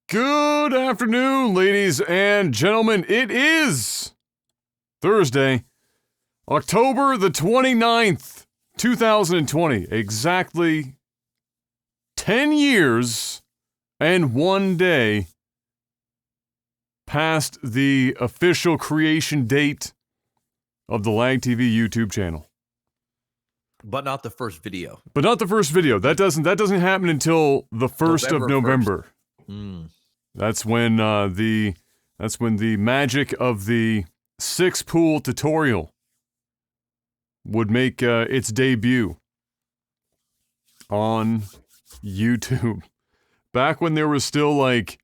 Good afternoon, ladies and gentlemen. It is Thursday, October the 29th, 2020. Exactly 10 years and 1 day past the official creation date of the Lag TV YouTube channel. But not the first video. But not the first video. That doesn't happen until the 1st of November. That's when the magic of the 6-pool tutorial would make its debut on YouTube. Back when there was still like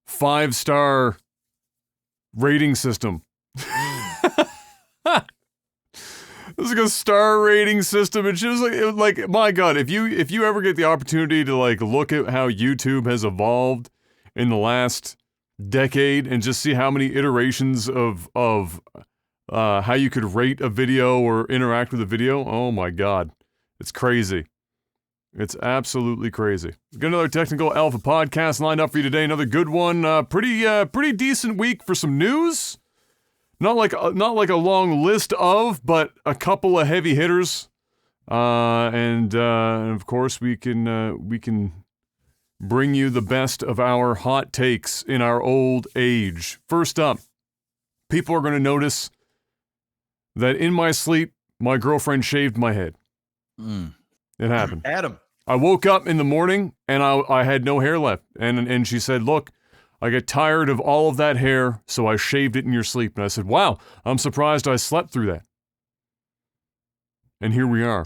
5-star rating system. It was like a star rating system, and she was like, my God, if you ever get the opportunity to like look at how YouTube has evolved in the last decade and just see how many iterations of how you could rate a video or interact with a video, oh my God, it's crazy. It's absolutely crazy. We've got another Technical Alpha podcast lined up for you today. Another good one. Pretty decent week for some news. Not like a long list of, but a couple of heavy hitters. And of course we can bring you the best of our hot takes in our old age. First up, people are going to notice that in my sleep, my girlfriend shaved my head. It happened. Adam. I woke up in the morning and I had no hair left. And she said, look, I get tired of all of that hair, so I shaved it in your sleep. And I said, wow, I'm surprised I slept through that. And here we are.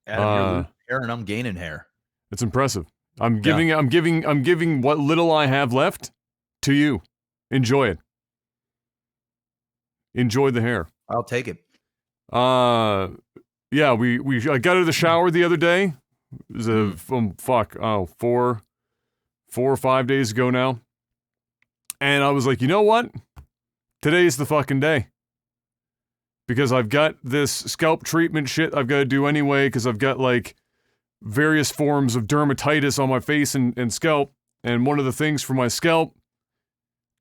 Adam, you're losing hair and I'm gaining hair. It's impressive. I'm giving what little I have left to you. Enjoy it. Enjoy the hair. I'll take it. Yeah, I got out of the shower the other day. It was 4 or 5 days ago now. And I was like, you know what? Today's the fucking day. Because I've got this scalp treatment shit I've got to do anyway, because I've got like various forms of dermatitis on my face and scalp. And one of the things for my scalp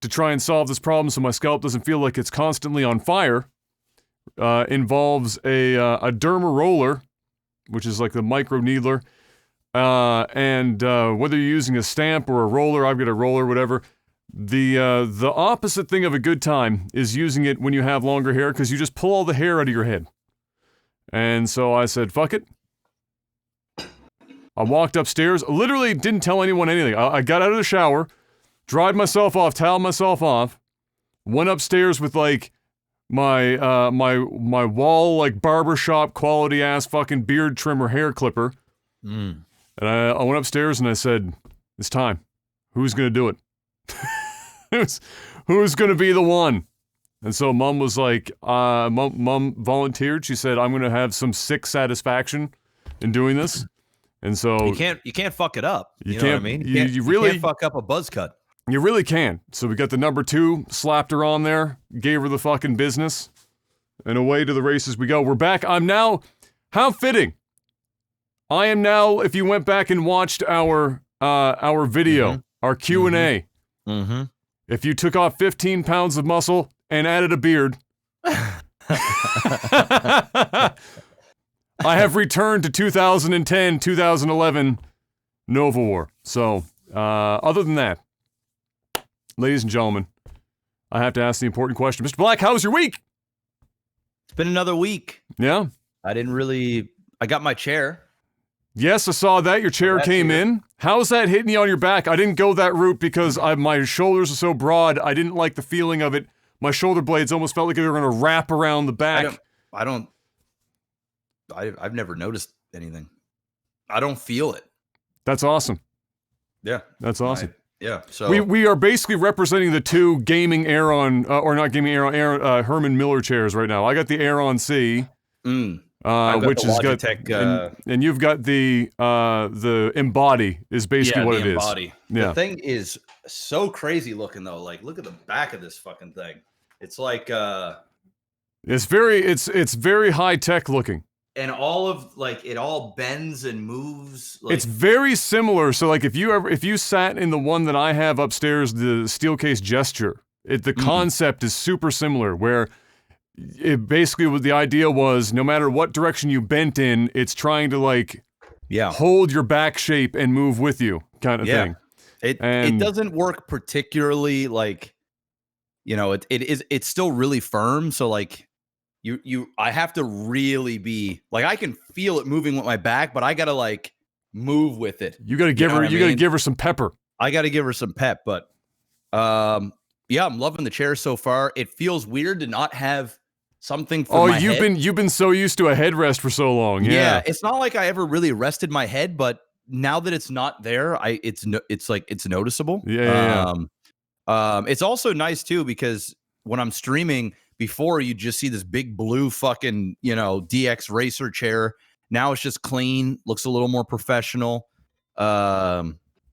to try and solve this problem so my scalp doesn't feel like it's constantly on fire involves a derma roller, which is like the micro needler. And whether you're using a stamp or a roller, I've got a roller, whatever. The opposite thing of a good time is using it when you have longer hair, because you just pull all the hair out of your head. And so I said, fuck it. I walked upstairs, literally didn't tell anyone anything. I got out of the shower, dried myself off, toweled myself off, went upstairs with like my wall like barbershop quality ass fucking beard trimmer hair clipper. And I went upstairs and I said, it's time. Who's gonna do it? Who's gonna be the one? And so Mom was like, Mom volunteered. She said, I'm gonna have some sick satisfaction in doing this. And so you can't fuck it up. You know what I mean? You really can't fuck up a buzz cut. You really can. So we got the number 2, slapped her on there, gave her the fucking business, and away to the races we go. We're back. I'm now, how fitting. I am now, if you went back and watched our video, our Q&A, if you took off 15 pounds of muscle and added a beard, I have returned to 2010, 2011 Nova War. So, other than that, ladies and gentlemen, I have to ask the important question. Mr. Black, how was your week? It's been another week. Yeah? I got my chair. Yes, I saw that. Your chair came in. How's that hitting you on your back? I didn't go that route because my shoulders are so broad. I didn't like the feeling of it. My shoulder blades almost felt like they were going to wrap around the back. I've never noticed anything. I don't feel it. That's awesome. Yeah. That's awesome. So we are basically representing the two gaming Aeron, or not gaming Aeron, Herman Miller chairs right now. I got the Aeron C. Which has got and you've got the Embody is basically what it is. Embody. The thing is so crazy looking though. Like, look at the back of this fucking thing. It's like it's very high tech looking. and all of like it all bends and moves. Like, it's very similar. So like if you sat in the one that I have upstairs, the Steelcase Gesture, the concept is super similar. Where it basically the idea was no matter what direction you bent in, it's trying to like hold your back shape and move with you, kind of thing. It doesn't work particularly like, you know, it's still really firm. So like I have to really be like, I can feel it moving with my back, but I gotta like move with it. You gotta give gotta give her some pepper. I gotta give her some pep, but yeah, I'm loving the chair so far. It feels weird to not have something for my head. You've been so used to a headrest for so long. Yeah, it's not like I ever really rested my head, but now that it's not there, it's noticeable. It's also nice too because when I'm streaming, before you just see this big blue fucking, you know, DX racer chair. Now it's just clean, looks a little more professional. Yeah,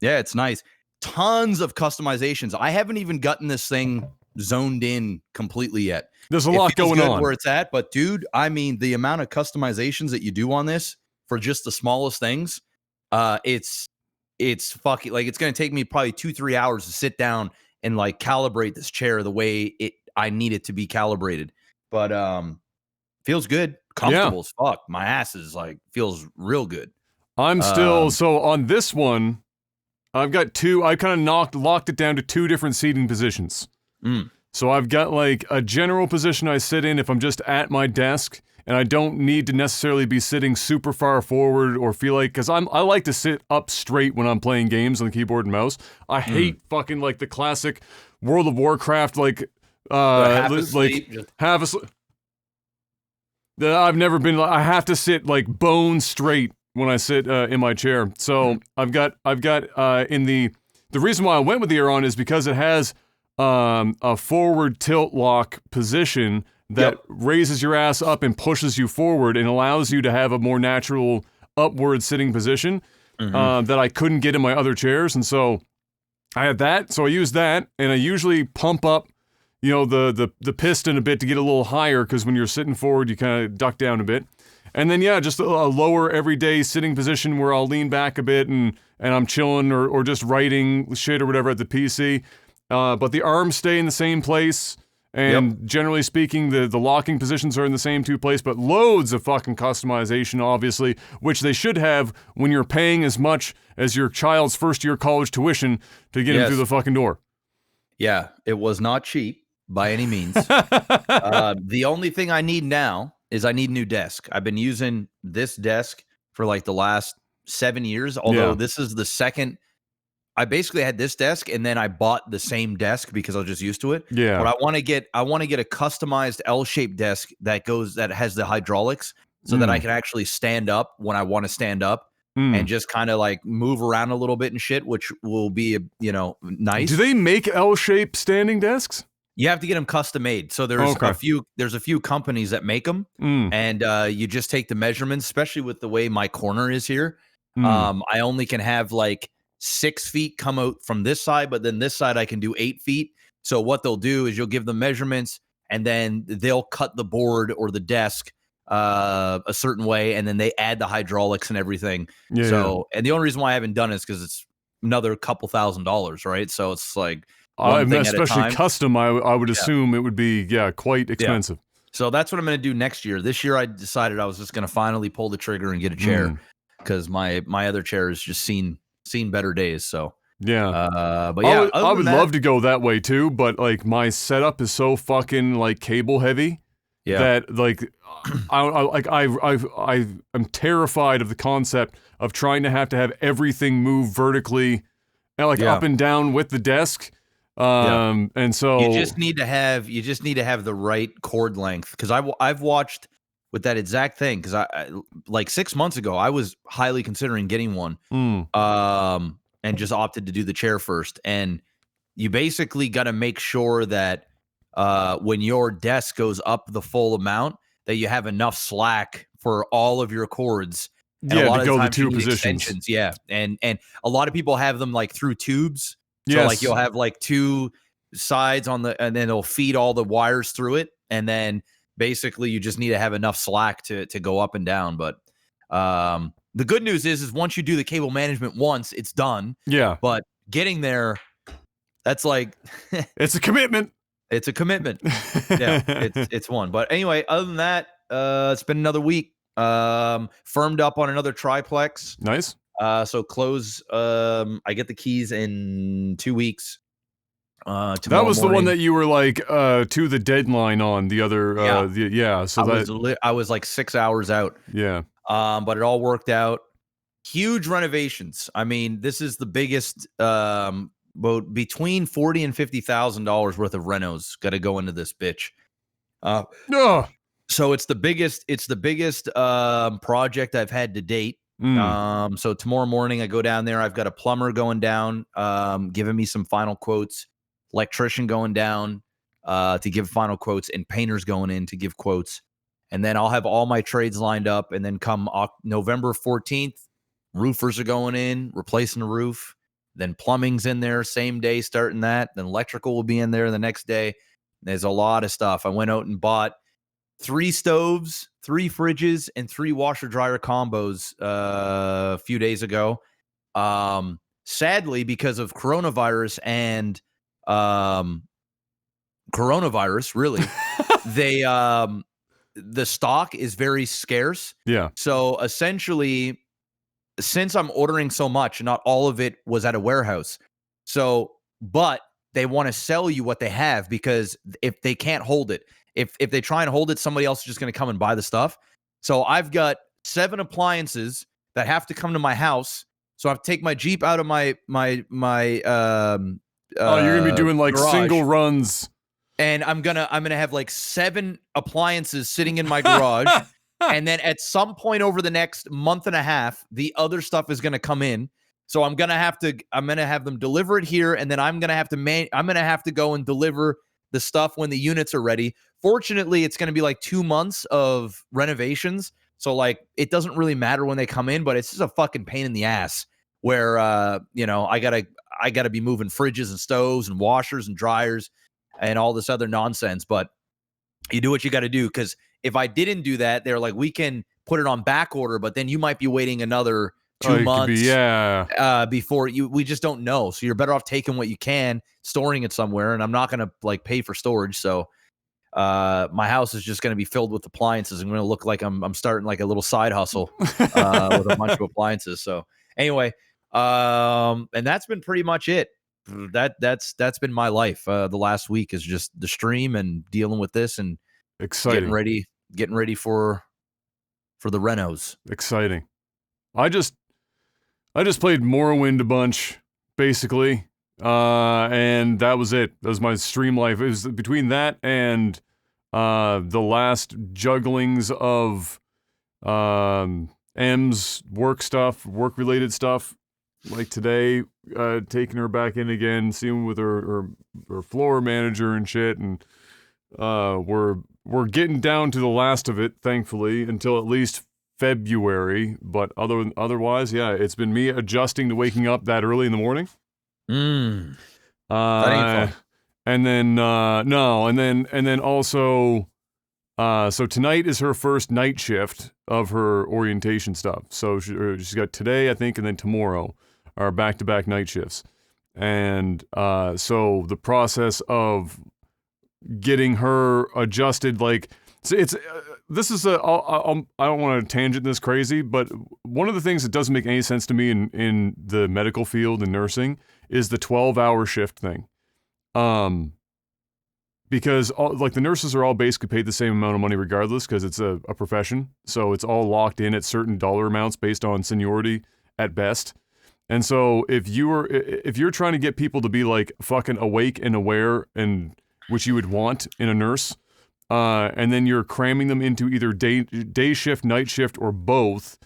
it's nice. Tons of customizations. I haven't even gotten this thing zoned in completely yet. There's a lot going on where it's at, but dude, I mean, the amount of customizations that you do on this for just the smallest things, it's fucking like it's gonna take me probably 2-3 hours to sit down and like calibrate this chair the way I need it to be calibrated. But feels good, comfortable as fuck. My ass is like feels real good. I'm still so on this one. I've got two. I kind of locked it down to two different seating positions. So I've got like a general position I sit in if I'm just at my desk and I don't need to necessarily be sitting super far forward or feel like, because I like to sit up straight when I'm playing games on the keyboard and mouse. I hate fucking like the classic World of Warcraft like I've never been. I have to sit like bone straight when I sit in my chair. So I've got in the reason why I went with the Aeron is because it has a forward tilt lock position that raises your ass up and pushes you forward and allows you to have a more natural upward sitting position that I couldn't get in my other chairs. And so I had that. So I used that, and I usually pump up, you know, the piston a bit to get a little higher, because when you're sitting forward, you kind of duck down a bit. And then, just a lower everyday sitting position where I'll lean back a bit and I'm chilling or just writing shit or whatever at the PC. But the arms stay in the same place. And generally speaking, the locking positions are in the same two places, but loads of fucking customization, obviously, which they should have when you're paying as much as your child's first-year college tuition to get him through the fucking door. Yeah, it was not cheap by any means. The only thing I need now is I need a new desk. I've been using this desk for like the last 7 years, although this is the second. I basically had this desk and then I bought the same desk because I was just used to it. Yeah. But I want to get a customized L-shaped desk that has the hydraulics so that I can actually stand up when I want to stand up and just kind of like move around a little bit and shit, which will be, nice. Do they make L-shaped standing desks? You have to get them custom made. So there's a few companies that make them and you just take the measurements, especially with the way my corner is here. I only can have like 6 feet come out from this side, but then this side I can do 8 feet. So what they'll do is you'll give them measurements and then they'll cut the board or the desk a certain way, and then they add the hydraulics and everything. And the only reason why I haven't done it is because it's another couple $1,000s, right? So it's like especially custom, I would assume it would be quite expensive. So that's what I'm going to do next year. This year I decided I was just going to finally pull the trigger and get a chair because my other chair has just seen better days. So but I would love to go that way too, but like my setup is so fucking like cable heavy that like I'm terrified of the concept of trying to have everything move vertically and up and down with the desk. And so you just need to have the right cord length, because I've watched with that exact thing, because I like 6 months ago I was highly considering getting one and just opted to do the chair first. And you basically got to make sure that when your desk goes up the full amount that you have enough slack for all of your cords. And a lot to go of the two positions. And a lot of people have them like through tubes. So like you'll have like two sides and then it'll feed all the wires through it. And then basically you just need to have enough slack to go up and down. But the good news is once you do the cable management once, it's done. Yeah. But getting there, that's like it's a commitment. It's a commitment. Yeah, it's one. But anyway, other than that, it's been another week. Firmed up on another triplex. Nice. So close. I get the keys in 2 weeks. That was the one that you were like to the deadline on the other. So I was like 6 hours out. Yeah. But it all worked out. Huge renovations. I mean, this is the biggest. About between $40,000 and $50,000 worth of renos got to go into this bitch. So it's the biggest. It's the biggest project I've had to date. So tomorrow morning I go down there. I've got a plumber going down, giving me some final quotes. Electrician going down to give final quotes, and painters going in to give quotes. And then I'll have all my trades lined up. And then come November 14th, roofers are going in, replacing the roof. Then plumbing's in there, same day, starting that. Then electrical will be in there the next day. There's a lot of stuff. I went out and bought 3 stoves, 3 fridges, and 3 washer-dryer combos a few days ago. Sadly, because of coronavirus and really, the stock is very scarce. Yeah. So essentially, since I'm ordering so much, not all of it was at a warehouse. So, but they want to sell you what they have, because if they can't hold it, if they try and hold it, somebody else is just going to come and buy the stuff. So I've got 7 appliances that have to come to my house. So I have to take my Jeep out of my you're gonna be doing like garage, single runs, and I'm gonna have like 7 appliances sitting in my garage. And then at some point over the next month and a half, the other stuff is going to come in. So I'm going to have them deliver it here. And then I'm going to have to go and deliver the stuff when the units are ready. Fortunately, it's going to be like 2 months of renovations. So like, it doesn't really matter when they come in, but it's just a fucking pain in the ass where, I gotta be moving fridges and stoves and washers and dryers and all this other nonsense. But you do what you got to do, because if I didn't do that, they're like, we can put it on back order, but then you might be waiting another 2 months before we just don't know. So you're better off taking what you can, storing it somewhere, and I'm not going to like pay for storage. So my house is just going to be filled with appliances. I'm going to look like I'm starting like a little side hustle with a bunch of appliances. So anyway, and that's been pretty much it. That's been my life. The last week is just the stream and dealing with this and exciting, getting ready for the renos. Exciting. I just played Morrowind a bunch, basically, and that was it. That was my stream life. It was between that and the last jugglings of M's work-related stuff. Like today, taking her back in again, seeing with her floor manager and shit, and we're getting down to the last of it, thankfully, until at least February. But otherwise, yeah, it's been me adjusting to waking up that early in the morning. That ain't fun. And then also, so tonight is her first night shift of her orientation stuff. So she's got today, I think, and then tomorrow are back-to-back night shifts. And so the process of getting her adjusted, like, it's this is I don't want to tangent this crazy, but one of the things that doesn't make any sense to me in the medical field and nursing is the 12-hour shift thing. Because the nurses are all basically paid the same amount of money regardless, because it's a profession. So it's all locked in at certain dollar amounts based on seniority at best. And so if you're trying to get people to be like fucking awake and aware, and which you would want in a nurse, and then you're cramming them into either day shift, night shift, or both,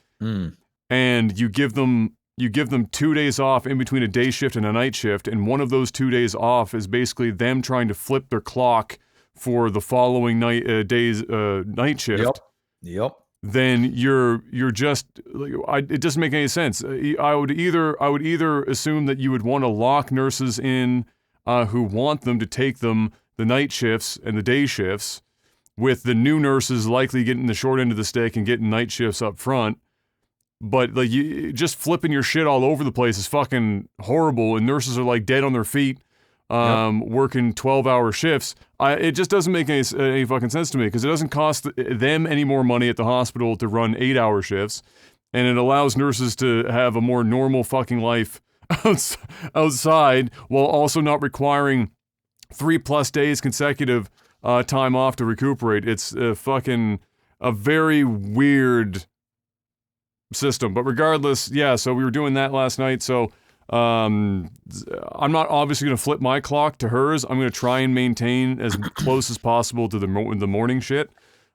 and you give them 2 days off in between a day shift and a night shift, and one of those 2 days off is basically them trying to flip their clock for the following night shift. Yep. Then you're just it doesn't make any sense. I would either assume that you would want to lock nurses in who want them to take them the night shifts and the day shifts, with the new nurses likely getting the short end of the stick and getting night shifts up front. But like you just flipping your shit all over the place is fucking horrible, and nurses are like dead on their feet, working 12-hour shifts. It just doesn't make any fucking sense to me, because it doesn't cost them any more money at the hospital to run 8-hour shifts, and it allows nurses to have a more normal fucking life outside, while also not requiring 3+ days consecutive time off to recuperate. It's fucking a very weird system. But regardless, yeah, so we were doing that last night, so I'm not obviously going to flip my clock to hers. I'm going to try and maintain as close as possible to the morning shit,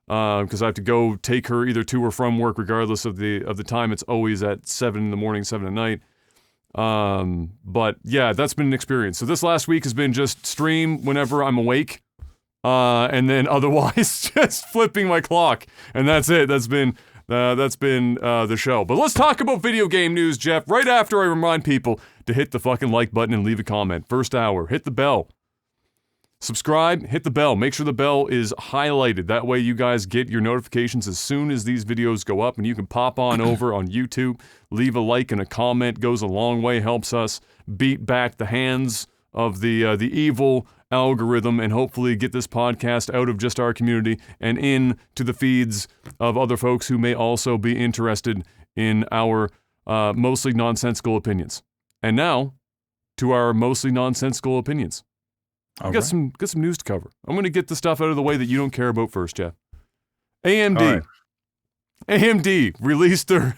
because I have to go take her either to or from work regardless of the time. It's always at 7 in the morning, 7 at night. But yeah, that's been an experience. So this last week has been just stream whenever I'm awake, and then otherwise just flipping my clock, and that's it. That's been the show. But let's talk about video game news, Jeff, right after I remind people to hit the fucking like button and leave a comment. First hour, hit the bell. Subscribe, hit the bell. Make sure the bell is highlighted. That way you guys get your notifications as soon as these videos go up, and you can pop on over on YouTube, leave a like and a comment. Goes a long way, helps us beat back the hands of the evil algorithm, and hopefully get this podcast out of just our community and in to the feeds of other folks who may also be interested in our mostly nonsensical opinions. And now to our mostly nonsensical opinions. I've got some news to cover. I'm going to get the stuff out of the way that you don't care about first, Jeff. AMD. AMD released their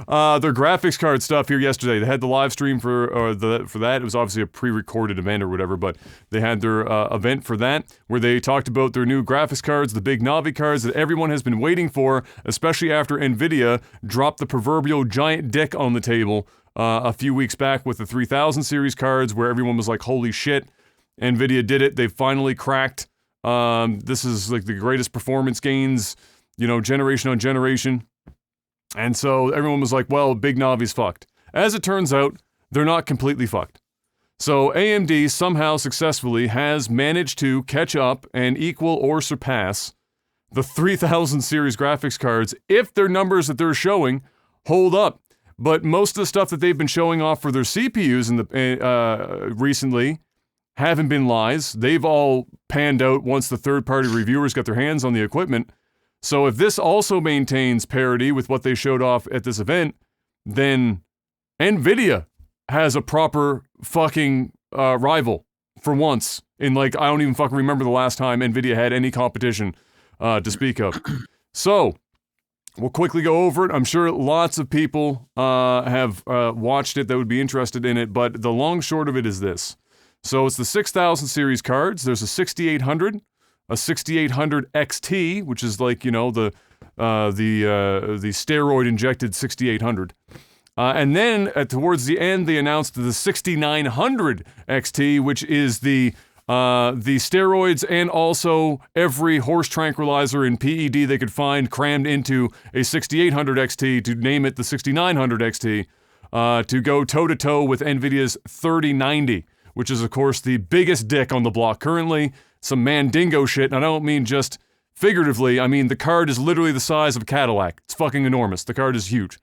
graphics card stuff here yesterday. They had the live stream for that. It was obviously a pre-recorded event or whatever, but they had their event for that, where they talked about their new graphics cards, the Big Navi cards that everyone has been waiting for, especially after Nvidia dropped the proverbial giant dick on the table a few weeks back with the 3000 series cards, where everyone was like, holy shit, Nvidia did it. They finally cracked. This is like the greatest performance gains, generation on generation. And so everyone was like, well, Big Navi's fucked. As it turns out, they're not completely fucked. So AMD somehow successfully has managed to catch up and equal or surpass the 3000 series graphics cards if their numbers that they're showing hold up. But most of the stuff that they've been showing off for their CPUs recently haven't been lies. They've all panned out once the third-party reviewers got their hands on the equipment. So if this also maintains parity with what they showed off at this event, then Nvidia has a proper fucking rival for once. In I don't even fucking remember the last time Nvidia had any competition to speak of. So we'll quickly go over it. I'm sure lots of people have watched it that would be interested in it, but the long short of it is this. So it's the 6000 series cards. There's a 6800, a 6800 XT, which is the steroid injected 6800. And then towards the end, they announced the 6900 XT, which is the steroids and also every horse tranquilizer and PED they could find crammed into a 6800 XT, to name it the 6900 XT, to go toe-to-toe with NVIDIA's 3090, which is, of course, the biggest dick on the block currently. Some mandingo shit, and I don't mean just figuratively. I mean, the card is literally the size of a Cadillac. It's fucking enormous. The card is huge.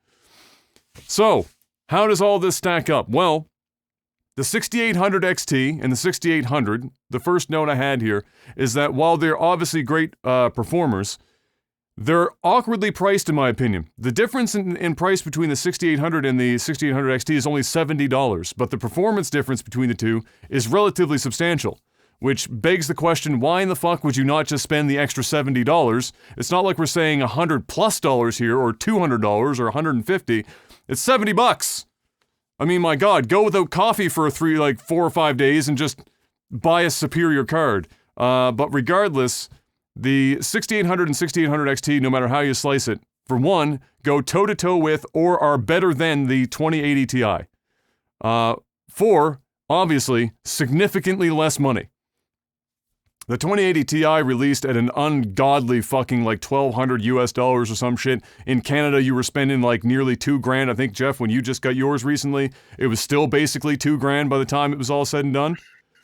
So, how does all this stack up? Well, the 6800 XT and the 6800, the first note I had here, is that while they're obviously great performers, they're awkwardly priced, in my opinion. The difference in price between the 6800 and the 6800 XT is only $70, but the performance difference between the two is relatively substantial, which begs the question, why in the fuck would you not just spend the extra $70? It's not like we're saying $100+ here, or $200, or $150. It's $70. I mean, my God, go without coffee for 4 or 5 days and just buy a superior card. But regardless, the 6800 and 6800 XT, no matter how you slice it, for one, go toe-to-toe with or are better than the 2080 Ti. For, obviously, significantly less money. The 2080 Ti released at an ungodly fucking $1,200 US or some shit. In Canada, you were spending nearly $2,000. I think, Jeff, when you just got yours recently, it was still basically $2,000 by the time it was all said and done.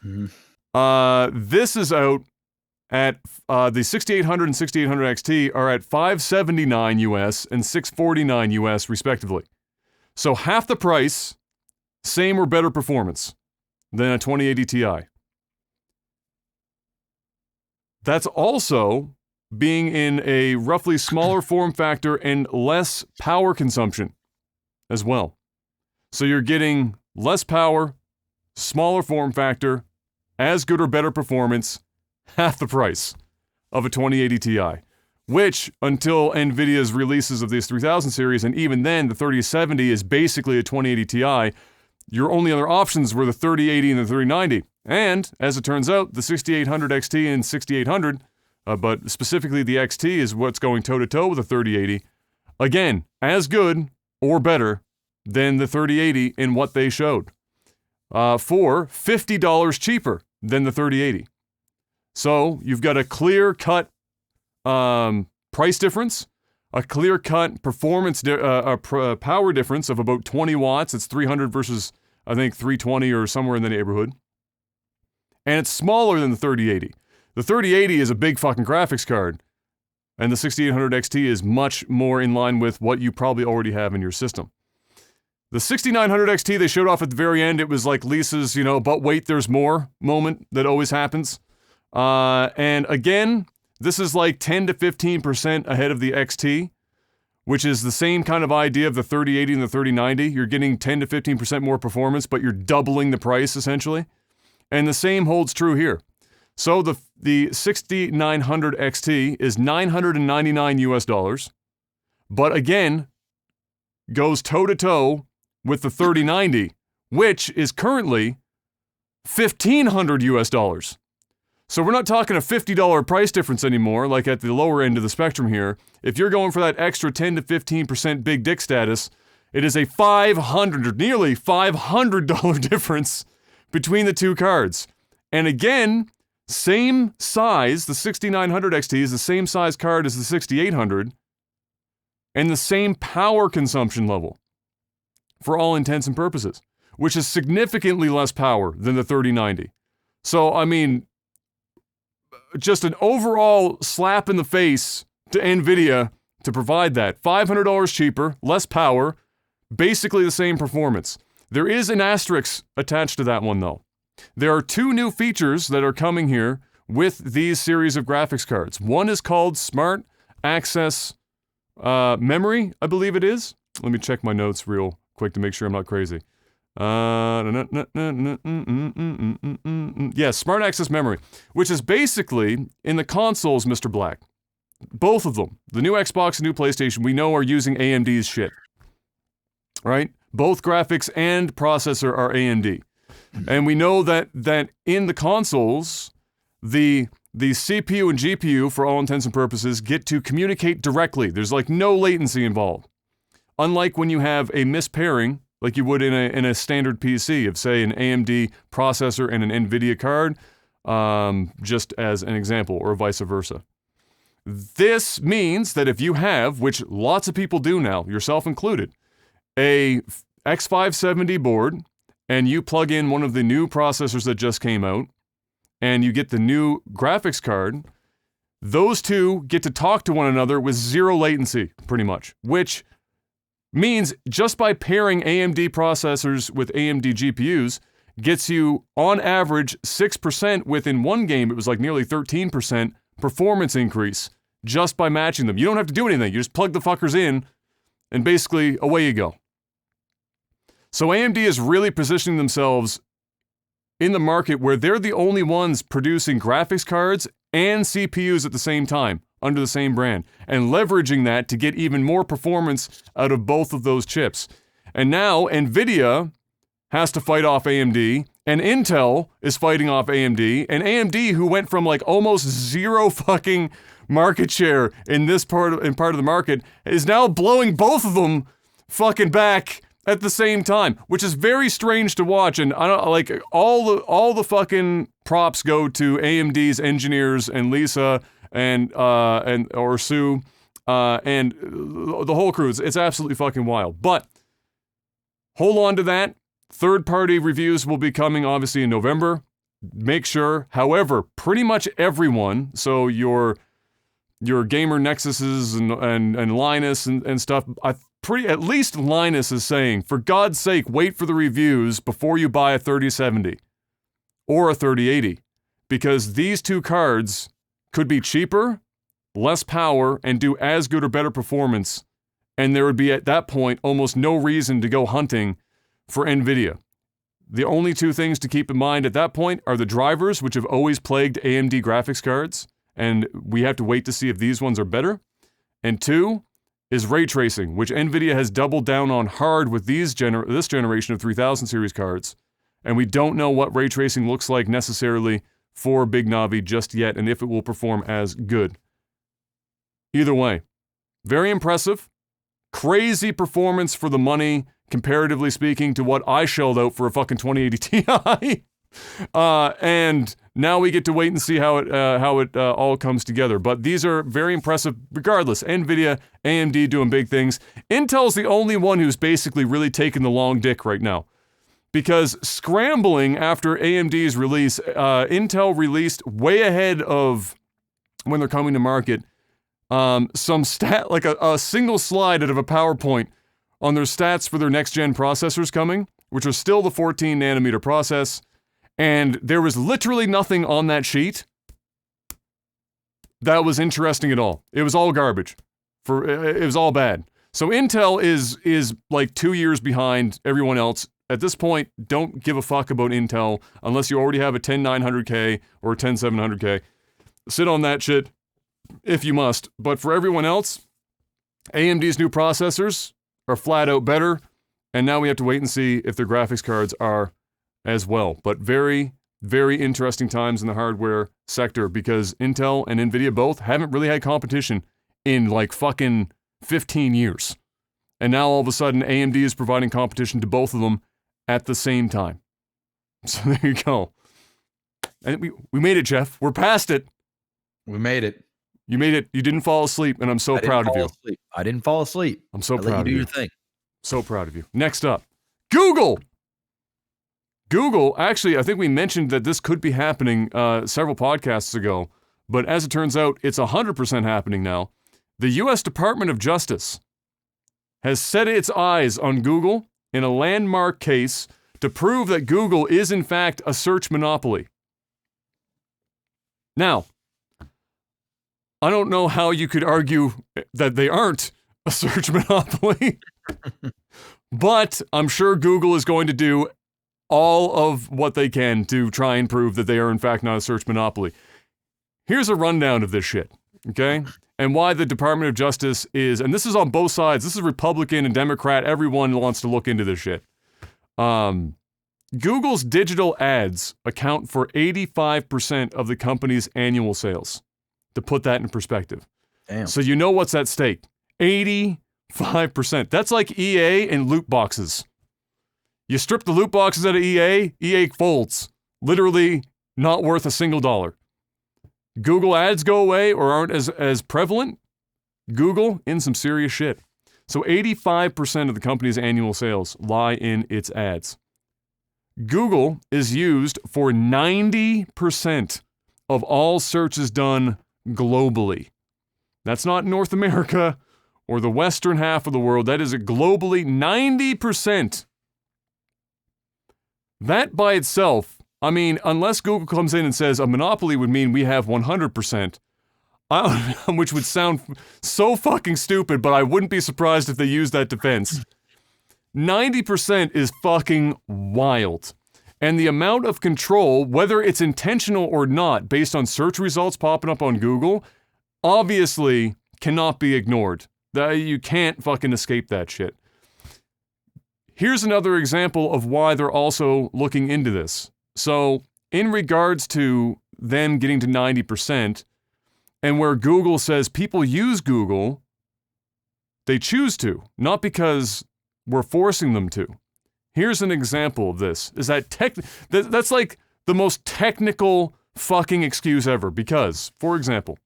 Mm-hmm. This is out at the 6800 and 6800 XT are at $579 US and $649 US respectively. So half the price, same or better performance than a 2080 Ti. That's also being in a roughly smaller form factor and less power consumption as well. So you're getting less power, smaller form factor, as good or better performance, half the price of a 2080 Ti, which until NVIDIA's releases of this 3000 series, and even then the 3070 is basically a 2080 Ti, your only other options were the 3080 and the 3090. And, as it turns out, the 6800 XT and 6800, but specifically the XT is what's going toe-to-toe with the 3080, again, as good or better than the 3080 in what they showed, for $50 cheaper than the 3080. So, you've got a clear-cut price difference, a clear-cut performance, power difference of about 20 watts. It's 300 versus, I think, 320 or somewhere in the neighborhood. And it's smaller than the 3080. The 3080 is a big fucking graphics card, and the 6800 XT is much more in line with what you probably already have in your system. The 6900 XT they showed off at the very end, it was like Lisa's, but wait, there's more moment that always happens. And again, this is like 10 to 15% ahead of the XT, which is the same kind of idea of the 3080 and the 3090. You're getting 10 to 15% more performance, but you're doubling the price essentially. And the same holds true here. So the 6900 XT is $999 US, but again, goes toe-to-toe with the 3090, which is currently $1,500 US. So we're not talking a $50 price difference anymore, like at the lower end of the spectrum here. If you're going for that extra 10 to 15% big dick status, it is a nearly $500 difference between the two cards. And again, same size, the 6900 XT is the same size card as the 6800, and the same power consumption level for all intents and purposes, which is significantly less power than the 3090. So, I mean, just an overall slap in the face to NVIDIA to provide that. $500 cheaper, less power, basically the same performance. There is an asterisk attached to that one, though. There are two new features that are coming here with these series of graphics cards. One is called Smart Access Memory, I believe it is. Let me check my notes real quick to make sure I'm not crazy. Yes, Smart Access Memory, which is basically in the consoles, Mr. Black. Both of them, the new Xbox and new PlayStation, we know are using AMD's shit. Right? Both graphics and processor are AMD. And we know that in the consoles, the CPU and GPU, for all intents and purposes, get to communicate directly. There's like no latency involved. Unlike when you have a mispairing, like you would in a standard PC of, say, an AMD processor and an NVIDIA card, just as an example, or vice versa. This means that if you have, which lots of people do now, yourself included, a X570 board, and you plug in one of the new processors that just came out, and you get the new graphics card, those two get to talk to one another with zero latency, pretty much, which means just by pairing AMD processors with AMD GPUs gets you, on average, 6% within one game. It was like nearly 13% performance increase just by matching them. You don't have to do anything. You just plug the fuckers in, and basically, away you go. So AMD is really positioning themselves in the market where they're the only ones producing graphics cards and CPUs at the same time under the same brand, and leveraging that to get even more performance out of both of those chips. And now NVIDIA has to fight off AMD, and Intel is fighting off AMD, and AMD, who went from like almost zero fucking market share in this part of the market, is now blowing both of them fucking back at the same time, which is very strange to watch. And I don't like all the fucking props go to AMD's engineers and Lisa and Sue and the whole crew. It's absolutely fucking wild. But hold on to that. Third-party reviews will be coming obviously in November. make sure. However, pretty much everyone, so your gamer Nexuses and Linus and stuff, at least Linus is saying, for God's sake, wait for the reviews before you buy a 3070 or a 3080, because these two cards could be cheaper, less power, and do as good or better performance, and there would be at that point almost no reason to go hunting for NVIDIA. The only two things to keep in mind at that point are the drivers, which have always plagued AMD graphics cards, and we have to wait to see if these ones are better. And two is ray tracing, which NVIDIA has doubled down on hard with this generation of 3000 series cards, and we don't know what ray tracing looks like necessarily for Big Navi just yet, and if it will perform as good. Either way, very impressive. Crazy performance for the money, comparatively speaking, to what I shelled out for a fucking 2080 Ti. And now we get to wait and see how it all comes together. But these are very impressive regardless. NVIDIA, AMD doing big things. Intel's the only one who's basically really taking the long dick right now. Because scrambling after AMD's release, Intel released way ahead of when they're coming to market, some stat, like a single slide out of a PowerPoint on their stats for their next-gen processors coming, which are still the 14-nanometer process, and there was literally nothing on that sheet that was interesting at all. It was all garbage. It was all bad. So Intel is like 2 years behind everyone else. At this point, don't give a fuck about Intel unless you already have a 10900K or a 10700K. Sit on that shit if you must. But for everyone else, AMD's new processors are flat out better, and now we have to wait and see if their graphics cards are as well. But very, very interesting times in the hardware sector, because Intel and NVIDIA both haven't really had competition in like fucking 15 years. And now all of a sudden AMD is providing competition to both of them at the same time. So there you go. And we made it, Jeff. We're past it. We made it. You made it. You didn't fall asleep, and I'm so proud of you. I didn't fall asleep. I'm so proud of you. Do your thing. So proud of you. Next up, Google. Google, actually, I think we mentioned that this could be happening several podcasts ago, but as it turns out, it's 100% happening now. The U.S. Department of Justice has set its eyes on Google in a landmark case to prove that Google is, in fact, a search monopoly. Now, I don't know how you could argue that they aren't a search monopoly, but I'm sure Google is going to do all of what they can to try and prove that they are in fact not a search monopoly. Here's a rundown of this shit, okay? And why the Department of Justice is, and this is on both sides, this is Republican and Democrat, everyone wants to look into this shit. Google's digital ads account for 85% of the company's annual sales. To put that in perspective. Damn. So you know what's at stake. 85%. That's like EA and loot boxes. You strip the loot boxes out of EA folds. Literally not worth a single dollar. Google ads go away or aren't as prevalent. Google in some serious shit. So 85% of the company's annual sales lie in its ads. Google is used for 90% of all searches done globally. That's not North America or the western half of the world. That is globally 90%. That by itself, I mean, unless Google comes in and says a monopoly would mean we have 100%, which would sound so fucking stupid, but I wouldn't be surprised if they used that defense. 90% is fucking wild. And the amount of control, whether it's intentional or not, based on search results popping up on Google, obviously cannot be ignored. You can't fucking escape that shit. Here's another example of why they're also looking into this. So, in regards to them getting to 90%, and where Google says people use Google, they choose to, not because we're forcing them to. Here's an example of this. Is that that's like the most technical fucking excuse ever. Because, for example,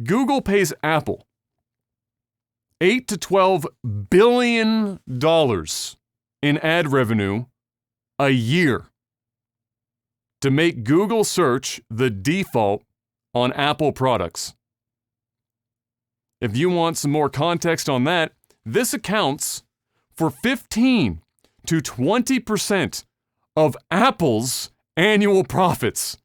Google pays Apple $8 to $12 billion in ad revenue a year. to make Google search the default on Apple products. If you want some more context on that, this accounts for 15 to 20% of Apple's annual profits.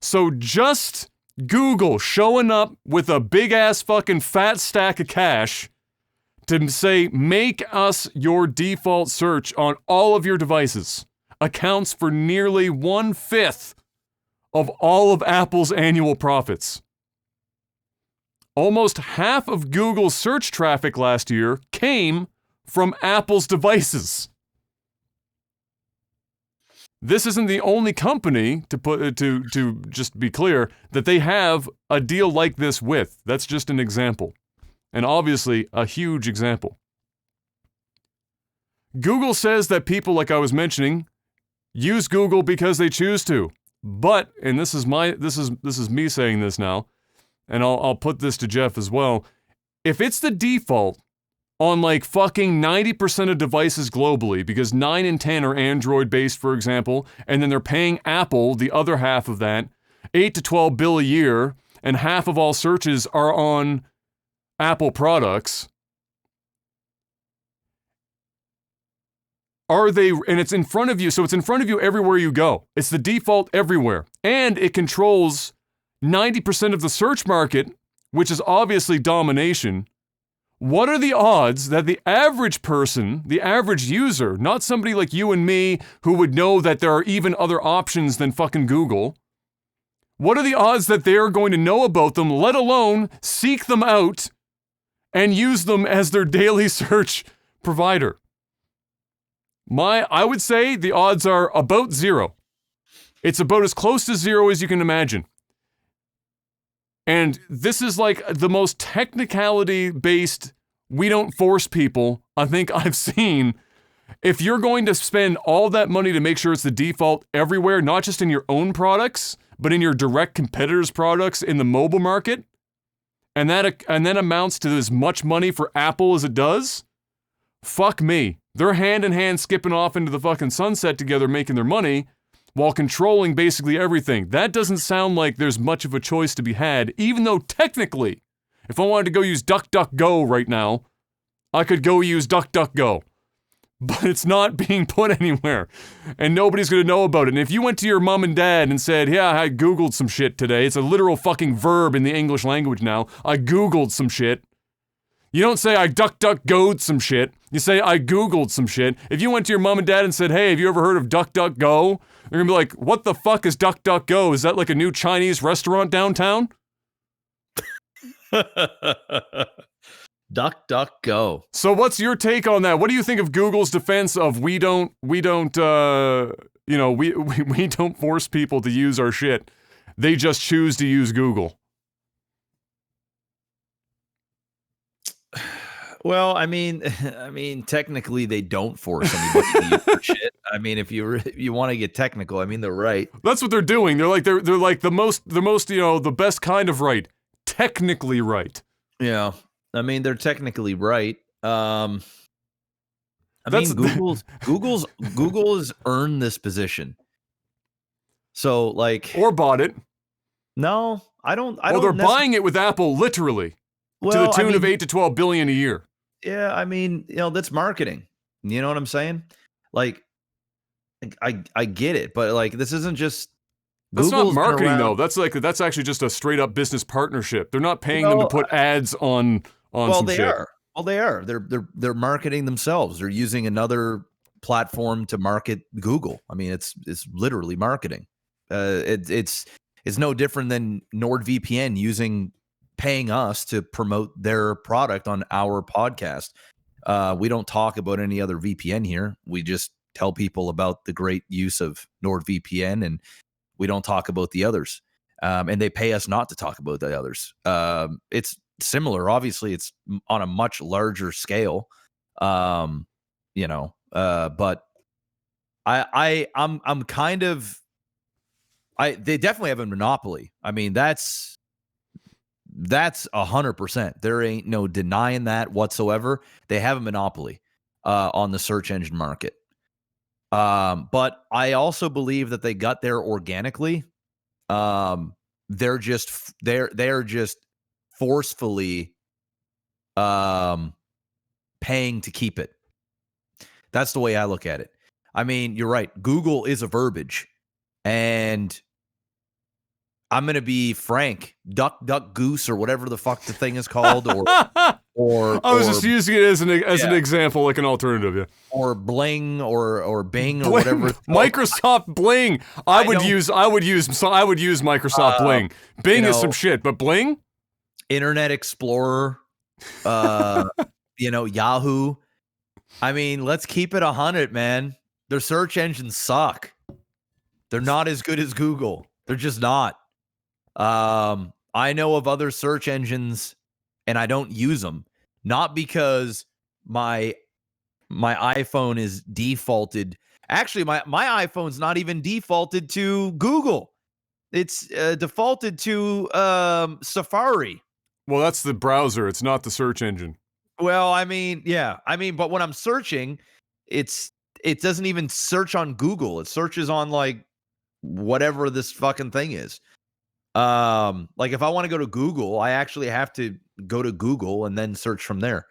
So just Google showing up with a big-ass fucking fat stack of cash to say, make us your default search on all of your devices, accounts for nearly 1/5 of all of Apple's annual profits. Almost half of Google's search traffic last year came from Apple's devices. This isn't the only company, to just be clear, that they have a deal like this with. That's just an example. And obviously, a huge example. Google says that people, like I was mentioning, use Google because they choose to. But, and this is me saying this now, and I'll put this to Jeff as well. If it's the default on like fucking 90% of devices globally, because 9 in 10 are Android-based, for example, and then they're paying Apple, the other half of that, $8 to $12 billion a year, and half of all searches are on Apple products. Are they, and it's in front of you, so it's in front of you everywhere you go. It's the default everywhere. And it controls 90% of the search market, which is obviously domination. What are the odds that the average person, the average user, not somebody like you and me who would know that there are even other options than fucking Google, what are the odds that they're going to know about them, let alone seek them out and use them as their daily search provider? I would say the odds are about zero. It's about as close to zero as you can imagine. And this is like the most technicality-based, we don't force people, I think I've seen. If you're going to spend all that money to make sure it's the default everywhere, not just in your own products, but in your direct competitors' products in the mobile market, and that amounts to as much money for Apple as it does, fuck me. They're hand in hand skipping off into the fucking sunset together making their money, while controlling basically everything. That doesn't sound like there's much of a choice to be had, even though technically, if I wanted to go use DuckDuckGo right now, I could go use DuckDuckGo. But it's not being put anywhere, and nobody's gonna know about it. And if you went to your mom and dad and said, yeah, I Googled some shit today, it's a literal fucking verb in the English language now, I Googled some shit. You don't say, I DuckDuckGo'd some shit. You say, I Googled some shit. If you went to your mom and dad and said, hey, have you ever heard of DuckDuckGo? They're gonna be like, what the fuck is DuckDuckGo? Is that like a new Chinese restaurant downtown? DuckDuckGo. So what's your take on that? What do you think of Google's defense of we don't force people to use our shit. They just choose to use Google. Well, I mean, technically they don't force anybody to use their shit. I mean, if you want to get technical, I mean, they're right. That's what they're doing. They're like the most, the best kind of right. Technically right. Yeah. I mean, they're technically right. Google has earned this position. So like, or bought it. No, I don't. They're buying it with Apple, literally, to the tune of $8 to $12 billion a year. Yeah, I mean, that's marketing. You know what I'm saying? Like, I get it, but like, this isn't just. That's Google's not marketing though. That's actually just a straight up business partnership. They're not paying them to put ads on some shit. Well, they are. They're marketing themselves. They're using another platform to market Google. I mean, it's literally marketing. It's no different than NordVPN paying us to promote their product on our podcast. We don't talk about any other VPN here. We just tell people about the great use of NordVPN, and we don't talk about the others. And they pay us not to talk about the others. It's similar. Obviously, it's on a much larger scale. But I'm kind of. They definitely have a monopoly. I mean, that's 100%. There ain't no denying that whatsoever. They have a monopoly on the search engine market. But I also believe that they got there organically. They're just forcefully paying to keep it. That's the way I look at it. I mean, you're right. Google is a verbiage, and I'm going to be frank, duck, goose, or whatever the fuck the thing is called, or I was just using it as an example, like an alternative, yeah. Or Bling, or Bing, or whatever. Microsoft Bling. I would use Microsoft Bling. Bing is some shit, but Bling, Internet Explorer, Yahoo. I mean, let's keep it 100, man. Their search engines suck. They're not as good as Google. They're just not. I know of other search engines, and I don't use them. Not because my iPhone is defaulted. Actually, my iPhone's not even defaulted to Google. It's defaulted to Safari. Well, that's the browser. It's not the search engine. Well, I mean, yeah. I mean, but when I'm searching, it doesn't even search on Google. It searches on like whatever this fucking thing is. Like if I want to go to Google, I actually have to go to Google and then search from there.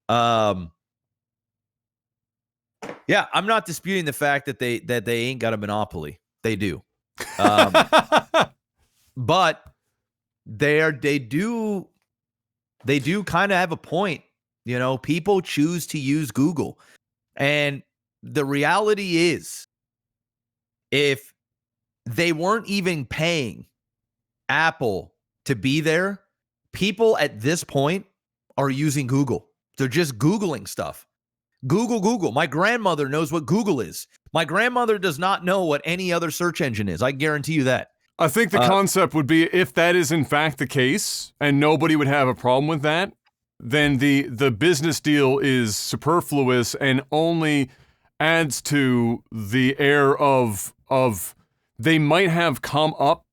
Yeah, I'm not disputing the fact that they ain't got a monopoly. They do. But they do kind of have a point. You know, people choose to use Google. And the reality is, if they weren't even paying Apple to be there, people at this point are using Google. They're just Googling stuff. Google. My grandmother knows what Google is. My grandmother does not know what any other search engine is. I guarantee you that. I think the concept would be, if that is in fact the case, and nobody would have a problem with that, then the business deal is superfluous and only adds to the air of they might have come up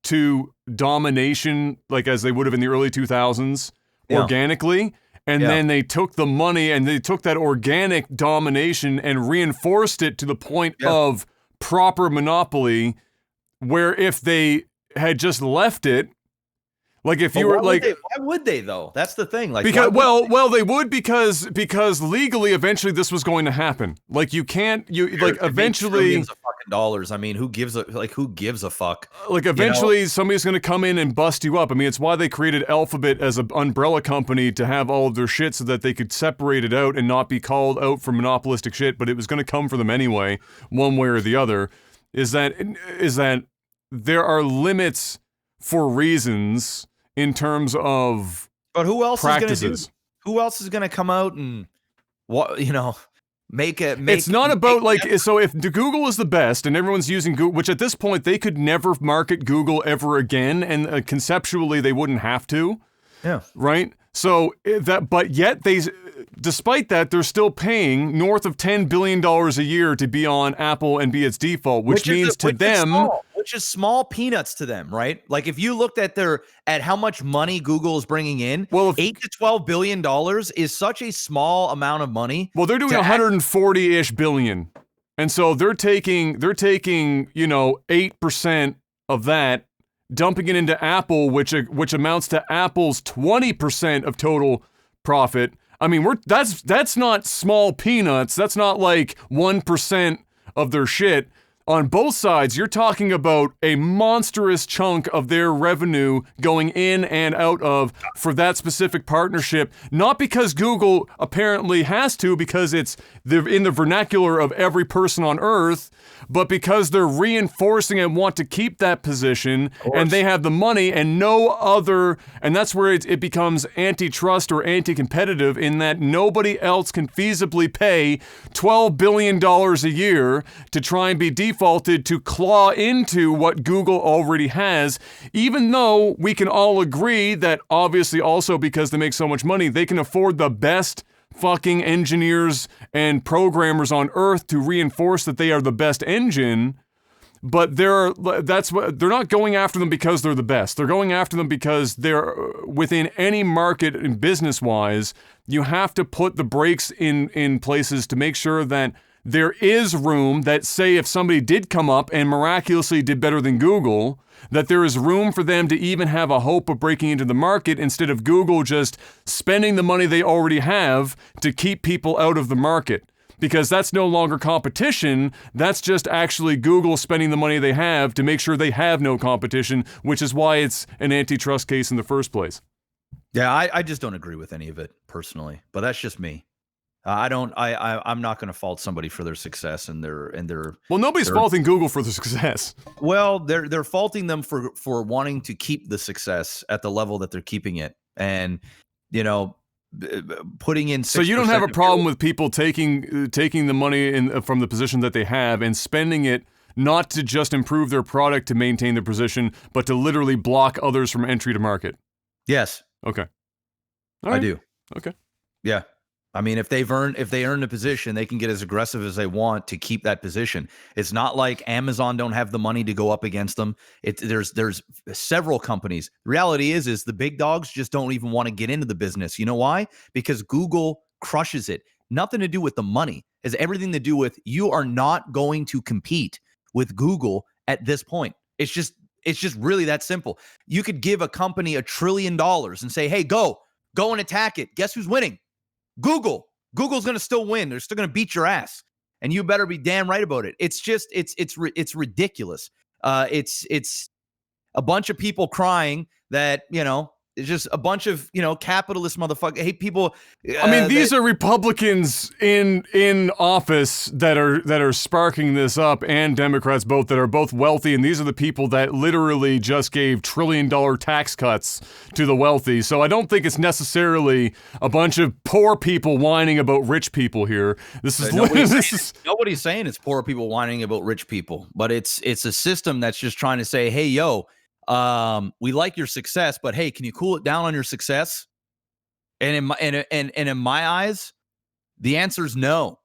to domination, like as they would have in the early 2000s, organically, and then they took the money and they took that organic domination and reinforced it to the point of proper monopoly, where if they had just left it, like if you were like, why would they though? That's the thing. Like, because they would because legally eventually this was going to happen. Like you can't eventually trillions of fucking dollars. I mean, who gives a fuck? Like eventually somebody's going to come in and bust you up. I mean, it's why they created Alphabet as an umbrella company to have all of their shit so that they could separate it out and not be called out for monopolistic shit. But it was going to come for them anyway, one way or the other. Is that there are limits for reasons in terms of who else practices. Is going to do? Who else is going to come out and make it? It's not about so if Google is the best and everyone's using Google, which at this point they could never market Google ever again, and conceptually they wouldn't have to. Yeah. Right. So but yet despite that, they're still paying north of $10 billion a year to be on Apple and be its default, which means to them, which is small peanuts to them, right? Like if you looked at how much money Google is bringing in, $8 to $12 billion is such a small amount of money. Well, they're doing 140-ish billion, and so they're taking 8% of that, dumping it into Apple, which amounts to Apple's 20% of total profit. I mean, that's not small peanuts. That's not like 1% of their shit. On both sides, you're talking about a monstrous chunk of their revenue going in and out of for that specific partnership. Not because Google apparently has to, because they're in the vernacular of every person on Earth, but because they're reinforcing and want to keep that position, and they have the money and no other, and that's where it becomes antitrust or anti-competitive, in that nobody else can feasibly pay $12 billion a year to try and be defaulted to claw into what Google already has, even though we can all agree that obviously also because they make so much money, they can afford the best fucking engineers and programmers on Earth to reinforce that they are the best engine. But they're not going after them because they're the best. They're going after them because they're within any market and business-wise, you have to put the brakes in places to make sure that there is room that, say, if somebody did come up and miraculously did better than Google, that there is room for them to even have a hope of breaking into the market instead of Google just spending the money they already have to keep people out of the market. Because that's no longer competition, that's just actually Google spending the money they have to make sure they have no competition, which is why it's an antitrust case in the first place. Yeah, I just don't agree with any of it personally, but that's just me. I'm not going to fault somebody for their success and their. Well, nobody's faulting Google for the success. Well, they're faulting them for wanting to keep the success at the level that they're keeping it, and putting in. So you don't have a problem with people taking the money from the position that they have and spending it not to just improve their product to maintain their position, but to literally block others from entry to market. Yes. Okay. I do. Okay. Yeah. I mean, if they earn a position, they can get as aggressive as they want to keep that position. It's not like Amazon don't have the money to go up against them. There's several companies. The reality is the big dogs just don't even want to get into the business. You know why? Because Google crushes it. Nothing to do with the money. It has everything to do with you are not going to compete with Google at this point. It's just really that simple. You could give a company $1 trillion and say, hey, go and attack it. Guess who's winning? Google. Google's going to still win. They're still going to beat your ass, and you better be damn right about it. It's just it's ridiculous. It's a bunch of people crying that it's just a bunch of capitalist motherfuckers. Hate people. I mean, these are Republicans in office that are sparking this up, and Democrats both that are both wealthy, and these are the people that literally just gave $1 trillion tax cuts to the wealthy. So I don't think it's necessarily a bunch of poor people whining about rich people here. Nobody's saying it's poor people whining about rich people, but it's a system that's just trying to say, hey, yo. We like your success, but hey, can you cool it down on your success? And in my eyes, the answer is no.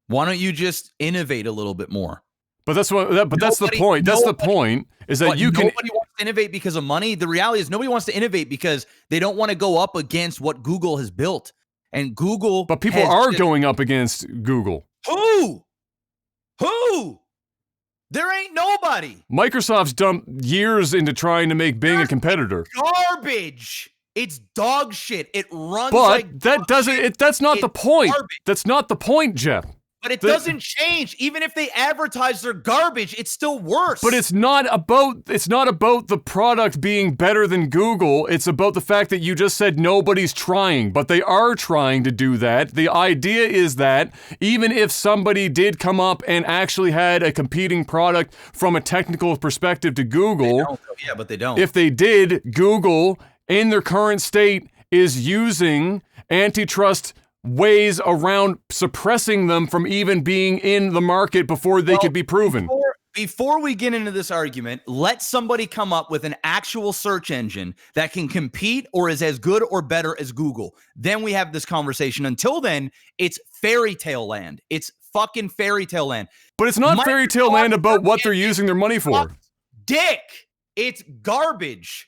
Why don't you just innovate a little bit more? But that's the point. That's the point. Is that you can. Nobody wants to innovate because of money. The reality is nobody wants to innovate because they don't want to go up against what Google has built. And Google. But people are going up against Google. Who? There ain't nobody. Microsoft's dumped years into trying to make Bing a competitor. Garbage. It's dog shit. It runs that's not the point. Garbage. That's not the point, Jeff. But it doesn't change. Even if they advertise their garbage, it's still worse. But it's not about the product being better than Google. It's about the fact that you just said nobody's trying, but they are trying to do that. The idea is that even if somebody did come up and actually had a competing product from a technical perspective to Google, but they don't. If they did, Google in their current state is using antitrust ways around suppressing them from even being in the market before they could be proven. Before we get into this argument, let somebody come up with an actual search engine that can compete or is as good or better as Google. Then we have this conversation. Until then, it's fairy tale land. It's fucking fairy tale land. But it's not fairy tale land about what they're using their money for. Dick. It's garbage.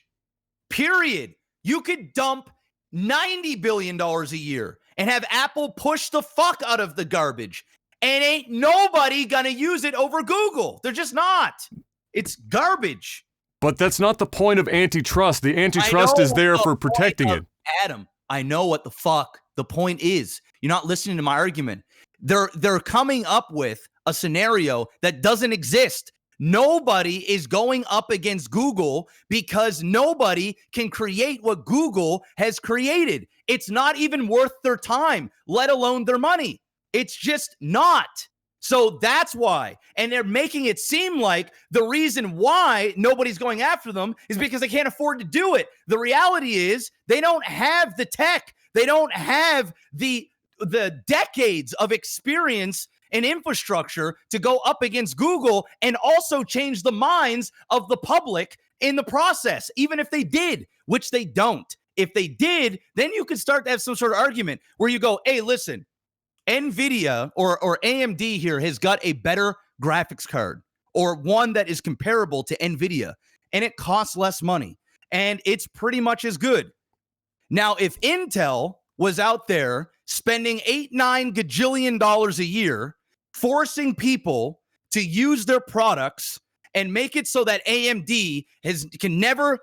Period. You could dump $90 billion a year and have Apple push the fuck out of the garbage. And ain't nobody gonna use it over Google. They're just not. It's garbage. But that's not the point of antitrust. The antitrust is there for protecting it. Adam, I know what the fuck the point is. You're not listening to my argument. They're coming up with a scenario that doesn't exist. Nobody is going up against Google because nobody can create what Google has created. It's not even worth their time, let alone their money. It's just not. So that's why. And they're making it seem like the reason why nobody's going after them is because they can't afford to do it. The reality is they don't have the tech. They don't have the decades of experience and infrastructure to go up against Google and also change the minds of the public in the process, even if they did, which they don't. If they did, then you could start to have some sort of argument where you go, hey, listen, NVIDIA or AMD here has got a better graphics card or one that is comparable to NVIDIA, and it costs less money, and it's pretty much as good. Now, if Intel was out there spending $8-9 gajillion a year forcing people to use their products and make it so that AMD can never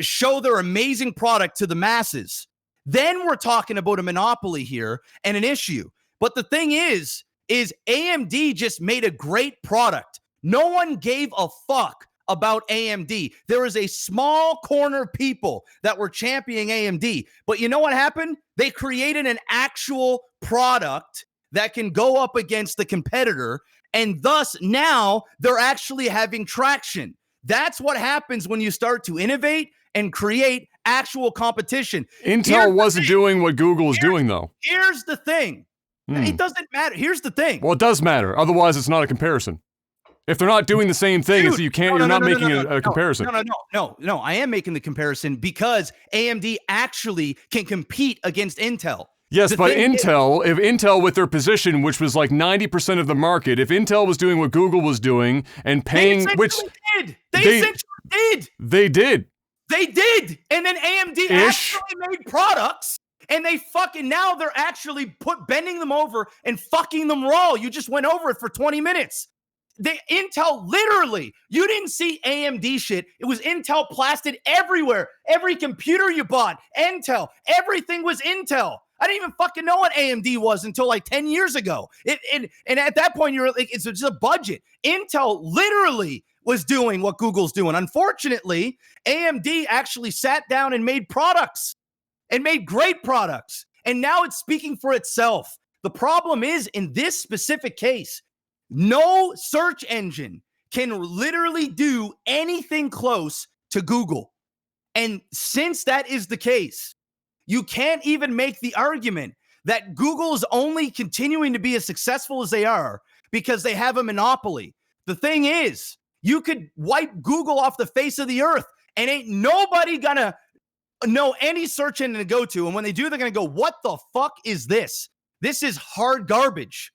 show their amazing product to the masses, then we're talking about a monopoly here and an issue. But the thing is AMD just made a great product. No one gave a fuck about AMD. There is a small corner of people that were championing AMD. But you know what happened? They created an actual product that can go up against the competitor, and thus now they're actually having traction. That's what happens when you start to innovate and create actual competition. Intel wasn't doing what Google is doing, though. Here's the thing. It doesn't matter. Here's the thing. Well, it does matter. Otherwise, it's not a comparison. If they're not doing the same thing, Dude, you're not making a comparison. No. I am making the comparison because AMD actually can compete against Intel. Yes, but if Intel with their position, which was like 90% of the market, if Intel was doing what Google was doing and paying, They essentially did. They did. And then AMD actually made products, and now they're actually bending them over and fucking them raw. You just went over it for 20 minutes. Intel literally, you didn't see AMD shit. It was Intel plastered everywhere. Every computer you bought, Intel, everything was Intel. I didn't even fucking know what AMD was until like 10 years ago. And at that point, you're like, it's just a budget. Intel literally was doing what Google's doing. Unfortunately, AMD actually sat down and made products and made great products. And now it's speaking for itself. The problem is, in this specific case, no search engine can literally do anything close to Google. And since that is the case, you can't even make the argument that Google is only continuing to be as successful as they are because they have a monopoly. The thing is, you could wipe Google off the face of the earth and ain't nobody gonna know any search engine to go to. And when they do, they're gonna go, what the fuck is this? This is hard garbage.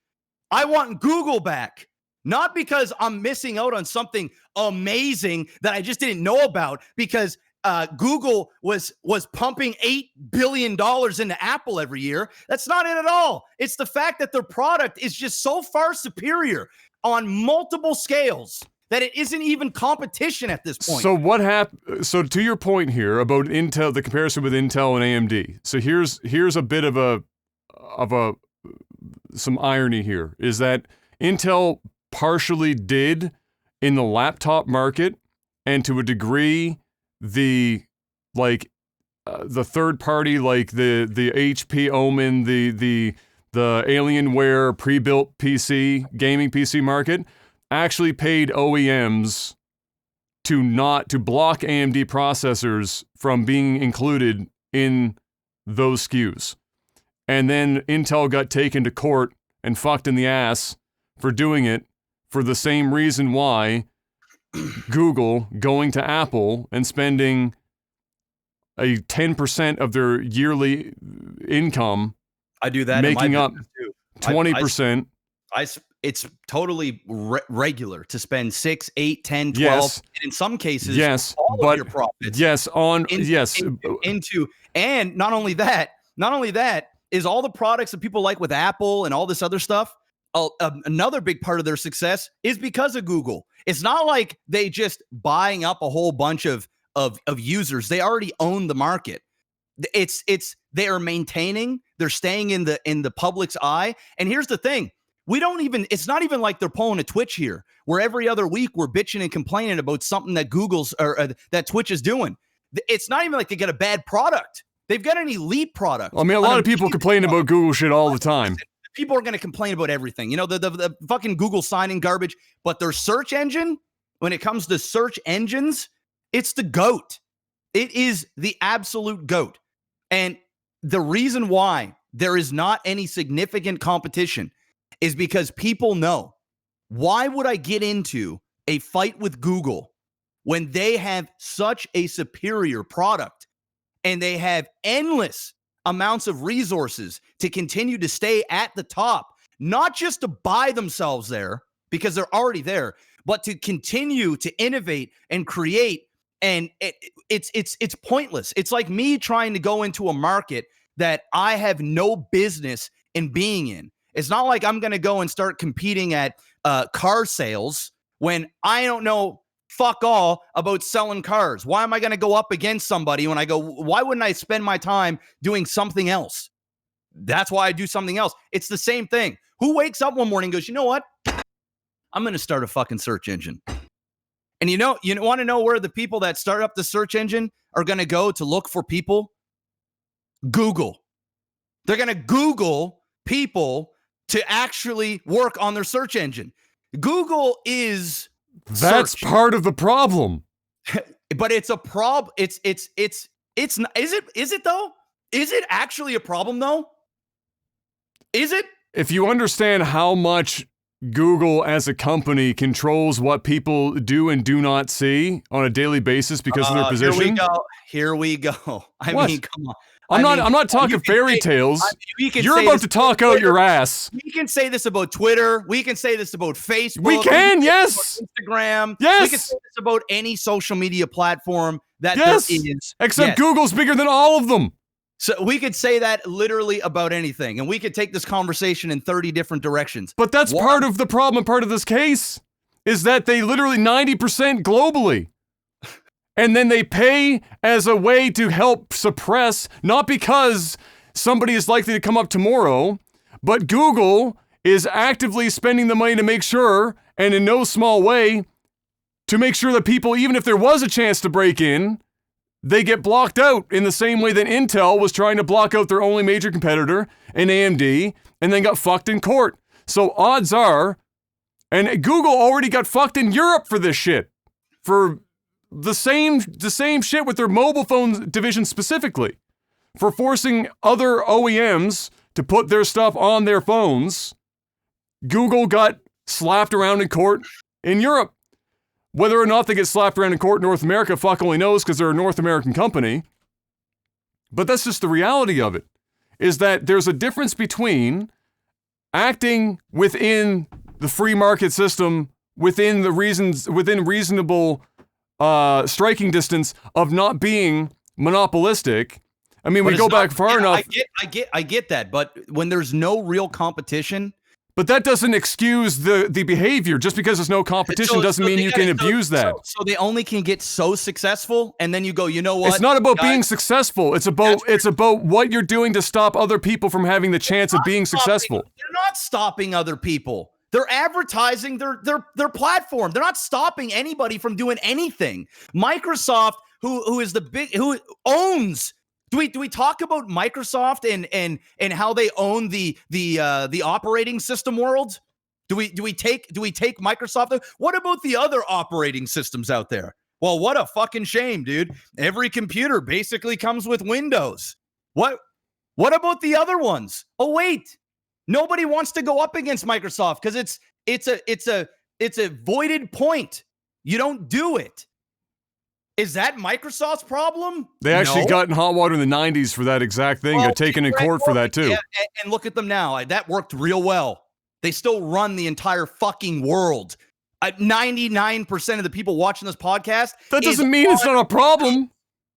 I want Google back. Not because I'm missing out on something amazing that I just didn't know about, because Google was pumping $8 billion into Apple every year. That's not it at all. It's the fact that their product is just so far superior on multiple scales that it isn't even competition at this point. So what happened? So to your point here about Intel, the comparison with Intel and AMD. So here's a bit of some irony here, is that Intel partially did in the laptop market, and to a degree, the third party, like the HP Omen, the Alienware pre-built PC, gaming PC market, actually paid OEMs to block AMD processors from being included in those SKUs. And then Intel got taken to court and fucked in the ass for doing it for the same reason why Google going to Apple and spending a 10% of their yearly income, I do that, making up 20%. It's totally regular to spend 6, 8, 10, 12, and in some cases, all of your profits. And not only that is all the products that people like with Apple and all this other stuff. Another big part of their success is because of Google. It's not like they just buying up a whole bunch of users. They already own the market. They are maintaining. They're staying in the public's eye. And here's the thing: it's not even like they're pulling a Twitch here, where every other week we're bitching and complaining about something that that Twitch is doing. It's not even like they get a bad product. They've got an elite product. I mean, a lot of people complain about Google shit all the time. People are going to complain about everything. You know, the fucking Google signing garbage, but their search engine, when it comes to search engines, it's the GOAT. It is the absolute GOAT. And the reason why there is not any significant competition is because people know, why would I get into a fight with Google when they have such a superior product and they have endless amounts of resources to continue to stay at the top, not just to buy themselves there because they're already there, but to continue to innovate and create. And it's pointless. It's like me trying to go into a market that I have no business in being in. It's not like I'm going to go and start competing at car sales when I don't know fuck all about selling cars. Why am I going to go up against somebody when I go, why wouldn't I spend my time doing something else? That's why I do something else. It's the same thing. Who wakes up one morning and goes, you know what? I'm going to start a fucking search engine. And you want to know where the people that start up the search engine are going to go to look for people? Google. They're going to Google people to actually work on their search engine. Google is That's search. Part of the problem. But it's a problem. It's not, is it though? Is it actually a problem though? Is it? If you understand how much Google as a company controls what people do and do not see on a daily basis because of their position. Here we go. I mean, come on. I'm not talking fairy tales. You're about to talk out your ass. We can say this about Twitter. We can say this about Facebook. We can, yes. Instagram. Yes. We can say this about any social media platform that yes. there is. Except Google's bigger than all of them. So we could say that literally about anything, and we could take this conversation in 30 different directions. But that's part of the problem, part of this case, is that they literally 90% globally. And then they pay as a way to help suppress, not because somebody is likely to come up tomorrow, but Google is actively spending the money to make sure, and in no small way, to make sure that people, even if there was a chance to break in, they get blocked out in the same way that Intel was trying to block out their only major competitor in AMD and then got fucked in court. So odds are, and Google already got fucked in Europe for this shit. For the same shit with their mobile phone division specifically. For forcing other OEMs to put their stuff on their phones. Google got slapped around in court in Europe. Whether or not they get slapped around in court in North America, fuck only knows because they're a North American company. But that's just the reality of it, is that there's a difference between acting within the free market system, within reasonable striking distance of not being monopolistic. I mean, we go back far enough. I get that, but when there's no real competition. But that doesn't excuse the behavior. Just because there's no competition doesn't mean you can abuse that. So they only can get so successful, and then you go, you know what? It's not about being successful. It's about what you're doing to stop other people from having the chance of being successful. They're not stopping other people. They're advertising their platform. They're not stopping anybody from doing anything. Microsoft, who owns. Do we talk about Microsoft and how they own the operating system world? Do we take Microsoft? What about the other operating systems out there? Well, what a fucking shame, dude. Every computer basically comes with Windows. What about the other ones? Oh wait, nobody wants to go up against Microsoft because it's a voided point. You don't do it. Is that Microsoft's problem? They actually got in hot water in the 90s for that exact thing. Got taken in court for that too. Yeah, and look at them now. That worked real well. They still run the entire fucking world. 99% of the people watching this podcast. That doesn't mean it's not a problem.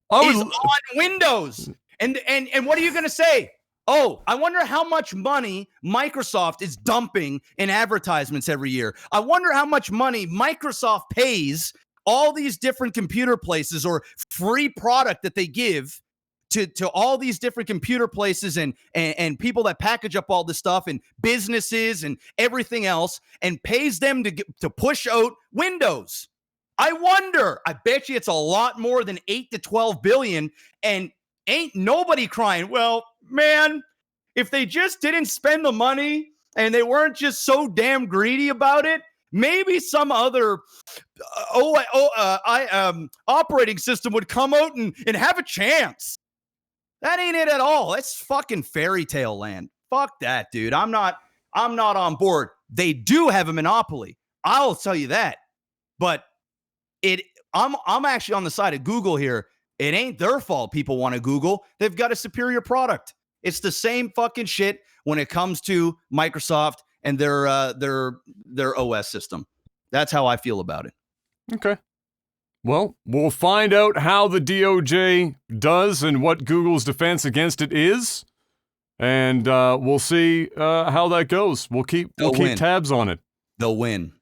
On Windows. And what are you going to say? Oh, I wonder how much money Microsoft is dumping in advertisements every year. I wonder how much money Microsoft pays all these different computer places or free product that they give to all these different computer places and people that package up all this stuff and businesses and everything else and pays them to push out Windows. I wonder, I bet you it's a lot more than 8 to 12 billion, and ain't nobody crying, well, man, if they just didn't spend the money and they weren't just so damn greedy about it, maybe some other operating system would come out and have a chance. That ain't it at all. That's fucking fairy tale land. Fuck that, dude. I'm not on board. They do have a monopoly. I'll tell you that. But I'm actually on the side of Google here. It ain't their fault people want to Google. They've got a superior product. It's the same fucking shit when it comes to Microsoft and their OS system. That's how I feel about it. Okay. Well, we'll find out how the DOJ does and what Google's defense against it is And we'll see how that goes. We'll keep tabs on it. They'll win.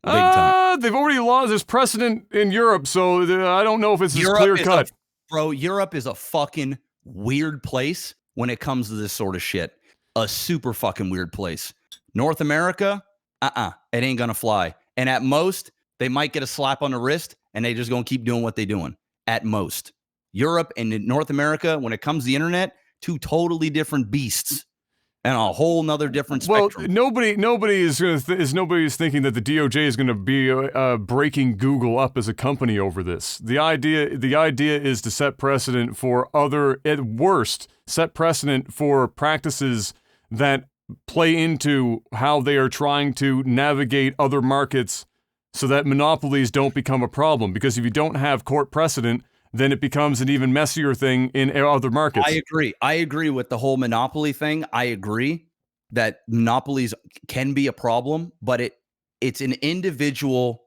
Big time. They've already lost. There's precedent in Europe, so I don't know if it's as clear cut. Bro, Europe is a fucking weird place when it comes to this sort of shit. A super fucking weird place. North America, it ain't gonna fly. And at most, they might get a slap on the wrist, and they just gonna keep doing what they're doing. At most. Europe and North America, when it comes to the internet, two totally different beasts. And a whole nother different spectrum. Well, nobody is thinking that the DOJ is going to be breaking Google up as a company over this. The idea is to set precedent for at worst, set precedent for practices that play into how they are trying to navigate other markets so that monopolies don't become a problem. Because if you don't have court precedent, then it becomes an even messier thing in other markets. I agree with the whole monopoly thing. I agree that monopolies can be a problem, but it's an individual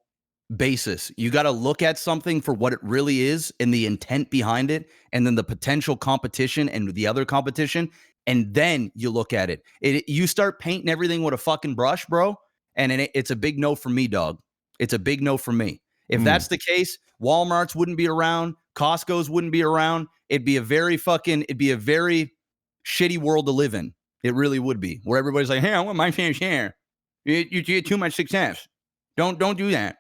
basis. You got to look at something for what it really is and the intent behind it, and then the potential competition and the other competition, and then you look at it. You start painting everything with a fucking brush, bro, and it's a big no for me, dog. It's a big no for me. If that's the case, Walmart's wouldn't be around, Costco's wouldn't be around. It'd be a very shitty world to live in. It really would be, where everybody's like, hey, I want my fair share. You get too much success. Don't do that.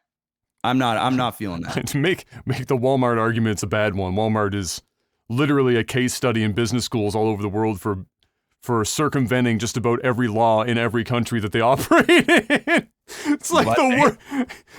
I'm not feeling that. To make the Walmart argument, it's a bad one. Walmart is literally a case study in business schools all over the world for circumventing just about every law in every country that they operate in. It's like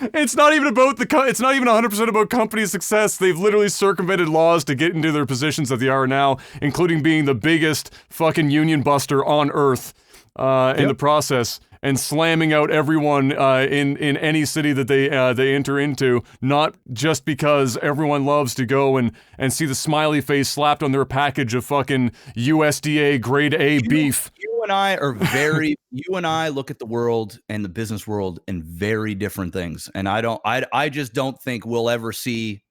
it's not even about it's not even 100% about company success. They've literally circumvented laws to get into their positions that they are now, including being the biggest fucking union buster on earth in the process, and slamming out everyone in any city that they enter into, not just because everyone loves to go and see the smiley face slapped on their package of fucking USDA grade A beef. You and I are you and I look at the world and the business world in very different things. And I just don't think we'll ever see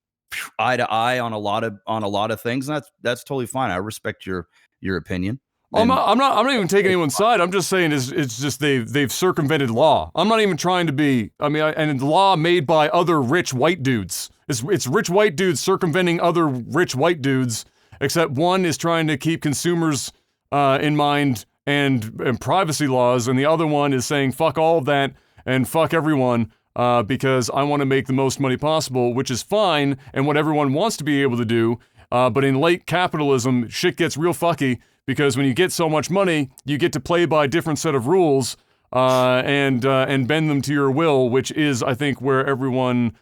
eye to eye on a lot of things. And that's totally fine. I respect your opinion. I'm not even taking anyone's side. I'm just saying it's just they've circumvented law. I'm not even trying to be. I mean, and law made by other rich white dudes. It's rich white dudes circumventing other rich white dudes. Except one is trying to keep consumers in mind and privacy laws, and the other one is saying fuck all of that and fuck everyone because I want to make the most money possible, which is fine and what everyone wants to be able to do. But in late capitalism, shit gets real fucky. Because when you get so much money, you get to play by a different set of rules and bend them to your will, which is, I think, where everyone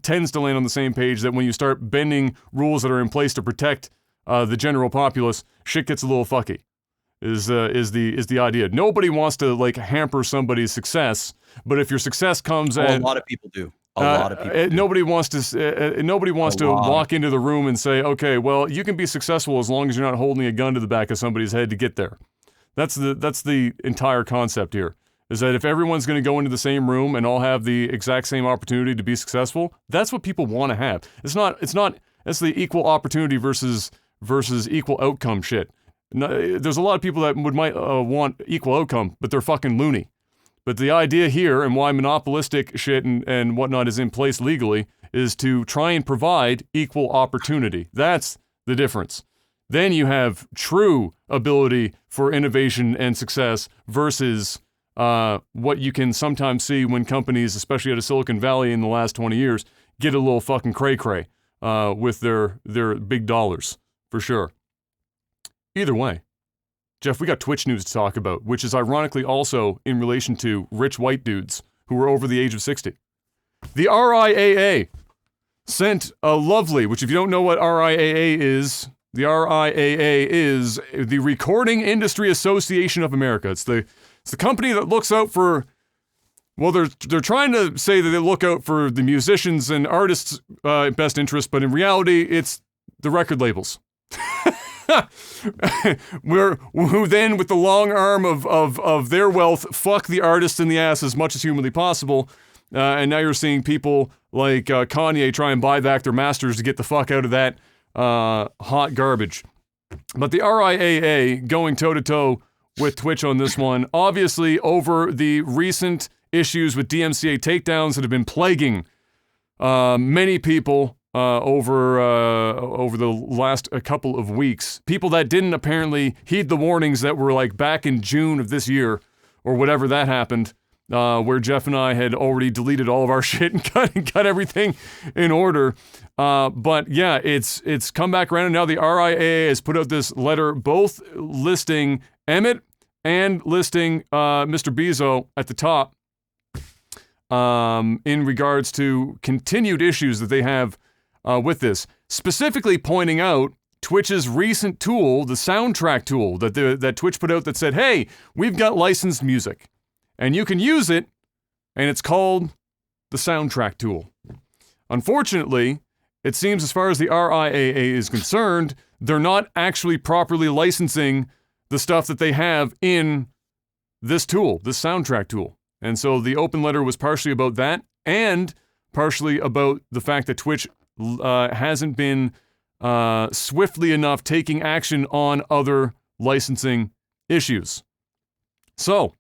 tends to land on the same page, that when you start bending rules that are in place to protect the general populace, shit gets a little fucky, is the idea. Nobody wants to, like, hamper somebody's success, but if your success comes a lot of people do. A lot of people. Nobody wants to walk into the room and say, okay, well, you can be successful as long as you're not holding a gun to the back of somebody's head to get there. That's the entire concept here, is that if everyone's going to go into the same room and all have the exact same opportunity to be successful, that's what people want to have. It's the equal opportunity versus equal outcome shit. There's a lot of people that might want equal outcome, but they're fucking loony. But the idea here, and why monopolistic shit and whatnot is in place legally, is to try and provide equal opportunity. That's the difference. Then you have true ability for innovation and success versus what you can sometimes see when companies, especially out of Silicon Valley in the last 20 years, get a little fucking cray-cray with their big dollars, for sure. Either way. Jeff, we got Twitch news to talk about, which is ironically also in relation to rich white dudes who are over the age of 60. The RIAA sent a lovely, which if you don't know what RIAA is, the RIAA is the Recording Industry Association of America. It's the company that looks out for, well, they're trying to say that they look out for the musicians and artists' best interest, but in reality, it's the record labels. who then, with the long arm of their wealth, fuck the artists in the ass as much as humanly possible. And now you're seeing people like Kanye try and buy back their masters to get the fuck out of that hot garbage. But the RIAA going toe-to-toe with Twitch on this one, obviously over the recent issues with DMCA takedowns that have been plaguing many people over the last couple of weeks. People that didn't apparently heed the warnings that were like back in June of this year, or whatever that happened, where Jeff and I had already deleted all of our shit and got everything in order. But yeah, it's come back around, and now the RIAA has put out this letter, both listing Emmett and listing Mr. Bezos at the top, in regards to continued issues that they have with this, specifically pointing out Twitch's recent tool, the soundtrack tool that Twitch put out that said, hey, we've got licensed music, and you can use it, and it's called the soundtrack tool. Unfortunately, it seems as far as the RIAA is concerned, they're not actually properly licensing the stuff that they have in this tool, this soundtrack tool. And so the open letter was partially about that, and partially about the fact that Twitch hasn't been swiftly enough taking action on other licensing issues. So,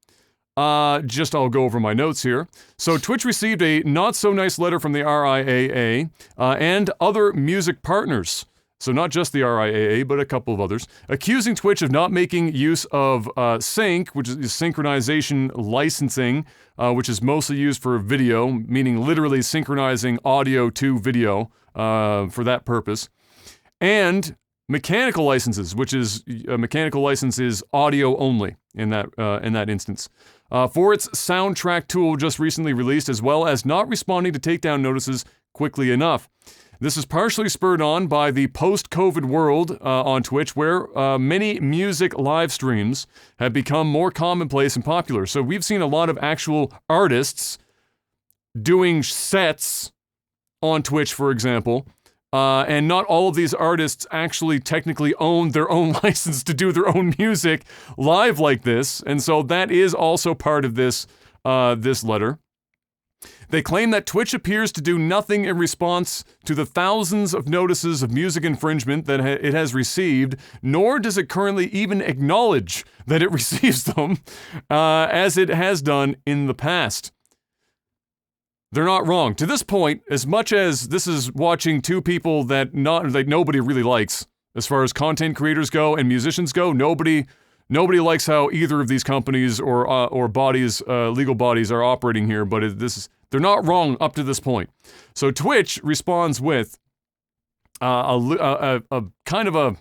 I'll go over my notes here. So Twitch received a not-so-nice letter from the RIAA and other music partners, so not just the RIAA, but a couple of others, accusing Twitch of not making use of sync, which is synchronization licensing, which is mostly used for video, meaning literally synchronizing audio to video for that purpose, and mechanical licenses, which is a mechanical license is audio only in that instance, for its soundtrack tool just recently released, as well as not responding to takedown notices quickly enough. This is partially spurred on by the post-COVID world on Twitch, where many music live streams have become more commonplace and popular. So we've seen a lot of actual artists doing sets on Twitch, for example, and not all of these artists actually technically own their own license to do their own music live like this, and so that is also part of this letter. They claim that Twitch appears to do nothing in response to the thousands of notices of music infringement that it has received, nor does it currently even acknowledge that it receives them, as it has done in the past. They're not wrong. To this point, as much as this is watching two people that nobody really likes, as far as content creators go and musicians go, nobody likes how either of these companies or bodies, legal bodies, are operating here. But they're not wrong up to this point. So Twitch responds with a kind of a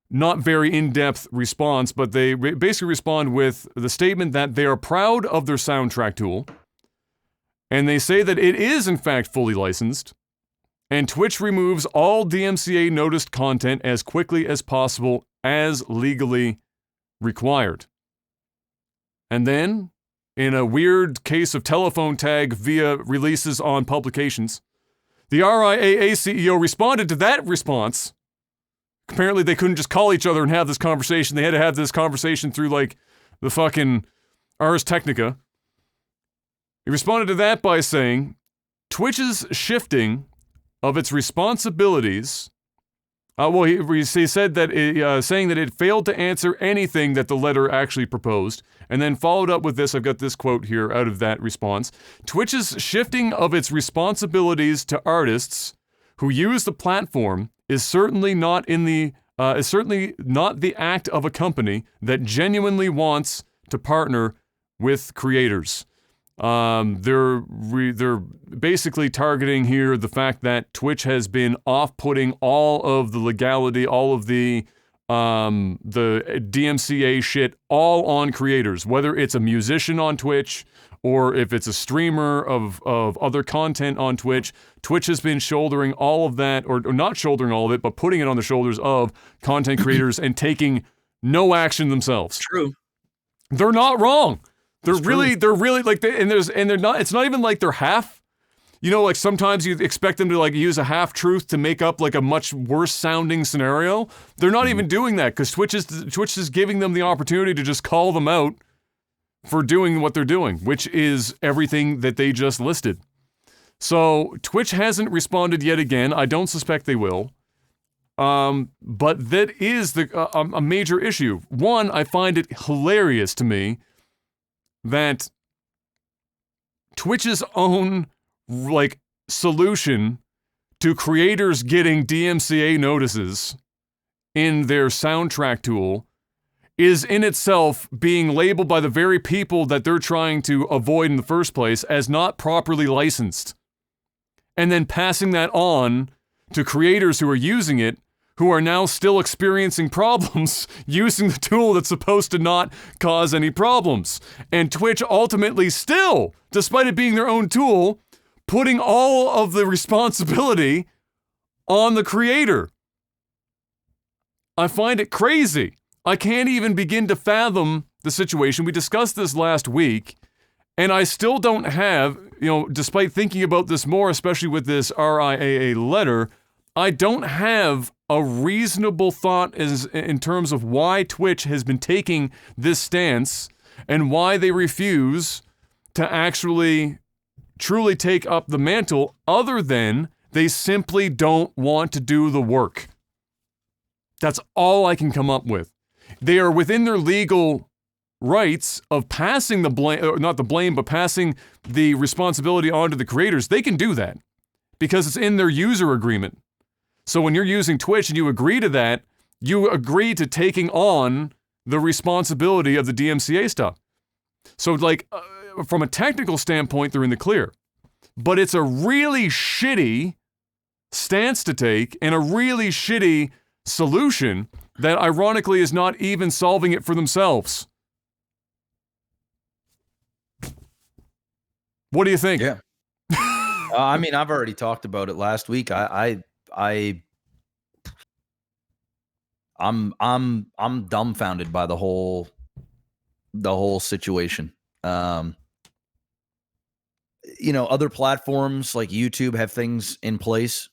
not very in-depth response, but they basically respond with the statement that they are proud of their soundtrack tool, and they say that it is in fact fully licensed, and Twitch removes all DMCA noticed content as quickly as possible as legally required. And then, in a weird case of telephone tag via releases on publications, the RIAA CEO responded to that response. Apparently they couldn't just call each other and have this conversation. They had to have this conversation through, like, the fucking Ars Technica. He responded to that by saying, Twitch's shifting of its responsibilities... he said that saying that it failed to answer anything that the letter actually proposed, and then followed up with this. I've got this quote here out of that response. Twitch's shifting of its responsibilities to artists who use the platform is certainly not the act of a company that genuinely wants to partner with creators. They're basically targeting here the fact that Twitch has been off-putting all of the legality, all of the DMCA shit, all on creators, whether it's a musician on Twitch or if it's a streamer of other content on Twitch. Twitch has been shouldering all of that, or not shouldering all of it, but putting it on the shoulders of content creators and taking no action themselves. True. They're not wrong. They're really like, they're not, it's not even like they're half, like sometimes you expect them to like use a half truth to make up like a much worse sounding scenario. They're not even doing that, because Twitch is giving them the opportunity to just call them out for doing what they're doing, which is everything that they just listed. So Twitch hasn't responded yet again. I don't suspect they will. But that is a major issue. One, I find it hilarious to me that Twitch's own solution to creators getting DMCA notices in their soundtrack tool is in itself being labeled by the very people that they're trying to avoid in the first place as not properly licensed. And then passing that on to creators who are using it, who are now still experiencing problems using the tool that's supposed to not cause any problems. And Twitch ultimately still, despite it being their own tool, putting all of the responsibility on the creator. I find it crazy. I can't even begin to fathom the situation. We discussed this last week, and I still don't have, despite thinking about this more, especially with this RIAA letter, I don't have a reasonable thought in terms of why Twitch has been taking this stance and why they refuse to actually truly take up the mantle, other than they simply don't want to do the work. That's all I can come up with. They are within their legal rights of passing the blame, or not the blame, but passing the responsibility onto the creators. They can do that because it's in their user agreement. So when you're using Twitch and you agree to that, you agree to taking on the responsibility of the DMCA stuff. So from a technical standpoint, they're in the clear. But it's a really shitty stance to take and a really shitty solution that ironically is not even solving it for themselves. What do you think? Yeah. I mean, I've already talked about it last week. I'm dumbfounded by the whole situation. Other platforms like YouTube have things in place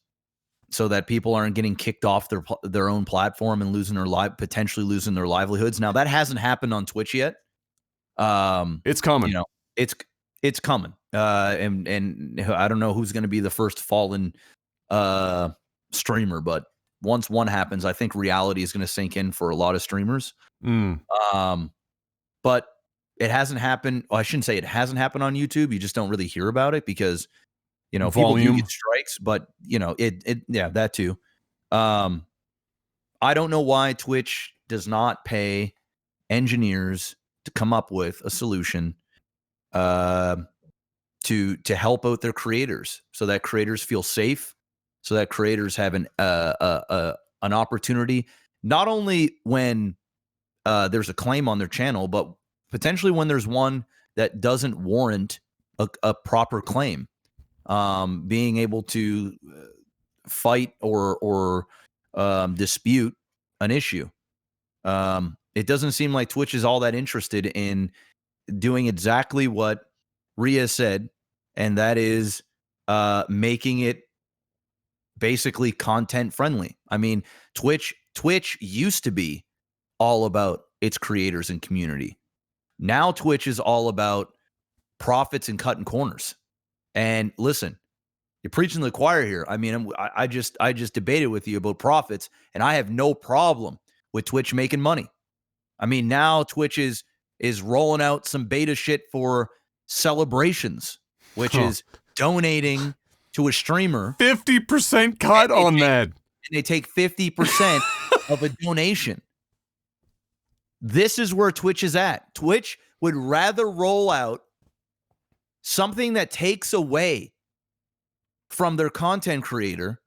so that people aren't getting kicked off their own platform and potentially losing their livelihoods. Now that hasn't happened on Twitch yet. It's coming. It's coming. And I don't know who's going to be the first fallen streamer, but once one happens, I think reality is going to sink in for a lot of streamers. But it hasn't happened. Well, I shouldn't say it hasn't happened on YouTube. You just don't really hear about it because, people do get strikes, but that too. I don't know why Twitch does not pay engineers to come up with a solution to help out their creators so that creators feel safe, so that creators have an opportunity, not only when there's a claim on their channel, but potentially when there's one that doesn't warrant a proper claim, being able to fight or dispute an issue. It doesn't seem like Twitch is all that interested in doing exactly what RIAA said, and that is making it basically content friendly. I mean, Twitch used to be all about its creators and community. Now Twitch is all about profits and cutting corners. And listen, you're preaching to the choir here. I mean, I just debated with you about profits, and I have no problem with Twitch making money. I mean, now Twitch is rolling out some beta shit for celebrations, which is donating to a streamer. 50% cut on that. And they take 50% of a donation. This is where Twitch is at. Twitch would rather roll out something that takes away from their content creator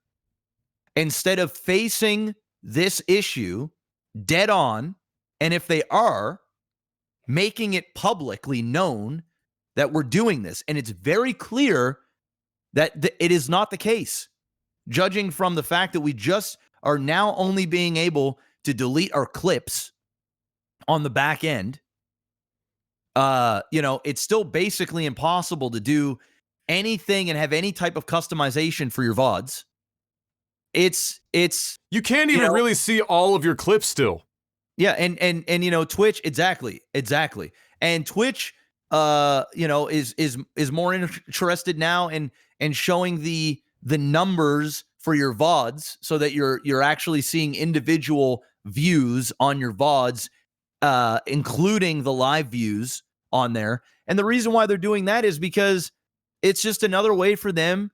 instead of facing this issue dead on. And if they are, making it publicly known that we're doing this. And it's very clear that it is not the case, judging from the fact that we just are now only being able to delete our clips on the back end. It's still basically impossible to do anything and have any type of customization for your VODs. You can't even really see all of your clips still. Yeah, and Twitch, exactly. And Twitch is more interested now in showing the numbers for your VODs so that you're actually seeing individual views on your VODs, including the live views on there. And the reason why they're doing that is because it's just another way for them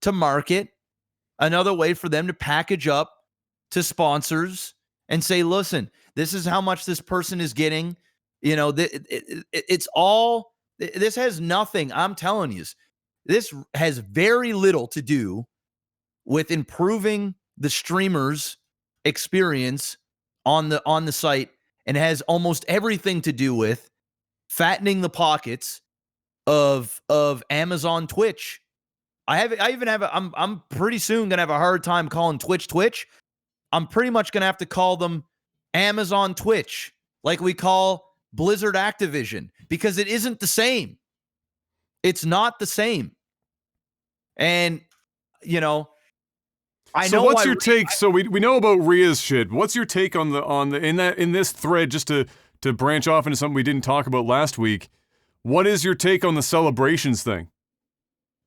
to market, another way for them to package up to sponsors and say, listen, this is how much this person is getting. You know, it's all, this has nothing, I'm telling you, this has very little to do with improving the streamer's experience on the site, and has almost everything to do with fattening the pockets of Amazon Twitch. I'm pretty soon gonna have a hard time calling Twitch. I'm pretty much gonna have to call them Amazon Twitch, like we call Blizzard Activision, because it isn't the same. It's not the same. And you know, so what's your take? So we know about RIAA's shit. What's your take on the in this thread, just to branch off into something we didn't talk about last week? What is your take on the celebrations thing?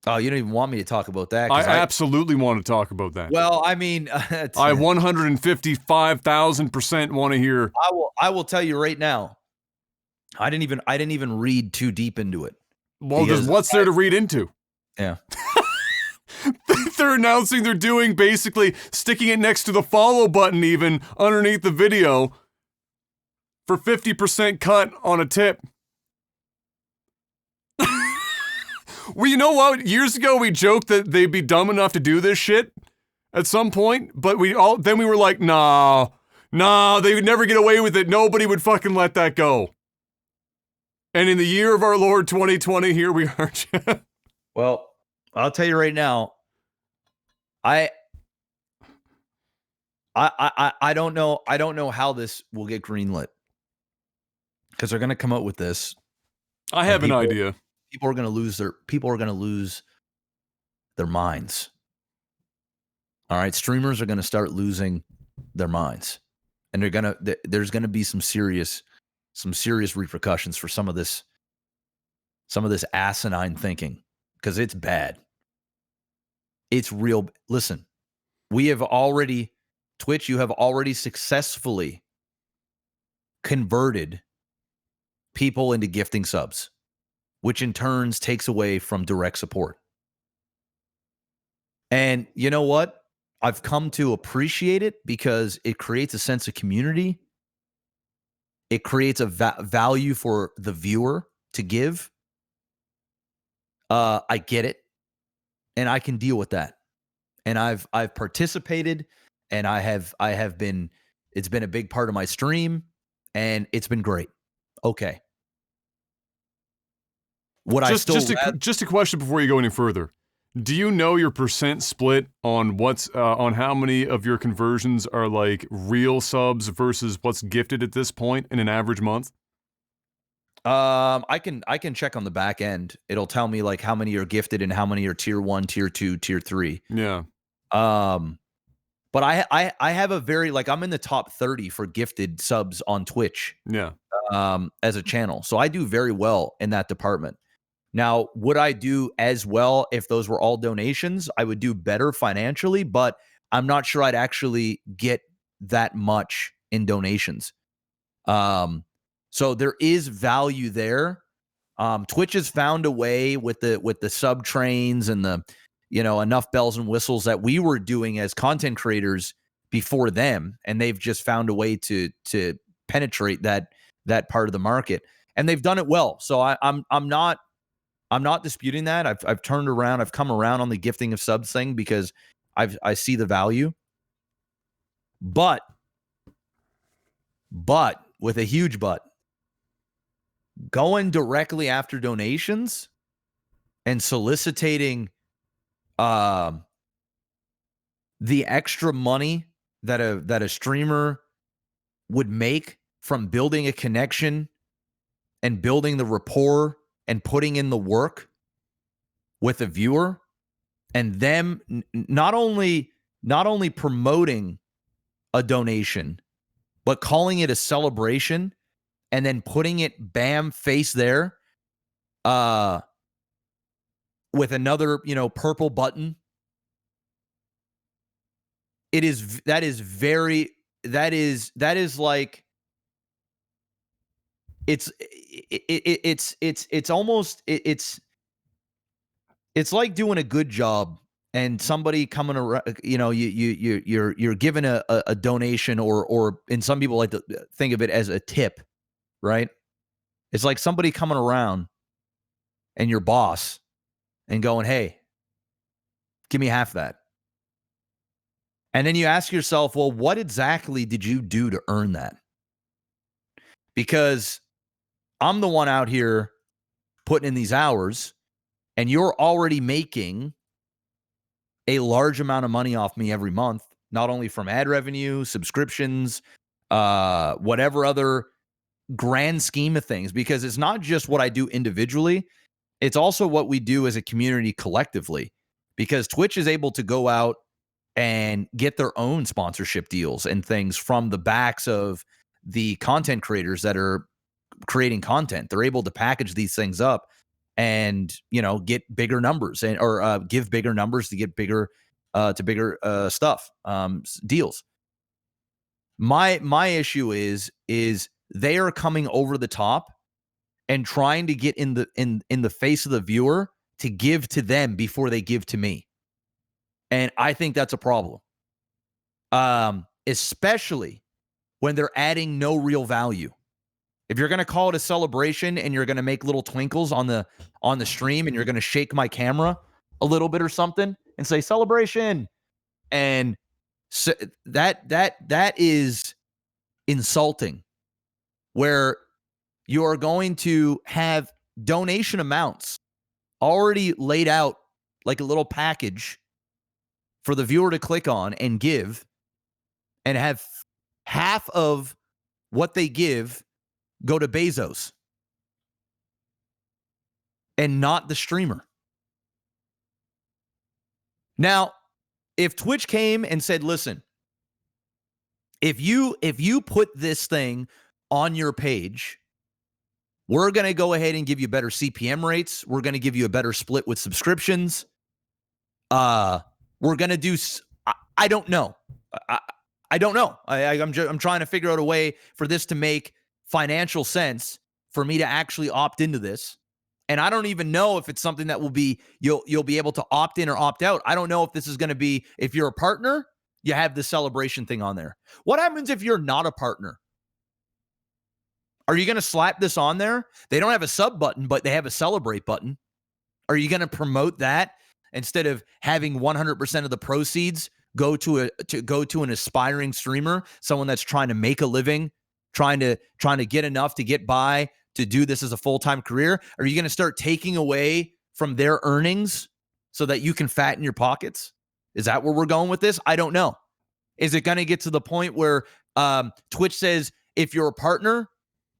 Oh, you don't even want me to talk about that? I absolutely want to talk about that. Well, I mean, I 155,000% want to hear. I will tell you right now. I didn't even read too deep into it. Well, what's there to read into? Yeah. They're announcing they're doing basically sticking it next to the follow button, even underneath the video, for 50% cut on a tip. Well, you know what? Years ago, we joked that they'd be dumb enough to do this shit at some point, but we were like, nah, they would never get away with it. Nobody would fucking let that go. And in the year of our Lord 2020, here we are. Well, I'll tell you right now, I don't know how this will get greenlit, because they're going to come out with this. I have an idea. People are going to lose their minds. All right, streamers are going to start losing their minds, and there's going to be some serious repercussions for some of this asinine thinking, because it's bad. It's real. Listen, Twitch, you have already successfully converted people into gifting subs, which in turns takes away from direct support. And you know what? I've come to appreciate it because it creates a sense of community. It creates a value for the viewer to give. I get it, and I can deal with that. And I've participated, and I have been. It's been a big part of my stream, and it's been great. Okay. Just a question before you go any further. Do you know your percent split on on how many of your conversions are like real subs versus what's gifted at this point in an average month? I can check on the back end. It'll tell me like how many are gifted and how many are tier 1, tier 2, tier 3. Yeah. But I have a very, like, I'm in the top 30 for gifted subs on Twitch. Yeah. As a channel. So I do very well in that department. Now, would I do as well if those were all donations? I would do better financially, but I'm not sure I'd actually get that much in donations. So there is value there. Twitch has found a way with the sub trains and the, enough bells and whistles that we were doing as content creators before them, and they've just found a way to penetrate that part of the market, and they've done it well. So I'm not disputing that. I've turned around. I've come around on the gifting of subs thing because I see the value. But with a huge but, going directly after donations and soliciting the extra money that a streamer would make from building a connection and building the rapport and putting in the work with a viewer, and them not only promoting a donation, but calling it a celebration and then putting it bam face there with another, purple button that is like, it's almost, it's like doing a good job and somebody coming around, you're given a donation, or and some people like to think of it as a tip, right? It's like somebody coming around and your boss and going, hey, give me half that. And then you ask yourself, well, what exactly did you do to earn that? Because I'm the one out here putting in these hours, and you're already making a large amount of money off me every month, not only from ad revenue, subscriptions, whatever other grand scheme of things, because it's not just what I do individually, it's also what we do as a community collectively, because Twitch is able to go out and get their own sponsorship deals and things from the backs of the content creators that are creating content. They're able to package these things up and, get bigger numbers, and or give bigger numbers to get bigger stuff, deals. My issue is they are coming over the top and trying to get in the face of the viewer to give to them before they give to me. And I think that's a problem. Especially when they're adding no real value. If you're going to call it a celebration and you're going to make little twinkles on the stream, and you're going to shake my camera a little bit or something and say celebration, and so that is insulting, where you are going to have donation amounts already laid out like a little package for the viewer to click on and give, and have half of what they give go to Bezos and not the streamer. Now, if Twitch came and said, listen, if you put this thing on your page, we're going to go ahead and give you better CPM rates. We're going to give you a better split with subscriptions. We're going to do, I don't know. I don't know. I'm trying to figure out a way for this to make financial sense for me to actually opt into this. And I don't even know if it's something that will be, you'll be able to opt in or opt out. I don't know if this is going to be, if you're a partner, you have the celebration thing on there. What happens if you're not a partner? Are you going to slap this on there? They don't have a sub button, but they have a celebrate button. Are you going to promote that instead of having 100% of the proceeds go to an aspiring streamer, someone that's trying to make a living, trying to get enough to get by, to do this as a full-time career? Are you going to start taking away from their earnings so that you can fatten your pockets? Is that where we're going with this? I don't know. Is it going to get to the point where Twitch says, if you're a partner,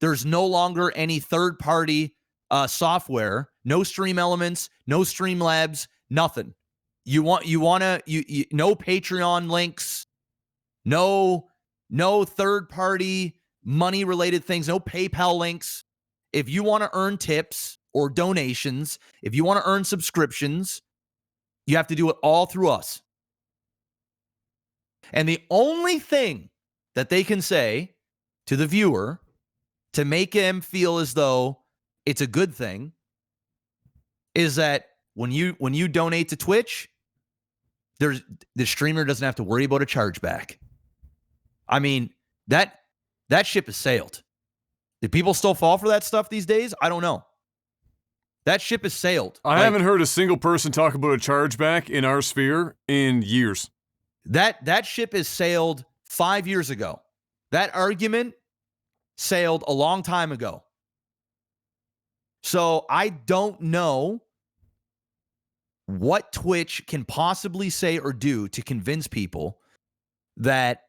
there's no longer any third-party software, no Stream Elements, no Streamlabs, nothing. You want to no Patreon links, no third-party money-related things, no PayPal links. If you want to earn tips or donations, if you want to earn subscriptions, you have to do it all through us. And the only thing that they can say to the viewer to make him feel as though it's a good thing is that when you donate to Twitch, the streamer doesn't have to worry about a chargeback. I mean, that ship has sailed. Do people still fall for that stuff these days? I don't know. That ship has sailed. I haven't heard a single person talk about a chargeback in our sphere in years. That ship has sailed 5 years ago. That argument sailed a long time ago. So I don't know what Twitch can possibly say or do to convince people that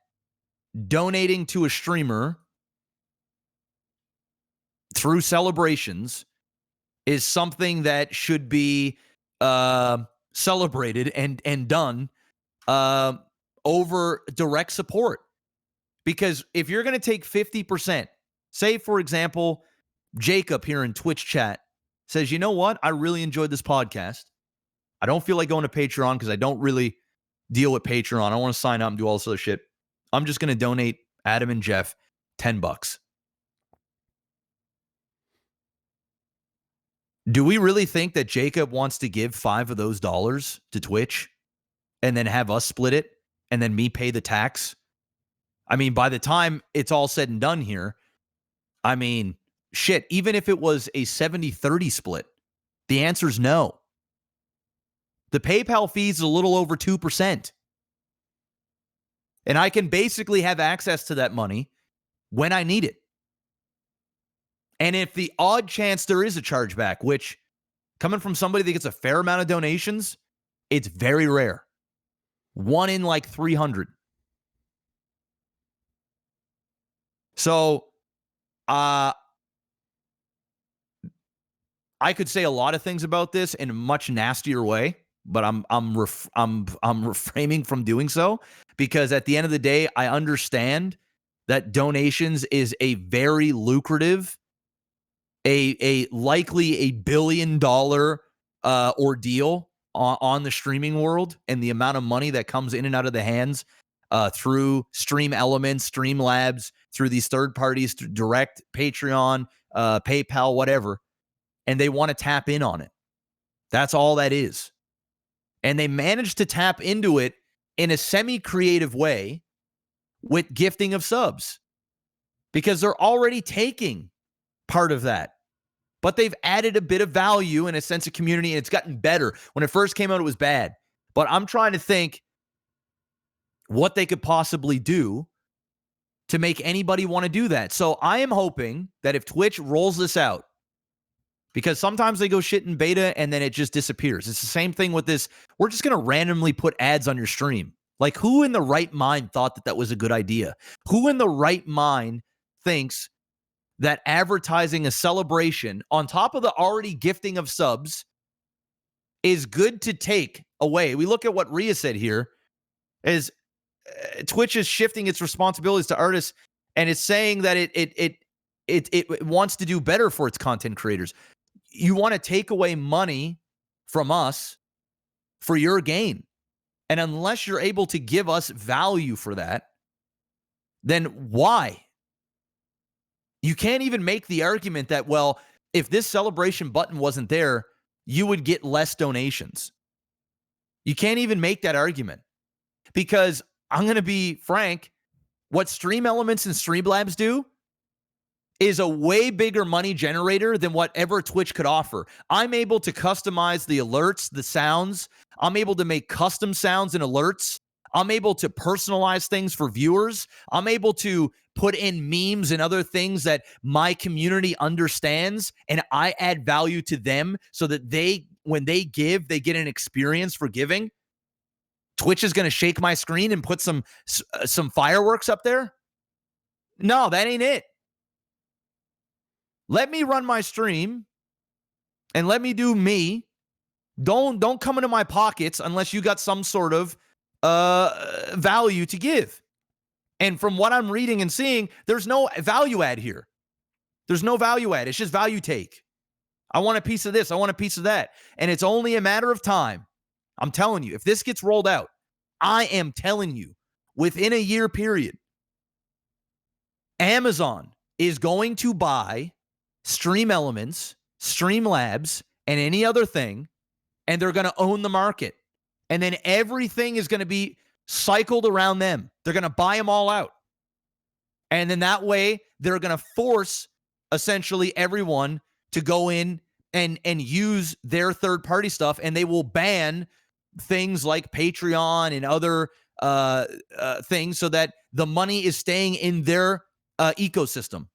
donating to a streamer through celebrations is something that should be celebrated and done over direct support. Because if you're going to take 50%, say, for example, Jacob here in Twitch chat says, you know what? I really enjoyed this podcast. I don't feel like going to Patreon because I don't really deal with Patreon. I want to sign up and do all this other shit. I'm just going to donate Adam and Jeff $10. Do we really think that Jacob wants to give $5 of those dollars to Twitch and then have us split it and then me pay the tax? I mean, by the time it's all said and done here, I mean, shit, even if it was a 70-30 split, the answer is no. The PayPal fee is a little over 2%. And I can basically have access to that money when I need it. And if the odd chance there is a chargeback, which coming from somebody that gets a fair amount of donations, it's very rare. 1 in like 300. So, I could say a lot of things about this in a much nastier way, but I'm refraining from doing so because at the end of the day, I understand that donations is a very lucrative, a likely $1 billion ordeal on the streaming world, and the amount of money that comes in and out of the hands through Stream Elements, Streamlabs, through these third parties, direct Patreon, PayPal, whatever, and they want to tap in on it. That's all that is. And they managed to tap into it in a semi-creative way with gifting of subs because they're already taking part of that. But they've added a bit of value and a sense of community, and it's gotten better. When it first came out, it was bad. But I'm trying to think what they could possibly do to make anybody want to do that. So I am hoping that if Twitch rolls this out, because sometimes they go shit in beta and then it just disappears. It's the same thing with this. We're just going to randomly put ads on your stream. Like, who in the right mind thought that that was a good idea? Who in the right mind thinks that advertising a celebration on top of the already gifting of subs is good to take away? We look at what RIAA said here is Twitch is shifting its responsibilities to artists, and it's saying that it wants to do better for its content creators. You want to take away money from us for your gain. And unless you're able to give us value for that, then why? You can't even make the argument that, well, if this celebration button wasn't there, you would get less donations. You can't even make that argument because I'm going to be frank, what Stream Elements and Streamlabs do is a way bigger money generator than whatever Twitch could offer. I'm able to customize the alerts, the sounds. I'm able to make custom sounds and alerts. I'm able to personalize things for viewers. I'm able to put in memes and other things that my community understands, and I add value to them so that they, when they give, they get an experience for giving. Twitch is going to shake my screen and put some fireworks up there? No, that ain't it. Let me run my stream and let me do me. Don't come into my pockets unless you got some sort of value to give. And from what I'm reading and seeing, there's no value add here. There's no value add. It's just value take. I want a piece of this. I want a piece of that. And it's only a matter of time. I'm telling you, if this gets rolled out, I am telling you, within a year period, Amazon is going to buy Stream Elements, Streamlabs, and any other thing, and they're going to own the market. And then everything is going to be cycled around them. They're going to buy them all out. And then that way, they're going to force essentially everyone to go in and use their third-party stuff, and they will ban things like Patreon and other things so that the money is staying in their ecosystem.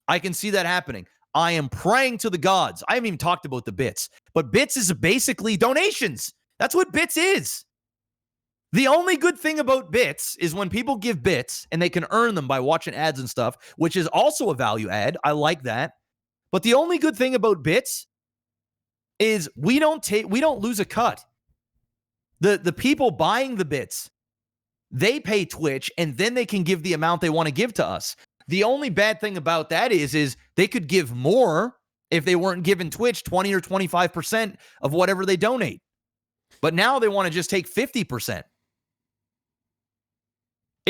I can see that happening. I am praying to the gods. I haven't even talked about the bits, but bits is basically donations. That's what bits is. The only good thing about bits is when people give bits and they can earn them by watching ads and stuff, which is also a value add. I like that. But the only good thing about bits is we don't lose a cut. The people buying the bits, they pay Twitch and then they can give the amount they want to give to us. The only bad thing about that is they could give more if they weren't giving Twitch 20 or 25% of whatever they donate. But now they want to just take 50%.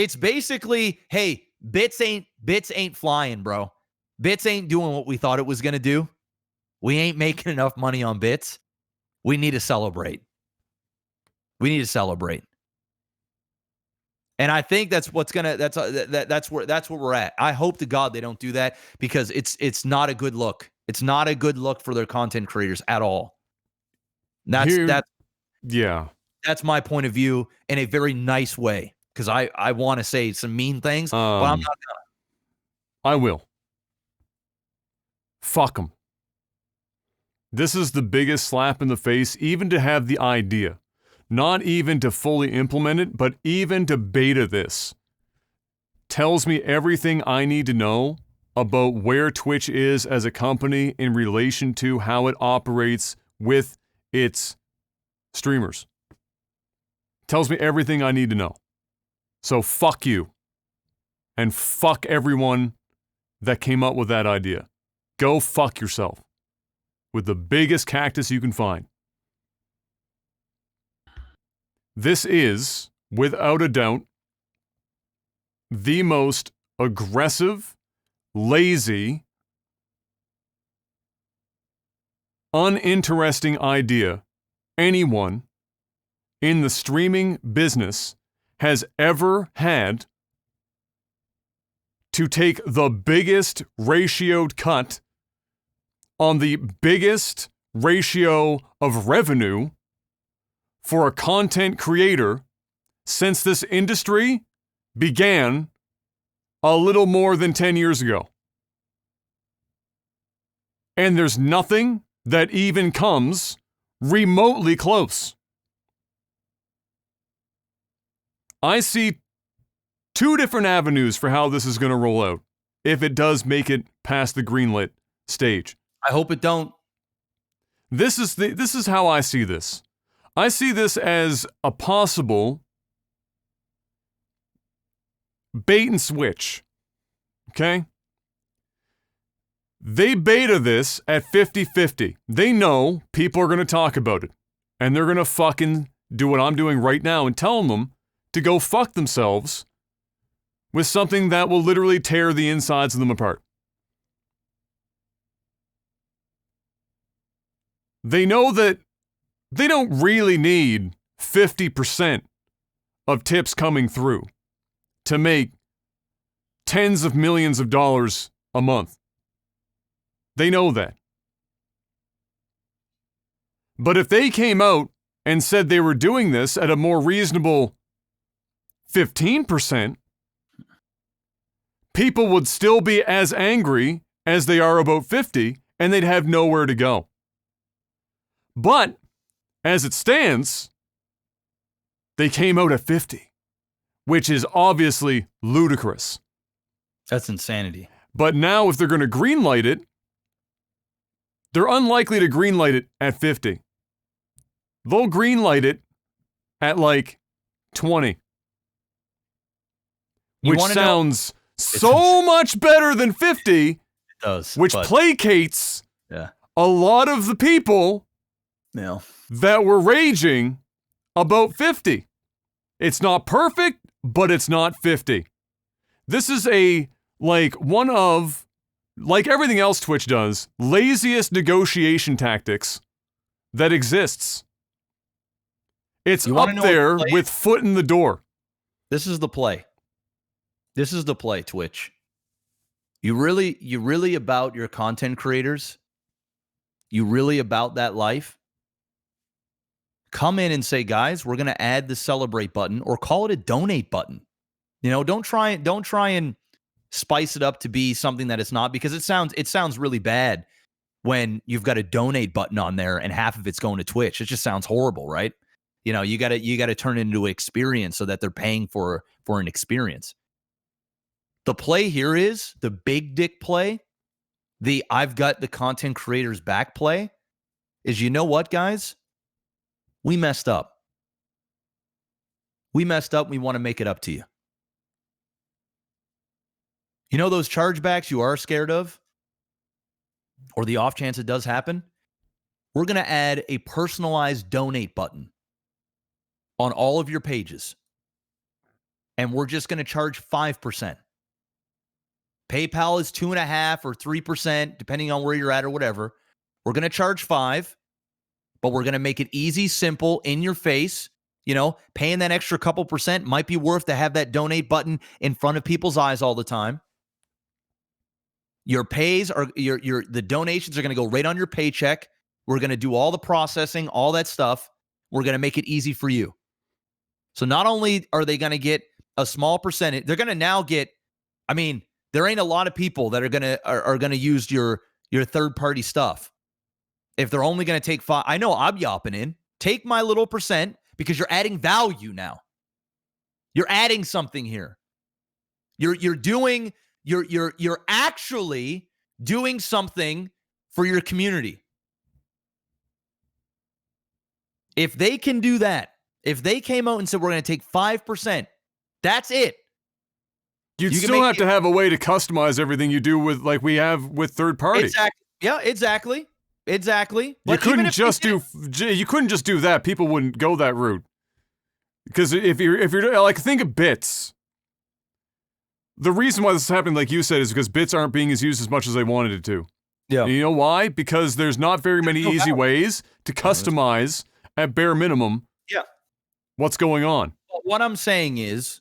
It's basically, hey, bits ain't flying, bro. Bits ain't doing what we thought it was going to do. We ain't making enough money on bits. We need to celebrate. And I think that's what's gonna. That's where we're at. I hope to God they don't do that, because it's not a good look. It's not a good look for their content creators at all. That's my point of view in a very nice way, because I want to say some mean things, but I'm not gonna. I will. Fuck them. This is the biggest slap in the face, even to have the idea. Not even to fully implement it, but even to beta this. Tells me everything I need to know about where Twitch is as a company in relation to how it operates with its streamers. Tells me everything I need to know. So fuck you. And fuck everyone that came up with that idea. Go fuck yourself. With the biggest cactus you can find. This is, without a doubt, the most aggressive, lazy, uninteresting idea anyone in the streaming business has ever had to take the biggest ratioed cut on the biggest ratio of revenue for a content creator since this industry began a little more than 10 years ago. And there's nothing that even comes remotely close. I see two different avenues for how this is going to roll out, if it does make it past the greenlit stage. I hope it don't. This is how I see this. I see this as a possible bait and switch. Okay? They beta this at 50-50. They know people are going to talk about it. And they're going to fucking do what I'm doing right now and tell them to go fuck themselves with something that will literally tear the insides of them apart. They know that they don't really need 50% of tips coming through to make tens of millions of dollars a month. They know that. But if they came out and said they were doing this at a more reasonable 15%, people would still be as angry as they are about 50, and they'd have nowhere to go. But as it stands, they came out at 50, which is obviously ludicrous. That's insanity. But now if they're going to greenlight it, they're unlikely to greenlight it at 50. They'll greenlight it at like 20. Which sounds so much better than 50. It does. Which placates a lot of the people that were raging about 50. It's not perfect, but it's not 50. This is one of, like everything else Twitch does, laziest negotiation tactics that exists. It's up there with foot in the door. This is the play. This is the play, Twitch. You really about your content creators? You really about that life? Come in and say, guys, we're going to add the celebrate button, or call it a donate button. You know, don't try and spice it up to be something that it's not, because it sounds really bad when you've got a donate button on there and half of it's going to Twitch. It just sounds horrible, right? You know, you got to turn it into an experience so that they're paying for an experience. The play here is the big dick play. The I've got the content creators back play is, you know what, guys? We messed up. We messed up. We want to make it up to you. You know those chargebacks you are scared of? Or the off chance it does happen? We're going to add a personalized donate button on all of your pages. and we're just going to charge 5%. PayPal is 2.5% or 3%, depending on where you're at or whatever. We're going to charge 5%, but we're going to make it easy, simple, in your face. You know, paying that extra couple percent might be worth to have that donate button in front of people's eyes all the time. Your pays are the donations are going to go right on your paycheck. We're going to do all the processing, all that stuff. We're going to make it easy for you. So not only are they going to get a small percentage, they're going to now get, I mean, there ain't a lot of people that are going to use your third-party stuff. If they're only going to take 5, I know I'm yopping in. Take my little percent because you're adding value now. You're adding something here. You're actually doing something for your community. If they can do that, if they came out and said we're going to take 5%, that's it. You'd still have to have a way to customize everything you do with, like we have with third party. Exactly. Yeah, exactly. But you couldn't just do that. People wouldn't go that route. Because if you're like, think of bits. The reason why this is happening, like you said, is because bits aren't being used as much as they wanted it to. Yeah. And you know why? Because there's not very many easy ways to customize at bare minimum. Yeah. What's going on? What I'm saying is,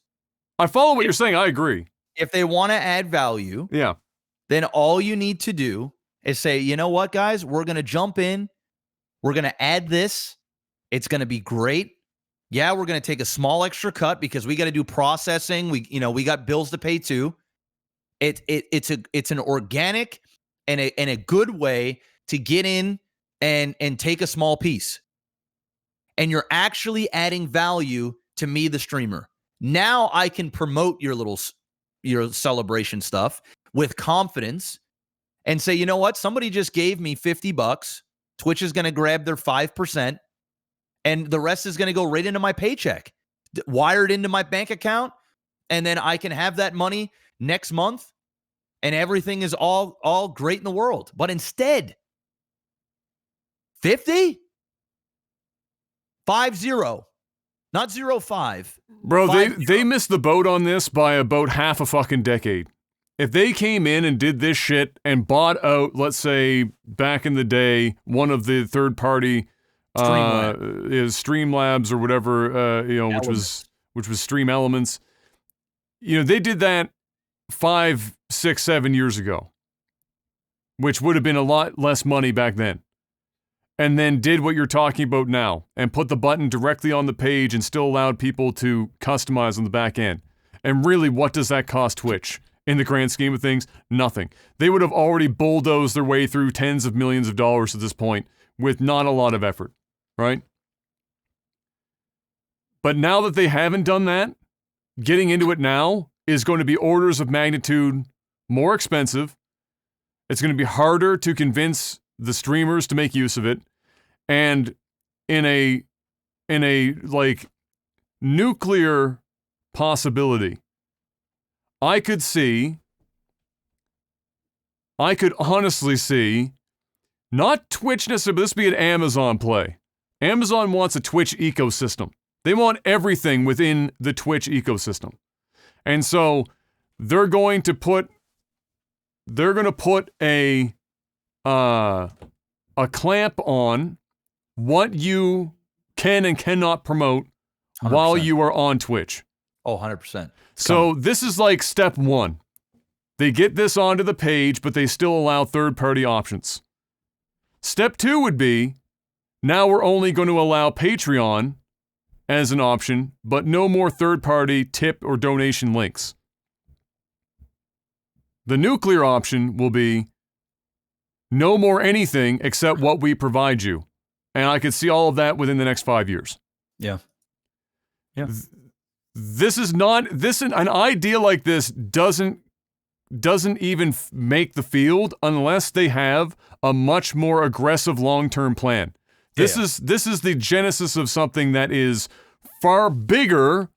I follow what you're saying. I agree. If they want to add value, yeah, then all you need to do is say, you know what, guys, we're going to jump in. We're going to add this. It's going to be great. Yeah, we're going to take a small extra cut because we got to do processing. We got bills to pay too. It's an organic and a good way to get in and take a small piece. And you're actually adding value to me, the streamer. Now I can promote your celebration stuff with confidence and say, you know what? Somebody just gave me $50. Twitch is going to grab their 5%, and the rest is going to go right into my paycheck, wired into my bank account, and then I can have that money next month, and everything is all great in the world. But instead, 50? 50, not 05. Bro, they missed the boat on this by about half a fucking decade. If they came in and did this shit and bought out, let's say, back in the day, one of the third-party Streamlabs or whatever, which was Stream Elements, they did that 5, 6, 7 years ago, which would have been a lot less money back then. And then did what you're talking about now and put the button directly on the page and still allowed people to customize on the back end. And really, what does that cost Twitch? In the grand scheme of things, nothing. They would have already bulldozed their way through tens of millions of dollars at this point with not a lot of effort, right? But now that they haven't done that, getting into it now is going to be orders of magnitude more expensive. It's going to be harder to convince the streamers to make use of it. And in a like nuclear possibility, I could honestly see, not Twitch necessarily, but this would be an Amazon play. Amazon wants a Twitch ecosystem. They want everything within the Twitch ecosystem. And so they're going to put a clamp on what you can and cannot promote 100%. While you are on Twitch. Oh, 100%. So this is like step one. They get this onto the page, but they still allow third-party options. Step two would be, now we're only going to allow Patreon as an option, but no more third-party tip or donation links. The nuclear option will be, no more anything except what we provide you. And I could see all of that within the next 5 years. Yeah. Yeah. An idea like this doesn't even make the field unless they have a much more aggressive long-term plan. This is the genesis of something that is far bigger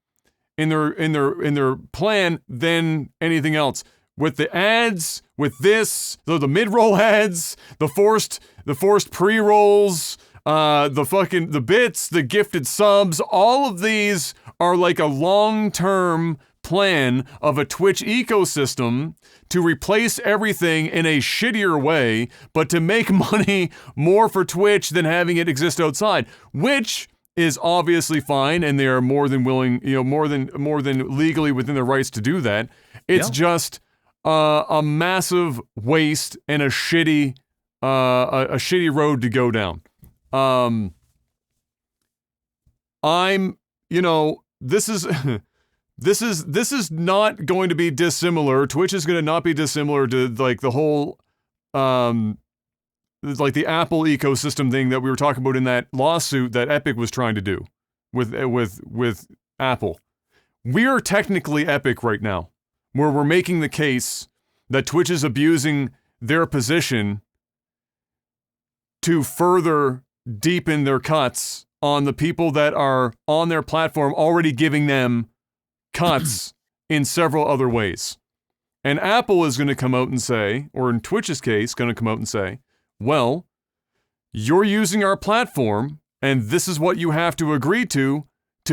in their plan than anything else. With the ads, with this, the mid-roll ads, the forced pre-rolls, the bits, the gifted subs, all of these are like a long-term plan of a Twitch ecosystem to replace everything in a shittier way, but to make money more for Twitch than having it exist outside, which is obviously fine, and they are more than willing, more than legally within their rights to do that. It's just a massive waste and a shitty road to go down. This is not going to be dissimilar. Twitch is going to not be dissimilar to like the whole like the Apple ecosystem thing that we were talking about in that lawsuit that Epic was trying to do with Apple. We are technically Epic right now, where we're making the case that Twitch is abusing their position to further deepen their cuts on the people that are on their platform, already giving them cuts in several other ways. And Apple is going to come out and say, or in Twitch's case, going to come out and say, well, you're using our platform, and this is what you have to agree to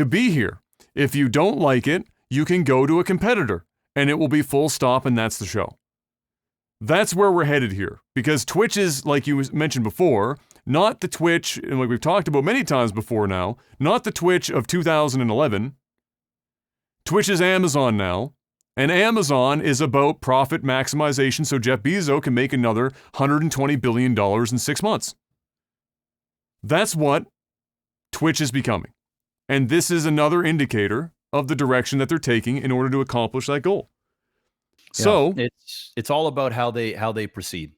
be here. If you don't like it, you can go to a competitor, and it will be full stop, and that's the show. That's where we're headed here, because Twitch is, like you mentioned before, not the Twitch, and like we've talked about many times before now, not the Twitch of 2011. Twitch is Amazon now, and Amazon is about profit maximization so Jeff Bezos can make another $120 billion in 6 months. That's what Twitch is becoming. And this is another indicator of the direction that they're taking in order to accomplish that goal. Yeah, so it's all about how they proceed.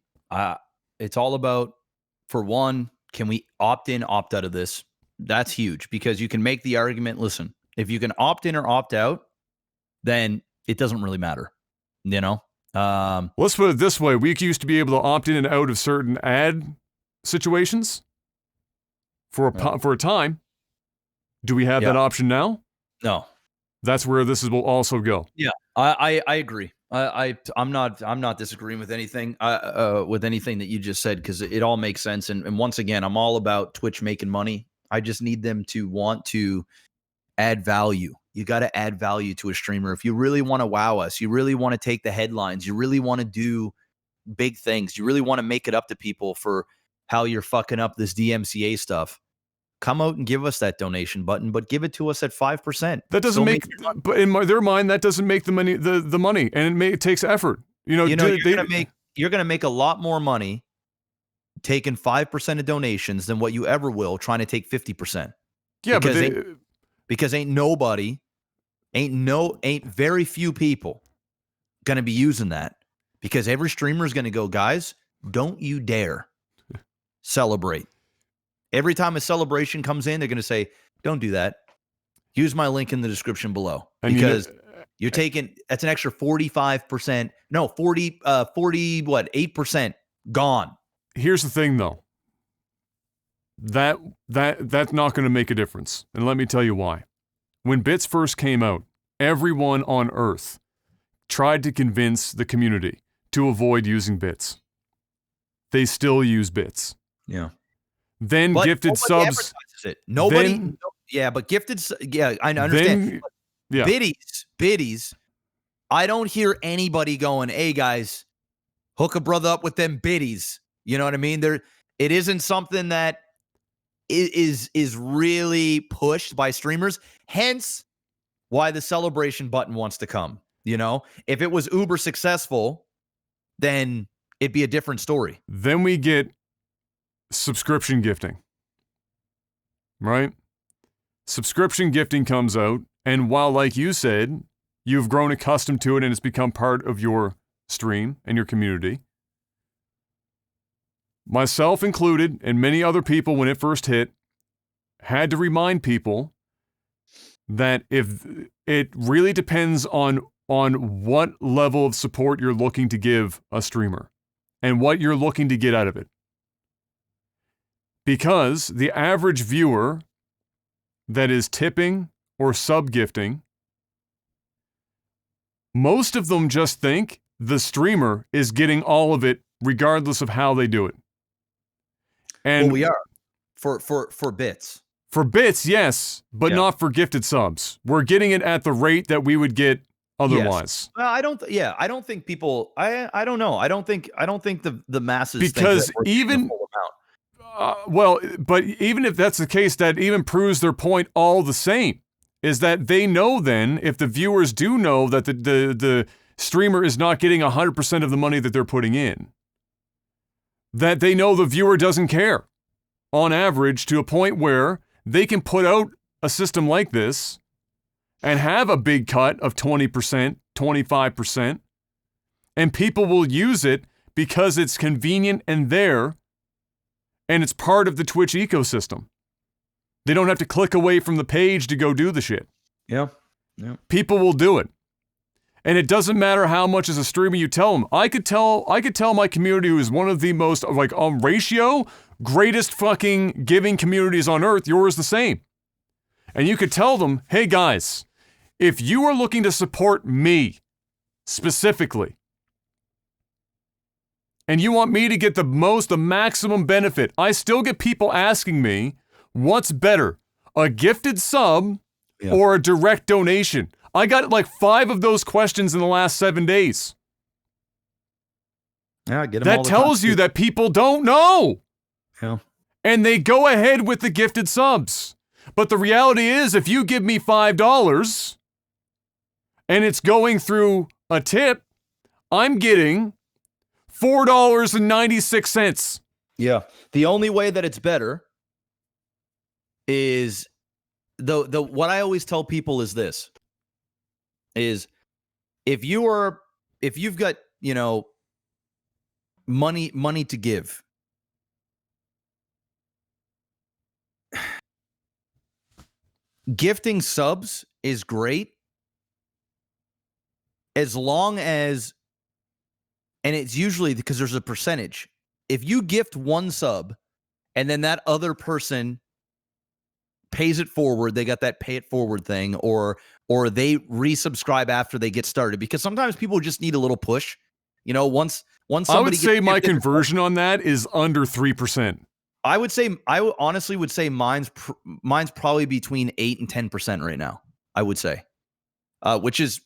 It's all about, for one, can we opt in, opt out of this? That's huge, because you can make the argument, listen, if you can opt in or opt out, then it doesn't really matter, Let's put it this way. We used to be able to opt in and out of certain ad situations for a time. Do we have that option now? No. That's where this will also go. Yeah, I agree. I'm not disagreeing with anything that you just said, because it all makes sense. And once again, I'm all about Twitch making money. I just need them to want to add value. You got to add value to a streamer. If you really want to wow us, you really want to take the headlines, you really want to do big things, you really want to make it up to people for how you're fucking up this DMCA stuff, come out and give us that donation button, but give it to us at 5%. That doesn't but in their mind, that doesn't make the money, the money, and it takes effort. You're gonna make a lot more money taking 5% of donations than what you ever will trying to take 50%. Yeah, because ain't very few people gonna be using that, because every streamer is gonna go, guys, don't you dare celebrate. Every time a celebration comes in, they're going to say, don't do that. Use my link in the description below, because you're taking, that's an extra 45%. No, 8% gone. Here's the thing though. That's not going to make a difference. And let me tell you why. When bits first came out, everyone on Earth tried to convince the community to avoid using bits. They still use bits. Yeah. Then but gifted subs. It. Nobody. But gifted. Yeah, I understand. Biddies. I don't hear anybody going, "Hey guys, hook a brother up with them biddies." You know what I mean? It isn't something that is really pushed by streamers. Hence, why the celebration button wants to come. If it was uber successful, then it'd be a different story. Then we get subscription gifting, right? Subscription gifting comes out, and while, like you said, you've grown accustomed to it and it's become part of your stream and your community, myself included, and many other people when it first hit, had to remind people that if it really depends on what level of support you're looking to give a streamer and what you're looking to get out of it. Because the average viewer that is tipping or sub-gifting, most of them just think the streamer is getting all of it regardless of how they do it. And we are. For bits. For bits, yes, but not for gifted subs. We're getting it at the rate that we would get otherwise. Well, I don't. Yeah, I don't think people. I don't know. I don't think the masses because think that even but even if that's the case, that even proves their point all the same. Is that they know then if the viewers do know that the streamer is not getting 100% of the money that they're putting in, that they know the viewer doesn't care on average to a point where they can put out a system like this and have a big cut of 20%, 25%, and people will use it because it's convenient and there, and it's part of the Twitch ecosystem. They don't have to click away from the page to go do the shit. Yeah. People will do it. And it doesn't matter how much as a streamer you tell them. I could tell my community, who is one of the most, like, on ratio, greatest fucking giving communities on earth, yours the same. And you could tell them, hey guys, if you are looking to support me specifically, and you want me to get the maximum benefit, I still get people asking me, what's better, a gifted sub or a direct donation? I got like 5 of those questions in the last 7 days. Yeah, get them. That tells you that people don't know. Yeah. And they go ahead with the gifted subs. But the reality is, if you give me $5 and it's going through a tip, I'm getting $4.96. Yeah. The only way that it's better is the what I always tell people is this, is if you've got, money to give, gifting subs is great as long as, and it's usually because there's a percentage. If you gift one sub and then that other person pays it forward, they got that pay it forward thing, or they resubscribe after they get started, because sometimes people just need a little push. Once somebody I would say my conversion on that is under 3%. I honestly would say mine's probably between 8 and 10% right now. I would say, which is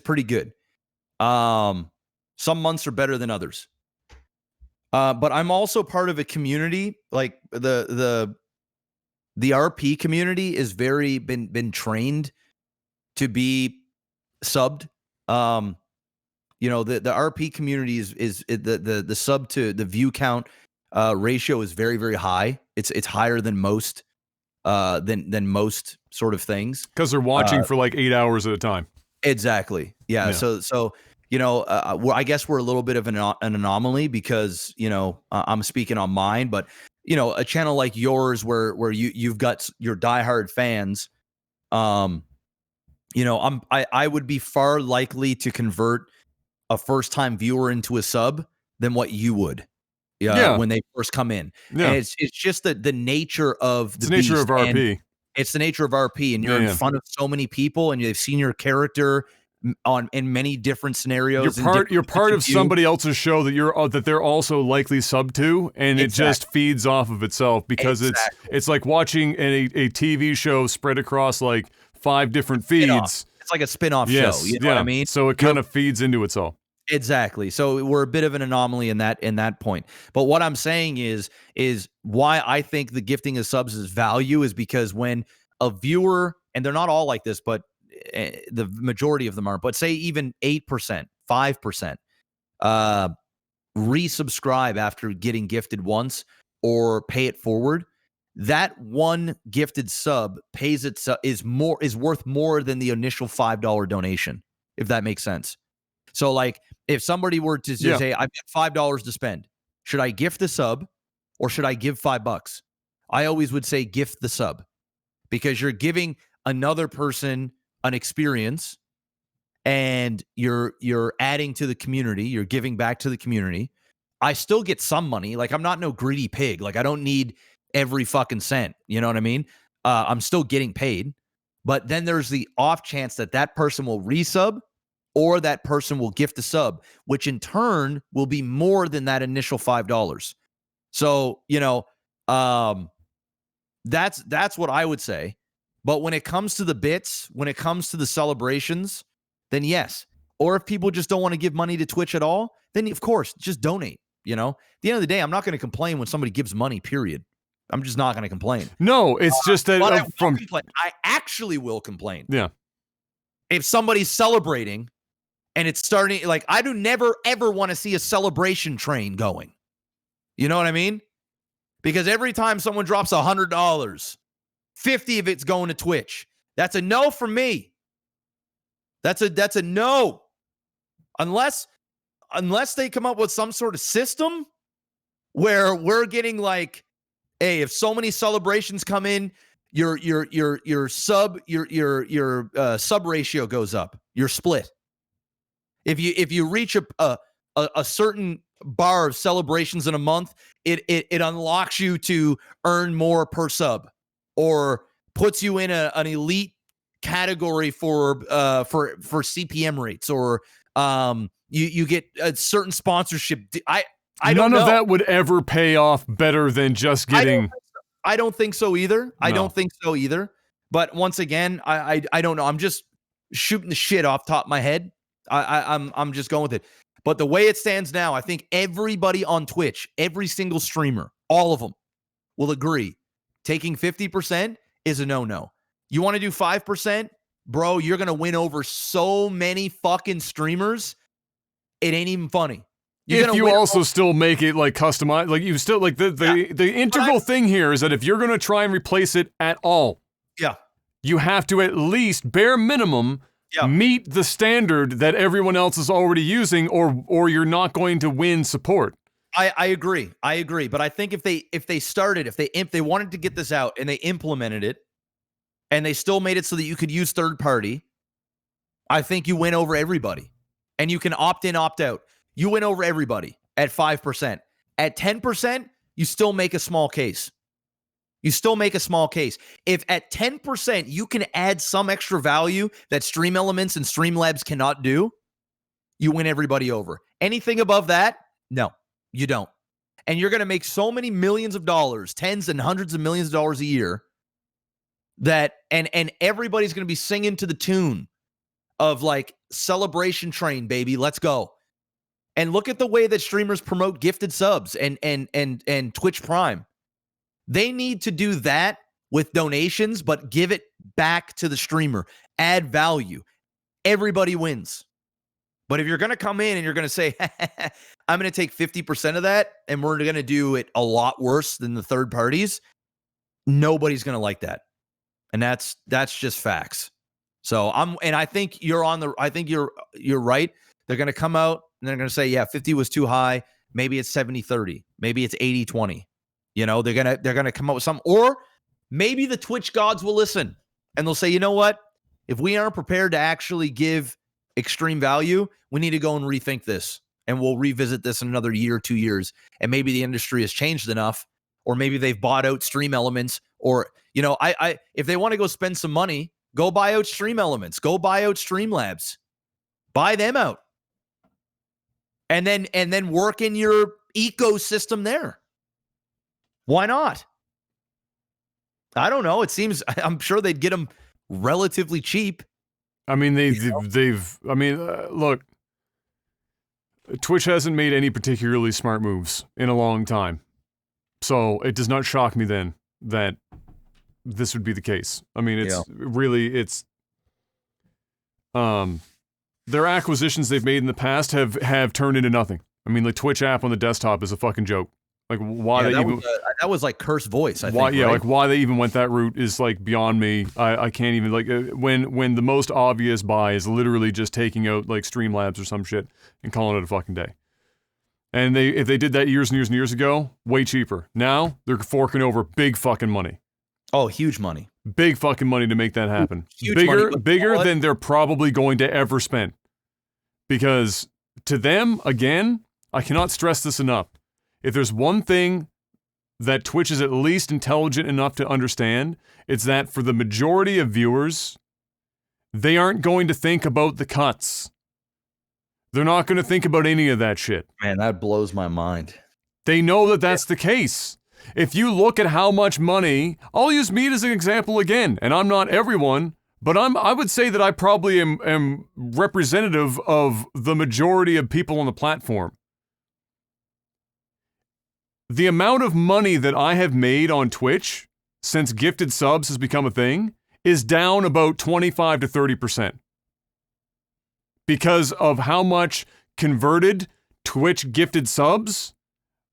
pretty good. Some months are better than others. But I'm also part of a community, like the RP community is very been trained to be subbed. The RP community is the sub to the view count ratio is very, very high. It's higher than most most sort of things, because they're watching for like 8 hours at a time. Exactly. Yeah. So I guess we're a little bit of an anomaly, because I'm speaking on mine, but a channel like yours where you've got your diehard fans, I would be far likely to convert a first-time viewer into a sub than what you would. When they first come in. Yeah. And it's just the nature of the nature of RP. It's the nature of RP, and you're in front of so many people, and you've seen your character in many different scenarios. You're part of somebody else's show that they're also likely sub to, and it just feeds off of itself, because it's like watching a TV show spread across like 5 different feeds. It's like a spin-off show. You know what I mean? So it kind of feeds into itself. Exactly. So we're a bit of an anomaly in that point. But what I'm saying is why I think the gifting of subs is value is because when a viewer, and they're not all like this, but the majority of them are, but say even 8%, 5%, resubscribe after getting gifted once or pay it forward, that one gifted sub is worth more than the initial $5 donation, if that makes sense. So like if somebody were to say, I've got $5 to spend, should I gift the sub or should I give $5? I always would say gift the sub, because you're giving another person an experience and you're adding to the community. You're giving back to the community. I still get some money. Like, I'm not no greedy pig. Like, I don't need every fucking cent. You know what I mean? I'm still getting paid. But then there's the off chance that person will resub, or that person will gift a sub, which in turn will be more than that initial $5. So, that's what I would say. But when it comes to the bits, when it comes to the celebrations, then yes. Or if people just don't want to give money to Twitch at all, then of course, just donate. You know, at the end of the day, I'm not going to complain when somebody gives money, period. I'm just not going to complain. No, it's just that I actually will complain. Yeah. If somebody's celebrating and it's starting, like, I do never, ever want to see a celebration train going. You know what I mean? Because every time someone drops $100, 50 of it's going to Twitch. That's a no from me. That's a no. Unless they come up with some sort of system where we're getting like, hey, if so many celebrations come in, your sub ratio goes up. Your split. If you reach a certain bar of celebrations in a month, it unlocks you to earn more per sub, or puts you in an elite category for CPM rates, or you get a certain sponsorship. I don't know. None of that would ever pay off better than just getting. I don't think so either. No. I don't think so either. But once again, I don't know. I'm just shooting the shit off the top of my head. I'm just going with it. But the way it stands now, I think everybody on Twitch, every single streamer, all of them will agree. Taking 50% is a no-no. You want to do 5%? Bro, you're going to win over so many fucking streamers. It ain't even funny. If you also still make it like customized, like you still like the integral thing here is that if you're going to try and replace it at all, you have to at least bare minimum meet the standard that everyone else is already using, or you're not going to win support. I agree. But I think if they wanted to get this out and they implemented it and they still made it so that you could use third party, I think you win over everybody. And you can opt in, opt out. You win over everybody at 5%. At 10%, you still make a small case. If at 10% you can add some extra value that Stream Elements and Streamlabs cannot do, you win everybody over. Anything above that, no, you don't. And you're going to make so many millions of dollars, tens and hundreds of millions of dollars a year, that and everybody's going to be singing to the tune of like Celebration Train, baby, let's go. And look at the way that streamers promote gifted subs and Twitch Prime. They need to do that with donations, but give it back to the streamer. Add value. Everybody wins. But if you're going to come in and you're going to say, I'm going to take 50% of that and we're going to do it a lot worse than the third parties, nobody's going to like that. And that's just facts. So I think you're right. They're going to come out and they're going to say, yeah, 50 was too high. Maybe it's 70-30. Maybe it's 80-20. You know, they're going to come up with some, or maybe the Twitch gods will listen and they'll say, you know what? If we aren't prepared to actually give extreme value, we need to go and rethink this, and we'll revisit this in another year, 2 years. And maybe the industry has changed enough, or maybe they've bought out Stream Elements, or, you know, if they want to go spend some money, go buy out Stream Elements, go buy out Streamlabs, buy them out. And then work in your ecosystem there. Why not? I don't know. It seems, I'm sure they'd get them relatively cheap. I mean, look, Twitch hasn't made any particularly smart moves in a long time. So it does not shock me then that this would be the case. I mean, their acquisitions they've made in the past have turned into nothing. I mean, the Twitch app on the desktop is a fucking joke. Like, why that was like cursed voice, I think. Why, yeah, right? like why they even went that route is like beyond me. I can't even, like, when the most obvious buy is literally just taking out like Streamlabs or some shit and calling it a fucking day. And if they did that years and years and years ago, way cheaper. Now they're forking over big fucking money. Oh, huge money. Big fucking money to make that happen. Huge bigger than they're probably going to ever spend. Because to them, again, I cannot stress this enough. If there's one thing that Twitch is at least intelligent enough to understand, it's that for the majority of viewers, they aren't going to think about the cuts. They're not going to think about any of that shit. Man, that blows my mind. They know that that's the case. If you look at how much money, I'll use meat as an example again, and I'm not everyone, but I would say that I probably am representative of the majority of people on the platform. The amount of money that I have made on Twitch since gifted subs has become a thing is down about 25 to 30%. Because of how much converted Twitch gifted subs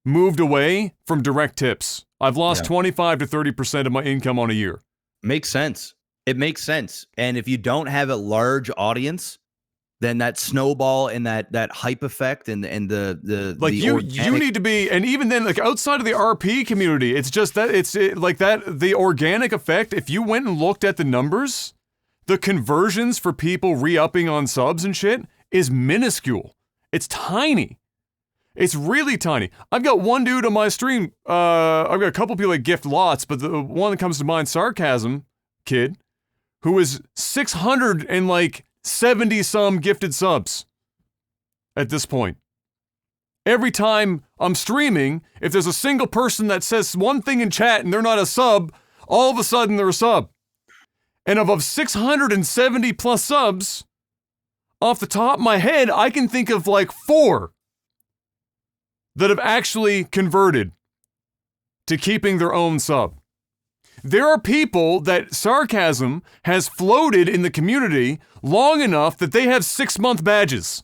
moved away from direct tips. I've lost 25 to 30% of my income on a year. Makes sense. It makes sense. And if you don't have a large audience, then that snowball and that hype effect and the like you need to be, and even then, like outside of the RP community, it's just that like that the organic effect. If you went and looked at the numbers, the conversions for people re-upping on subs and shit is minuscule. It's tiny. It's really tiny. I've got one dude on my stream. I've got a couple people that gift lots, but the one that comes to mind, Sarcasm Kid, who is 670 some gifted subs at this point. Every time I'm streaming, if there's a single person that says one thing in chat and they're not a sub, all of a sudden they're a sub. And of 670 plus subs, off the top of my head, I can think of like 4 that have actually converted to keeping their own sub. There are people that Sarcasm has floated in the community long enough that they have 6-month badges.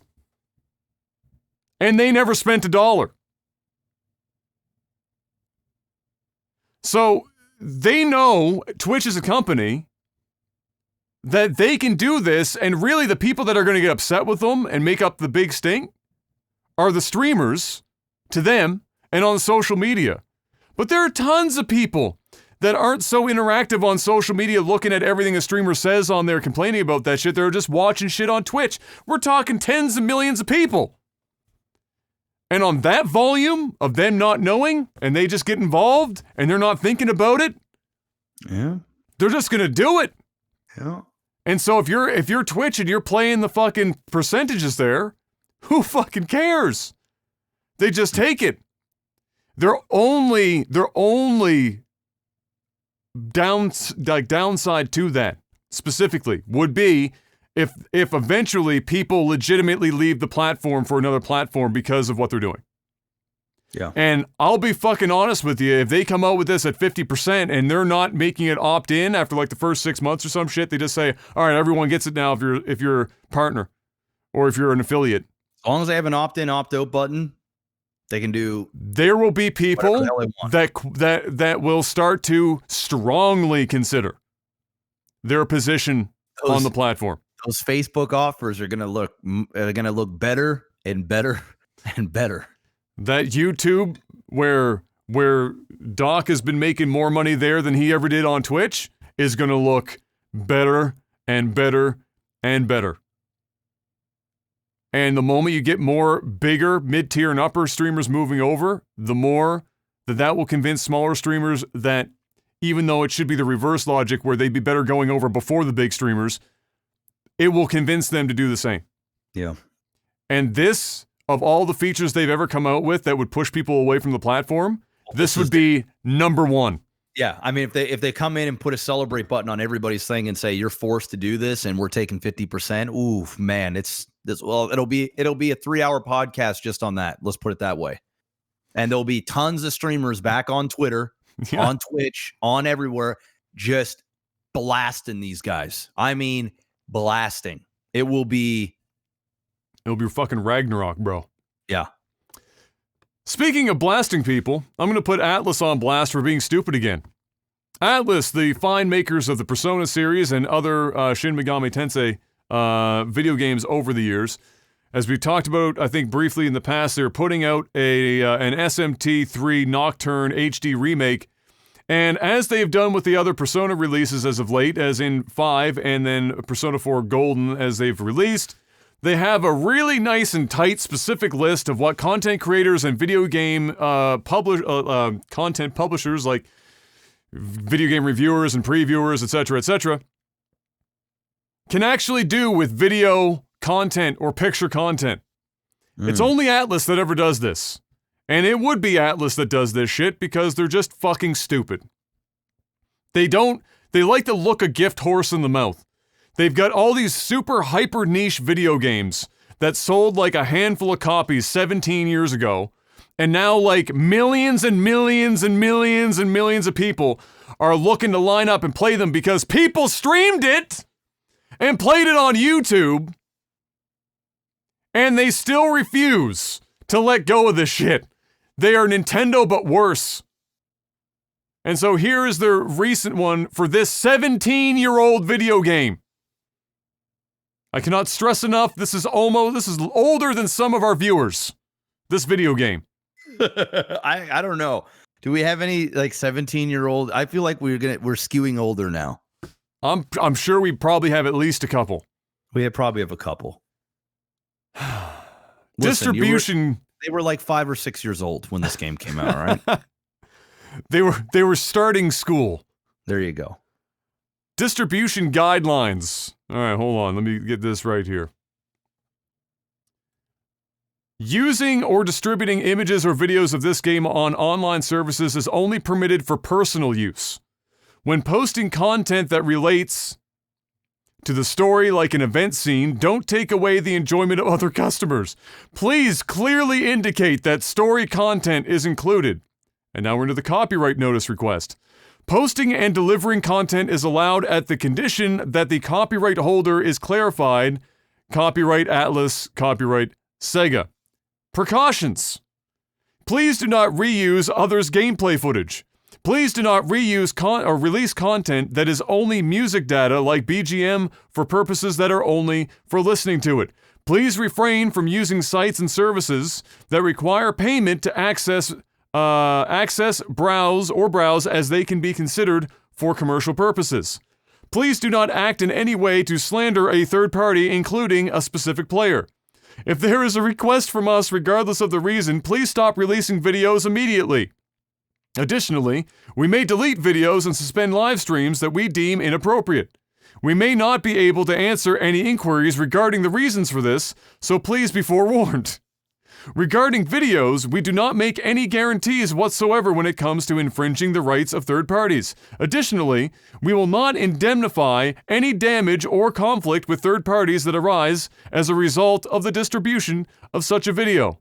And they never spent $1. So they know Twitch is a company that they can do this, and really the people that are going to get upset with them and make up the big stink are the streamers to them and on social media. But there are tons of people that aren't so interactive on social media looking at everything a streamer says on there complaining about that shit. They're just watching shit on Twitch. We're talking tens of millions of people. And on that volume of them not knowing and they just get involved and they're not thinking about it, they're just going to do it. Yeah. And so if you're Twitch and you're playing the fucking percentages there, who fucking cares? They just take it. Their only downside to that specifically would be if eventually people legitimately leave the platform for another platform because of what they're doing. Yeah. And I'll be fucking honest with you, if they come out with this at 50% and they're not making it opt-in after like the first 6 months or some shit, they just say, all right, everyone gets it now if you're a partner or if you're an affiliate. As long as they have an opt-in, opt-out button, they can do. There will be people that will start to strongly consider their position on the platform. Those Facebook offers are gonna look better and better and better. That YouTube where Doc has been making more money there than he ever did on Twitch is gonna look better and better and better. And the moment you get more bigger, mid-tier and upper streamers moving over, the more that will convince smaller streamers that even though it should be the reverse logic where they'd be better going over before the big streamers, it will convince them to do the same. Yeah. And this, of all the features they've ever come out with that would push people away from the platform, this would be number one. Yeah, I mean, if they come in and put a celebrate button on everybody's thing and say you're forced to do this and we're taking 50%, ooh, man, it'll be a 3-hour podcast just on that. Let's put it that way. And there'll be tons of streamers back on Twitter, on Twitch, on everywhere, just blasting these guys. I mean, blasting. It'll be fucking Ragnarok, bro. Yeah. Speaking of blasting people, I'm going to put Atlus on blast for being stupid again. Atlus, the fine makers of the Persona series and other Shin Megami Tensei video games over the years, as we talked about, I think briefly in the past, they're putting out an SMT Nocturne HD remake. And as they've done with the other Persona releases as of late, as in 5 and then Persona 4 Golden as they've released, they have a really nice and tight specific list of what content creators and video game content publishers like video game reviewers and previewers, etc., can actually do with video content or picture content. It's only Atlus that ever does this. And it would be Atlus that does this shit because they're just fucking stupid. They like to look a gift horse in the mouth. They've got all these super hyper niche video games that sold like a handful of copies 17 years ago. And now like millions and millions and millions and millions of people are looking to line up and play them because people streamed it and played it on YouTube. And they still refuse to let go of this shit. They are Nintendo, but worse. And so here is their recent one for this 17-year-old video game. I cannot stress enough, this is older than some of our viewers. This video game. I don't know. Do we have any like 17-year-old? I feel like we're skewing older now. I'm sure we probably have at least a couple. We probably have a couple. Distribution. They were like 5 or 6 years old when this game came out, right? They were starting school. There you go. Distribution guidelines. All right, hold on. Let me get this right here. Using or distributing images or videos of this game on online services is only permitted for personal use. When posting content that relates to the story like an event scene, don't take away the enjoyment of other customers. Please clearly indicate that story content is included. And now we're into the copyright notice request. Posting and delivering content is allowed at the condition that the copyright holder is clarified. Copyright Atlus, copyright Sega. Precautions. Please do not reuse others' gameplay footage. Please do not reuse or release content that is only music data like BGM for purposes that are only for listening to it. Please refrain from using sites and services that require payment to access, browse as they can be considered for commercial purposes. Please do not act in any way to slander a third party, including a specific player. If there is a request from us, regardless of the reason, please stop releasing videos immediately. Additionally, we may delete videos and suspend live streams that we deem inappropriate. We may not be able to answer any inquiries regarding the reasons for this, so please be forewarned. Regarding videos, we do not make any guarantees whatsoever when it comes to infringing the rights of third parties. Additionally, we will not indemnify any damage or conflict with third parties that arise as a result of the distribution of such a video.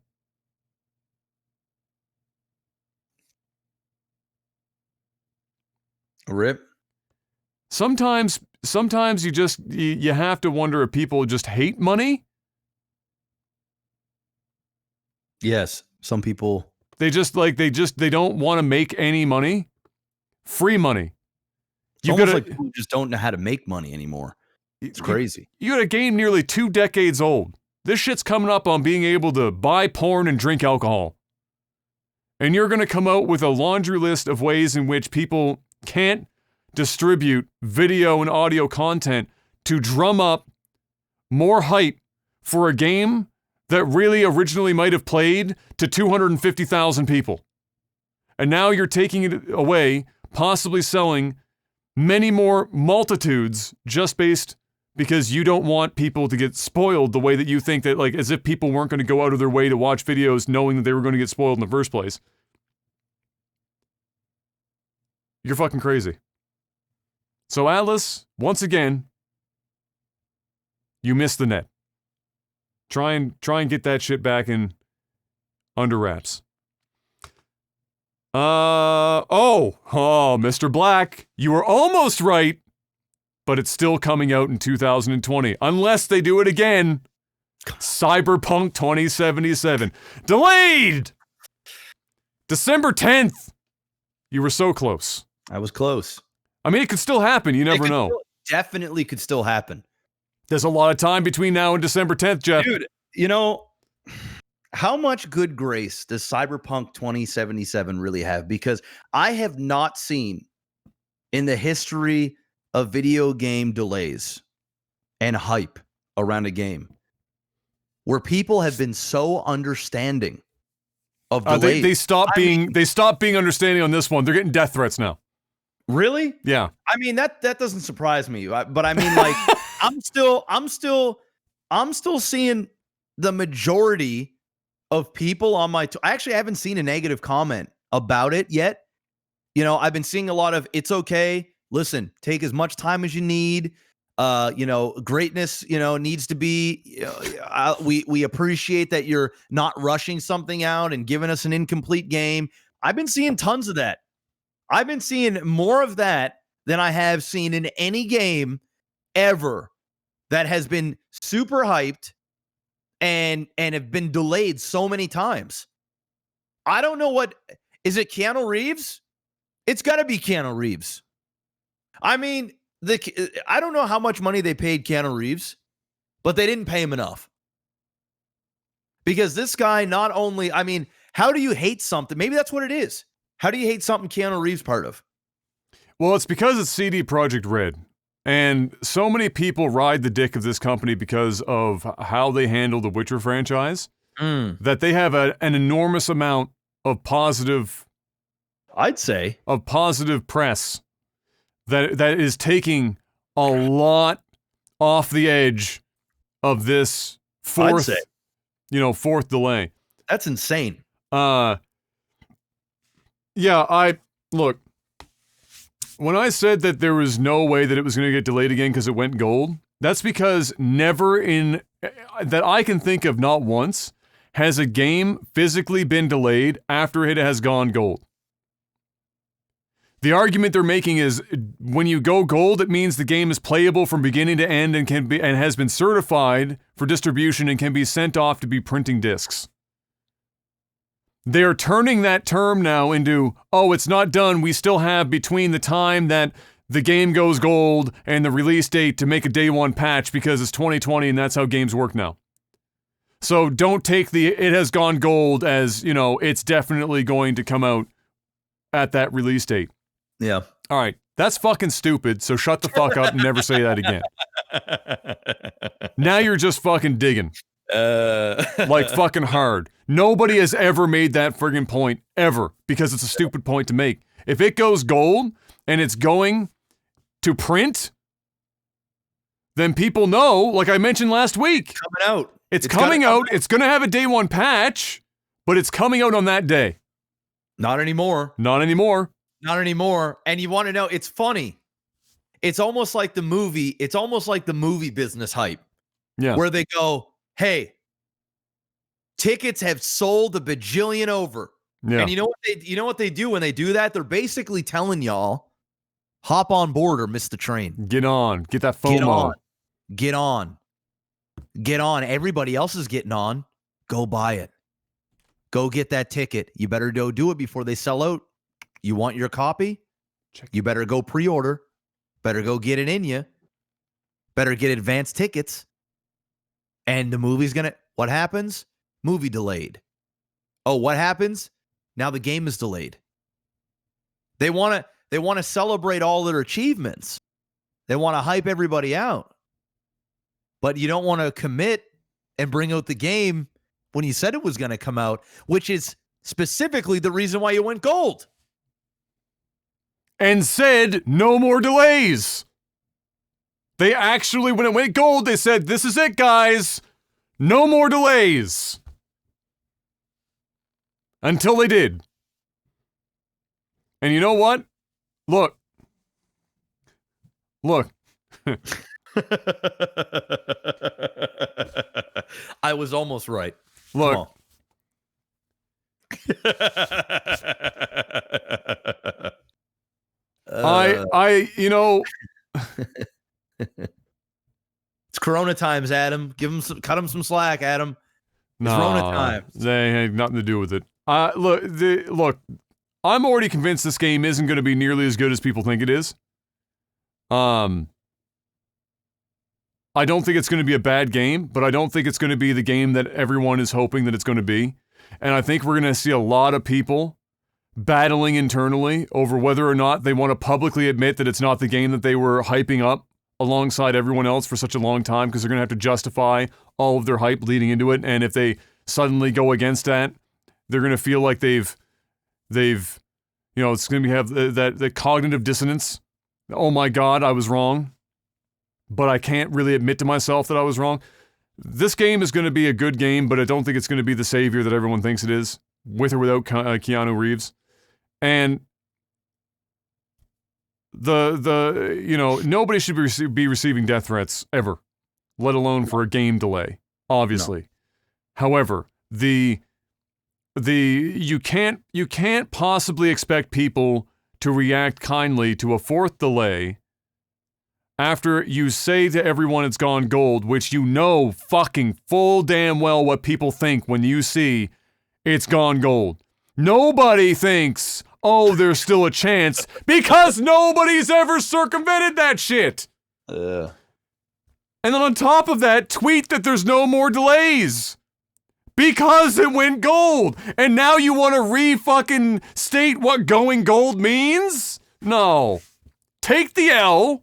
Rip. Sometimes you have to wonder if people just hate money. Yes, some people they don't want to make any money. Free money. You gotta like people just don't know how to make money anymore. It's crazy. You got a game nearly 2 decades old. This shit's coming up on being able to buy porn and drink alcohol. And you're going to come out with a laundry list of ways in which people can't distribute video and audio content to drum up more hype for a game that really originally might have played to 250,000 people. And now you're taking it away, possibly selling many more multitudes just based because you don't want people to get spoiled the way that you think that, like, as if people weren't going to go out of their way to watch videos knowing that they were going to get spoiled in the first place. You're fucking crazy. So Atlus, once again, you missed the net. Try and get that shit back in under wraps. Mr. Black, you were almost right, but it's still coming out in 2020, unless they do it again. Cyberpunk 2077. Delayed! December 10th. You were so close. I was close. I mean, it could still happen. You never know. Definitely could still happen. There's a lot of time between now and December 10th, Jeff. Dude, you know, how much good grace does Cyberpunk 2077 really have? Because I have not seen in the history of video game delays and hype around a game where people have been so understanding of delays. They stopped being understanding on this one. They're getting death threats now. Really? Yeah. I mean, that doesn't surprise me, but I mean, like, I'm still seeing the majority of people on my. I actually haven't seen a negative comment about it yet. You know, I've been seeing a lot of it's okay. Listen, take as much time as you need. greatness, needs to be, we appreciate that you're not rushing something out and giving us an incomplete game. I've been seeing tons of that. I've been seeing more of that than I have seen in any game ever that has been super hyped and have been delayed so many times. I don't know is it Keanu Reeves? It's got to be Keanu Reeves. I mean, I don't know how much money they paid Keanu Reeves, but they didn't pay him enough. Because this guy not only, how do you hate something? Maybe that's what it is. How do you hate something Keanu Reeves part of? Well, it's because it's CD Projekt Red. And so many people ride the dick of this company because of how they handle the Witcher franchise, that they have an enormous amount of positive, I'd say, of positive press that is taking a lot off the edge of this fourth delay. That's insane. Look, when I said that there was no way that it was going to get delayed again because it went gold, that's because never that I can think of, not once, has a game physically been delayed after it has gone gold. The argument they're making is when you go gold, it means the game is playable from beginning to end and has been certified for distribution and can be sent off to be printing discs. They're turning that term now into, it's not done. We still have between the time that the game goes gold and the release date to make a day one patch because it's 2020 and that's how games work now. So don't take it has gone gold as, it's definitely going to come out at that release date. Yeah. All right. That's fucking stupid. So shut the fuck up and never say that again. Now you're just fucking digging. Like fucking hard. Nobody has ever made that friggin' point ever because it's a stupid point to make. If it goes gold and it's going to print, then people know, like I mentioned last week. Coming out. It's coming out. It's going to have a day one patch, but it's coming out on that day. Not anymore. Not anymore. Not anymore. And you want to know, it's funny. It's almost like the movie business hype. Yeah. Where they go, hey, tickets have sold a bajillion over. Yeah. And you know what they do when they do that? They're basically telling y'all, hop on board or miss the train. Get on. Get that FOMO. Get on. Everybody else is getting on. Go buy it. Go get that ticket. You better go do it before they sell out. You want your copy? You better go pre-order. Better go get it in you. Better get advanced tickets. And the movie's what happens? Movie delayed. Oh, what happens? Now the game is delayed. They want to celebrate all their achievements. They want to hype everybody out. But you don't want to commit and bring out the game when you said it was going to come out, which is specifically the reason why you went gold. And said no more delays. They actually, when it went gold, they said, this is it, guys. No more delays. Until they did. And you know what? Look. I was almost right. Look. It's Corona times, Adam. Cut him some slack, Adam. It's Corona times. They had nothing to do with it. Look, I'm already convinced this game isn't going to be nearly as good as people think it is. I don't think it's going to be a bad game, but I don't think it's going to be the game that everyone is hoping that it's going to be. And I think we're going to see a lot of people battling internally over whether or not they want to publicly admit that it's not the game that they were hyping up alongside everyone else for such a long time, because they're going to have to justify all of their hype leading into it. And if they suddenly go against that, they're going to feel like they've it's going to have that cognitive dissonance. Oh my God, I was wrong. But I can't really admit to myself that I was wrong. This game is going to be a good game, but I don't think it's going to be the savior that everyone thinks it is, with or without Keanu Reeves. And nobody should be receiving death threats ever, let alone for a game delay, obviously. No. However, you can't possibly expect people to react kindly to a fourth delay after you say to everyone it's gone gold, which you know fucking full damn well what people think when you see it's gone gold. Nobody thinks, oh, there's still a chance, because nobody's ever circumvented that shit. And then on top of that, tweet that there's no more delays. Because it went gold. And now you want to re-fucking state what going gold means? No. Take the L.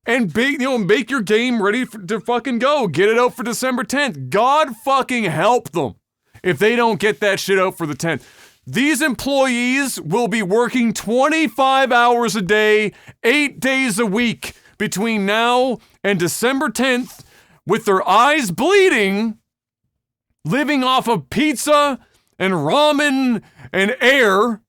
And make your game ready to fucking go. Get it out for December 10th. God fucking help them if they don't get that shit out for the 10th. These employees will be working 25 hours a day, 8 days a week between now and December 10th with their eyes bleeding, living off of pizza and ramen and air.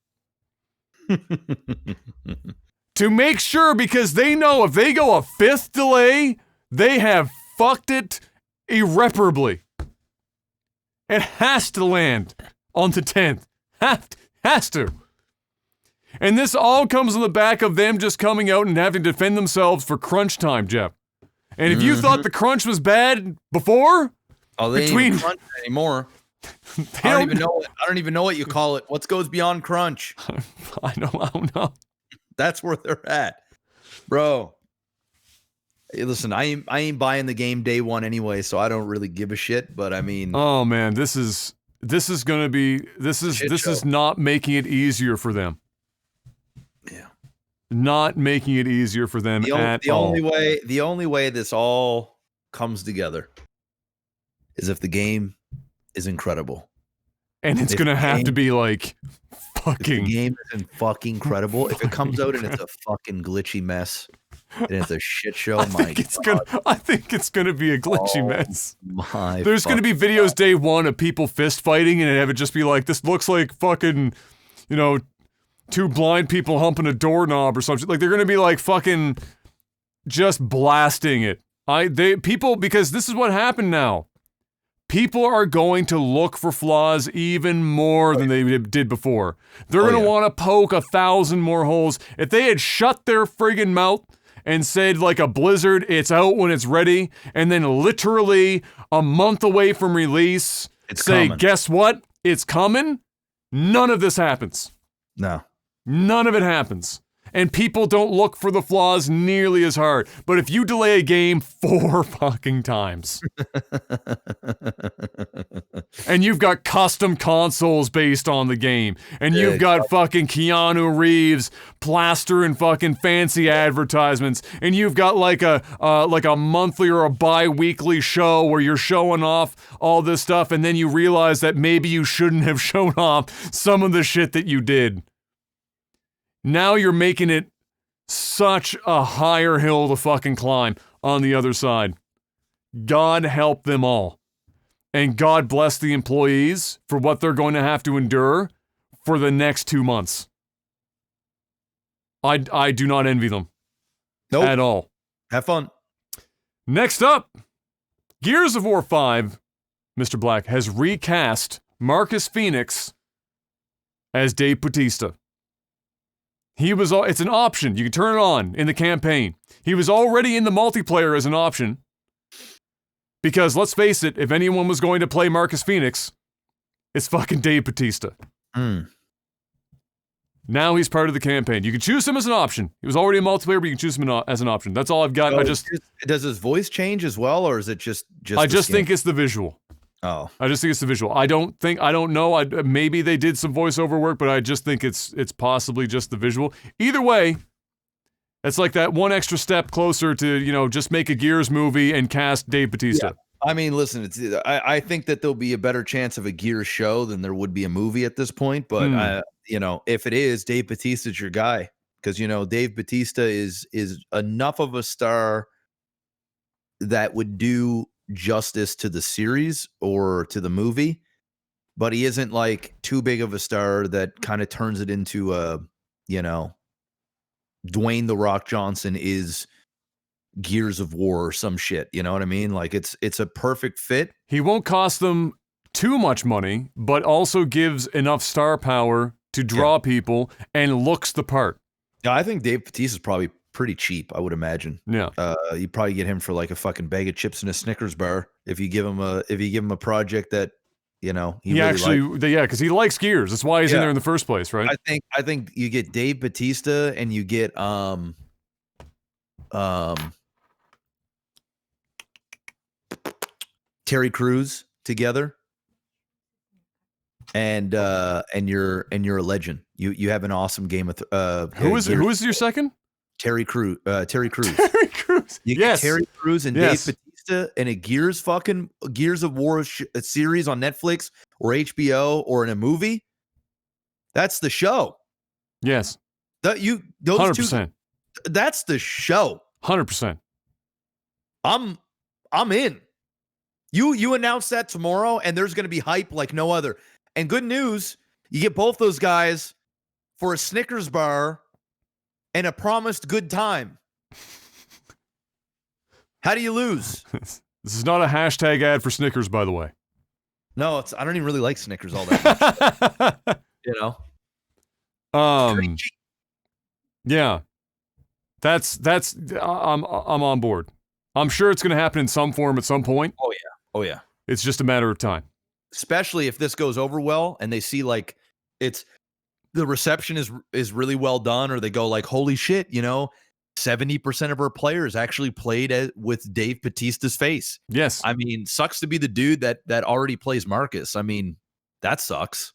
To make sure, because they know if they go a fifth delay, they have fucked it irreparably. It has to land on the 10th. Has to. And this all comes on the back of them just coming out and having to defend themselves for crunch time, Jeff. And if you thought the crunch was bad before, they ain't even crunch anymore. I don't even know what you call it. What goes beyond crunch? I don't know. That's where they're at, bro. Hey, listen, I ain't buying the game day one anyway, so I don't really give a shit. But I mean, oh man, this is not making it easier for them. Yeah, not making it easier for them at all. The only way this all comes together is if the game is incredible, and it's gonna have to be like. If the game isn't fucking incredible, if it comes out and it's a fucking glitchy mess and it's a shit show, I think it's gonna be a glitchy mess. There's gonna be videos day one of people fist fighting and have it just be like, this looks like fucking, two blind people humping a doorknob or something. Like they're gonna be like fucking just blasting it. Because this is what happened now. People are going to look for flaws even more than they did before. They're going to want to poke 1,000 more holes. If they had shut their friggin' mouth and said like a Blizzard, it's out when it's ready, and then literally a month away from release, guess what? It's coming. None of this happens. No. None of it happens. And people don't look for the flaws nearly as hard. But if you delay a game 4 fucking times, and you've got custom consoles based on the game, and you've got fucking Keanu Reeves plastering fucking fancy advertisements, and you've got like a monthly or a bi-weekly show where you're showing off all this stuff, and then you realize that maybe you shouldn't have shown off some of the shit that you did. Now you're making it such a higher hill to fucking climb on the other side. God help them all. And God bless the employees for what they're going to have to endure for the next 2 months. I do not envy them. Nope. At all. Have fun. Next up, Gears of War 5, Mr. Black, has recast Marcus Phoenix as Dave Bautista. It's an option. You can turn it on in the campaign. He was already in the multiplayer as an option. Because let's face it, if anyone was going to play Marcus Phoenix, it's fucking Dave Bautista. Now he's part of the campaign. You can choose him as an option. He was already in multiplayer, but you can choose him as an option. That's all I've got. Does his voice change as well, or is it just? I just think it's the visual. Oh, I just think it's the visual. I don't know. Maybe they did some voiceover work, but I just think it's possibly just the visual. Either way, it's like that one extra step closer to, just make a Gears movie and cast Dave Bautista. Yeah. I mean, listen, I think that there'll be a better chance of a Gears show than there would be a movie at this point. But, if it is, Dave Bautista's your guy. Because, Dave Bautista is enough of a star that would do justice to the series or to the movie but he isn't like too big of a star that kind of turns it into a, you know, Dwayne The Rock Johnson is Gears of War or some shit. You know what I mean? Like it's a perfect fit. He won't cost them too much money, but also gives enough star power to draw people and looks the part. Yeah, I think Dave Bautista is probably pretty cheap, I would imagine. Yeah. You probably get him for like a fuking bag of chips and a Snickers bar if you give him a project that, you know, he really actually because he likes Gears. That's why he's in there in the first place, right? I think you get Dave Bautista and you get Terry Crews together. And you're a legend. You have an awesome game of who is your second? Terry Crews. Terry Crews. You get Terry Crews and Dave Bautista in a Gears of War series on Netflix or HBO or in a movie. That's the show. Yes. Those 100%. That's the show. 100%. I'm in. You announce that tomorrow, and there's going to be hype like no other. And good news, you get both those guys for a Snickers bar and a promised good time. How do you lose? This is not a hashtag ad for Snickers, by the way. No, I don't even really like Snickers all that much. You know? Yeah. That's I'm on board. I'm sure it's going to happen in some form at some point. Oh yeah. It's just a matter of time. Especially if this goes over well and they see like the reception is really well done, or they go like, holy shit, you know, 70% of our players actually played with Dave Bautista's face. Yes. I mean, sucks to be the dude that already plays Marcus. I mean, that sucks.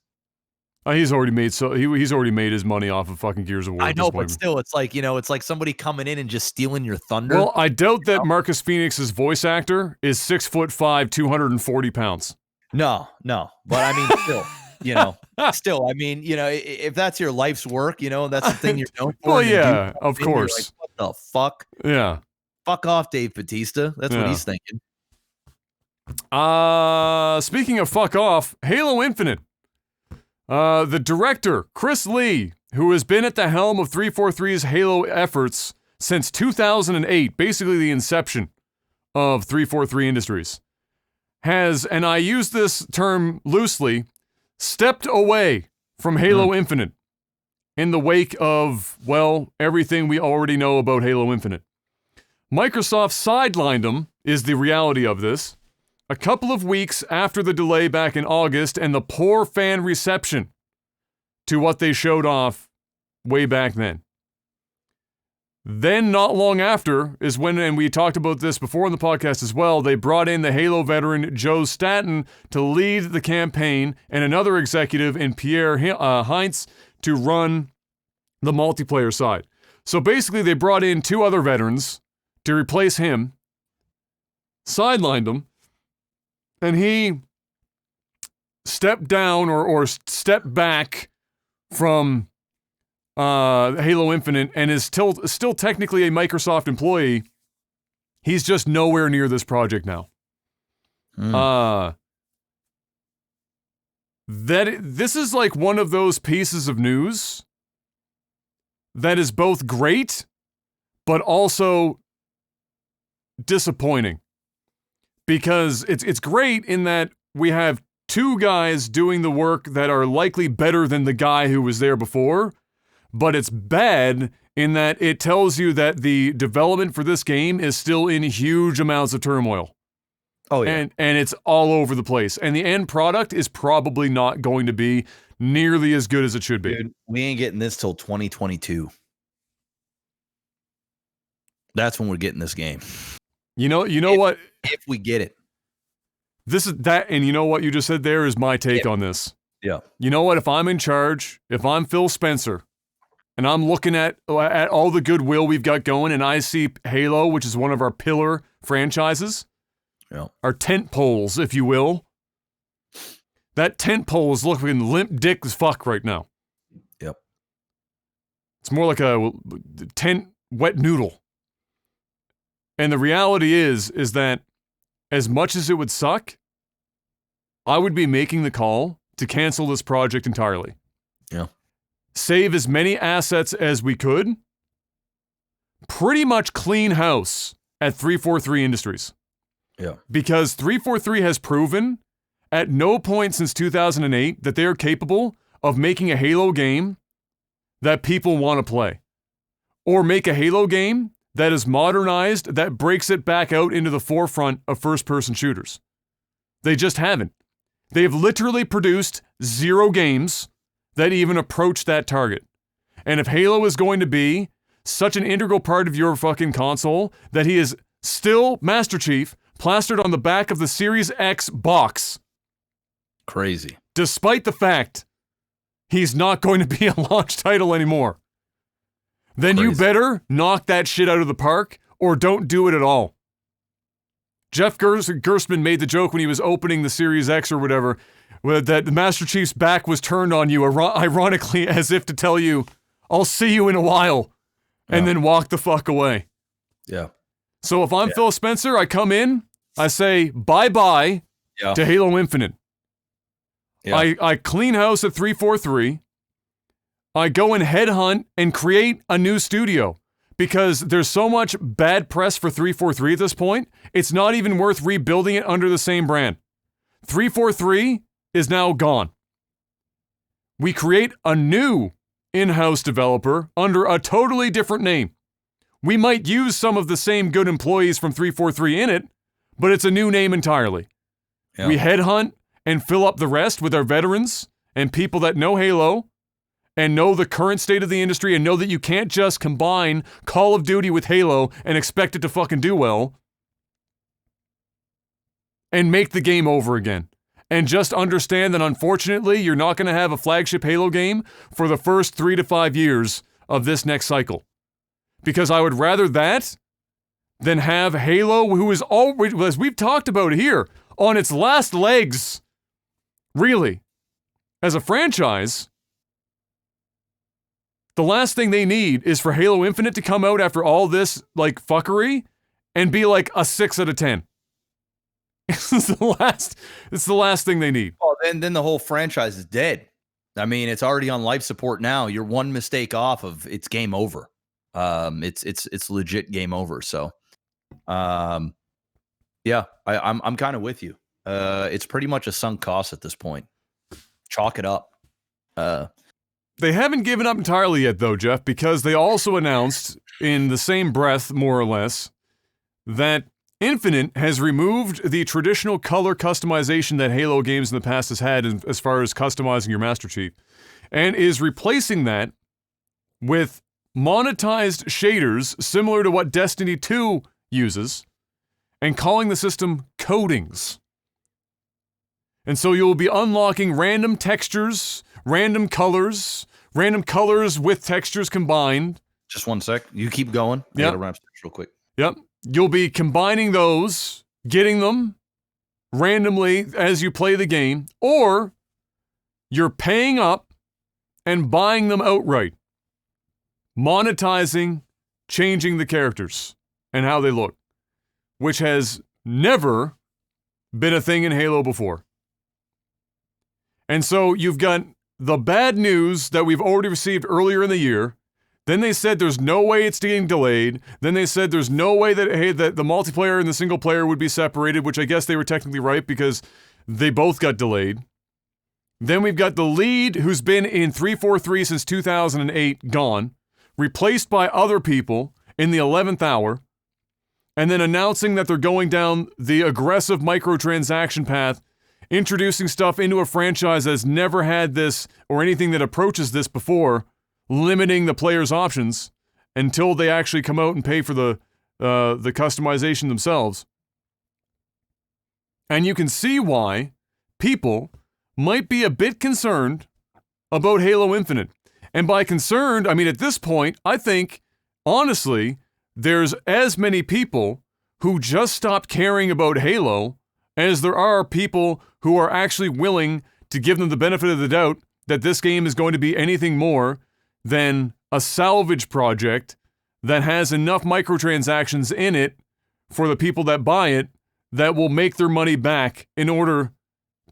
He's already made he's already made his money off of fucking Gears of War. I know, but still, it's like, you know, it's like somebody coming in and just stealing your thunder. Well, I doubt that Marcus Phoenix's voice actor is 6'5", 240 pounds. No, but I mean, still, you know, I mean, you know, if that's your life's work, you know, that's the thing you're known for. Well, yeah, of course. Like, what the fuck? Yeah. Fuck off, Dave Bautista. That's what he's thinking. Speaking of fuck off, Halo Infinite. The director, Chris Lee, who has been at the helm of 343's Halo efforts since 2008, basically the inception of 343 Industries, has, and I use this term loosely, stepped away from Halo Infinite in the wake of, well, everything we already know about Halo Infinite. Microsoft sidelined him, is the reality of this, a couple of weeks after the delay back in August and the poor fan reception to what they showed off way back then. Then, not long after, is when, and we talked about this before in the podcast as well, they brought in the Halo veteran Joe Staten to lead the campaign and another executive in Pierre Heinz to run the multiplayer side. So basically, they brought in two other veterans to replace him, sidelined him, and he stepped down or stepped back from Halo Infinite and is still technically a Microsoft employee. He's just nowhere near this project now. This is like one of those pieces of news that is both great, but also disappointing. Because it's great in that we have two guys doing the work that are likely better than the guy who was there before, but it's bad in that it tells you that the development for this game is still in huge amounts of turmoil. Oh, yeah. And it's all over the place. And the end product is probably not going to be nearly as good as it should be. Dude, we ain't getting this till 2022. That's when we're getting this game. You know what? If we get it. This is that, and you know what you just said there is my take on this. Yeah. You know what? If I'm in charge, if I'm Phil Spencer, and I'm looking at all the goodwill we've got going, and I see Halo, which is one of our pillar franchises, our tent poles, if you will. That tent pole is looking limp dick as fuck right now. Yep. It's more like a tent wet noodle. And the reality is that as much as it would suck, I would be making the call to cancel this project entirely. Yeah. Save as many assets as we could. Pretty much clean house at 343 Industries. Yeah. Because 343 has proven at no point since 2008 that they are capable of making a Halo game that people want to play. Or make a Halo game that is modernized, that breaks it back out into the forefront of first-person shooters. They just haven't. They've literally produced 0 games that even approach that target. And if Halo is going to be such an integral part of your fucking console that he is still Master Chief plastered on the back of the Series X box. Crazy. Despite the fact he's not going to be a launch title anymore. Then you better knock that shit out of the park or don't do it at all. Jeff Gerstmann made the joke when he was opening the Series X or whatever, that the Master Chief's back was turned on you, ironically, as if to tell you, I'll see you in a while, and then walk the fuck away. Yeah. So if I'm Phil Spencer, I come in, I say bye-bye to Halo Infinite. Yeah. I clean house at 343. I go and headhunt and create a new studio. Because there's so much bad press for 343 at this point, it's not even worth rebuilding it under the same brand. 343 is now gone. We create a new in-house developer under a totally different name. We might use some of the same good employees from 343 in it, but it's a new name entirely. Yeah. We headhunt and fill up the rest with our veterans and people that know Halo and know the current state of the industry and know that you can't just combine Call of Duty with Halo and expect it to fucking do well and make the game over again. And just understand that unfortunately, you're not going to have a flagship Halo game for the first 3 to 5 years of this next cycle. Because I would rather that than have Halo, who is already, as we've talked about here, on its last legs, really, as a franchise. The last thing they need is for Halo Infinite to come out after all this, like, fuckery and be like a 6 out of 10. It's the last thing they need. Well, then the whole franchise is dead. I mean, it's already on life support now. You're one mistake off of it's game over. It's legit game over. So, yeah, I'm kind of with you. It's pretty much a sunk cost at this point. Chalk it up. They haven't given up entirely yet, though, Jeff, because they also announced in the same breath, more or less, that Infinite has removed the traditional color customization that Halo games in the past has had as far as customizing your Master Chief, and is replacing that with monetized shaders similar to what Destiny 2 uses, and calling the system codings. And so you'll be unlocking random textures, random colors with textures combined. Just one sec. You keep going. I gotta wrap this real quick. Yep. You'll be combining those, getting them randomly as you play the game, or you're paying up and buying them outright. Monetizing, changing the characters and how they look, which has never been a thing in Halo before. And so you've got the bad news that we've already received earlier in the year. Then they said there's no way it's getting delayed. Then they said there's no way that that the multiplayer and the single player would be separated, which I guess they were technically right because they both got delayed. Then we've got the lead who's been in 343 since 2008 gone, replaced by other people in the 11th hour, and then announcing that they're going down the aggressive microtransaction path, introducing stuff into a franchise that's never had this or anything that approaches this before, limiting the player's options until they actually come out and pay for the customization themselves. And you can see why people might be a bit concerned about Halo Infinite. And by concerned, I mean at this point, I think, honestly, there's as many people who just stopped caring about Halo as there are people who are actually willing to give them the benefit of the doubt that this game is going to be anything more than a salvage project that has enough microtransactions in it for the people that buy it that will make their money back in order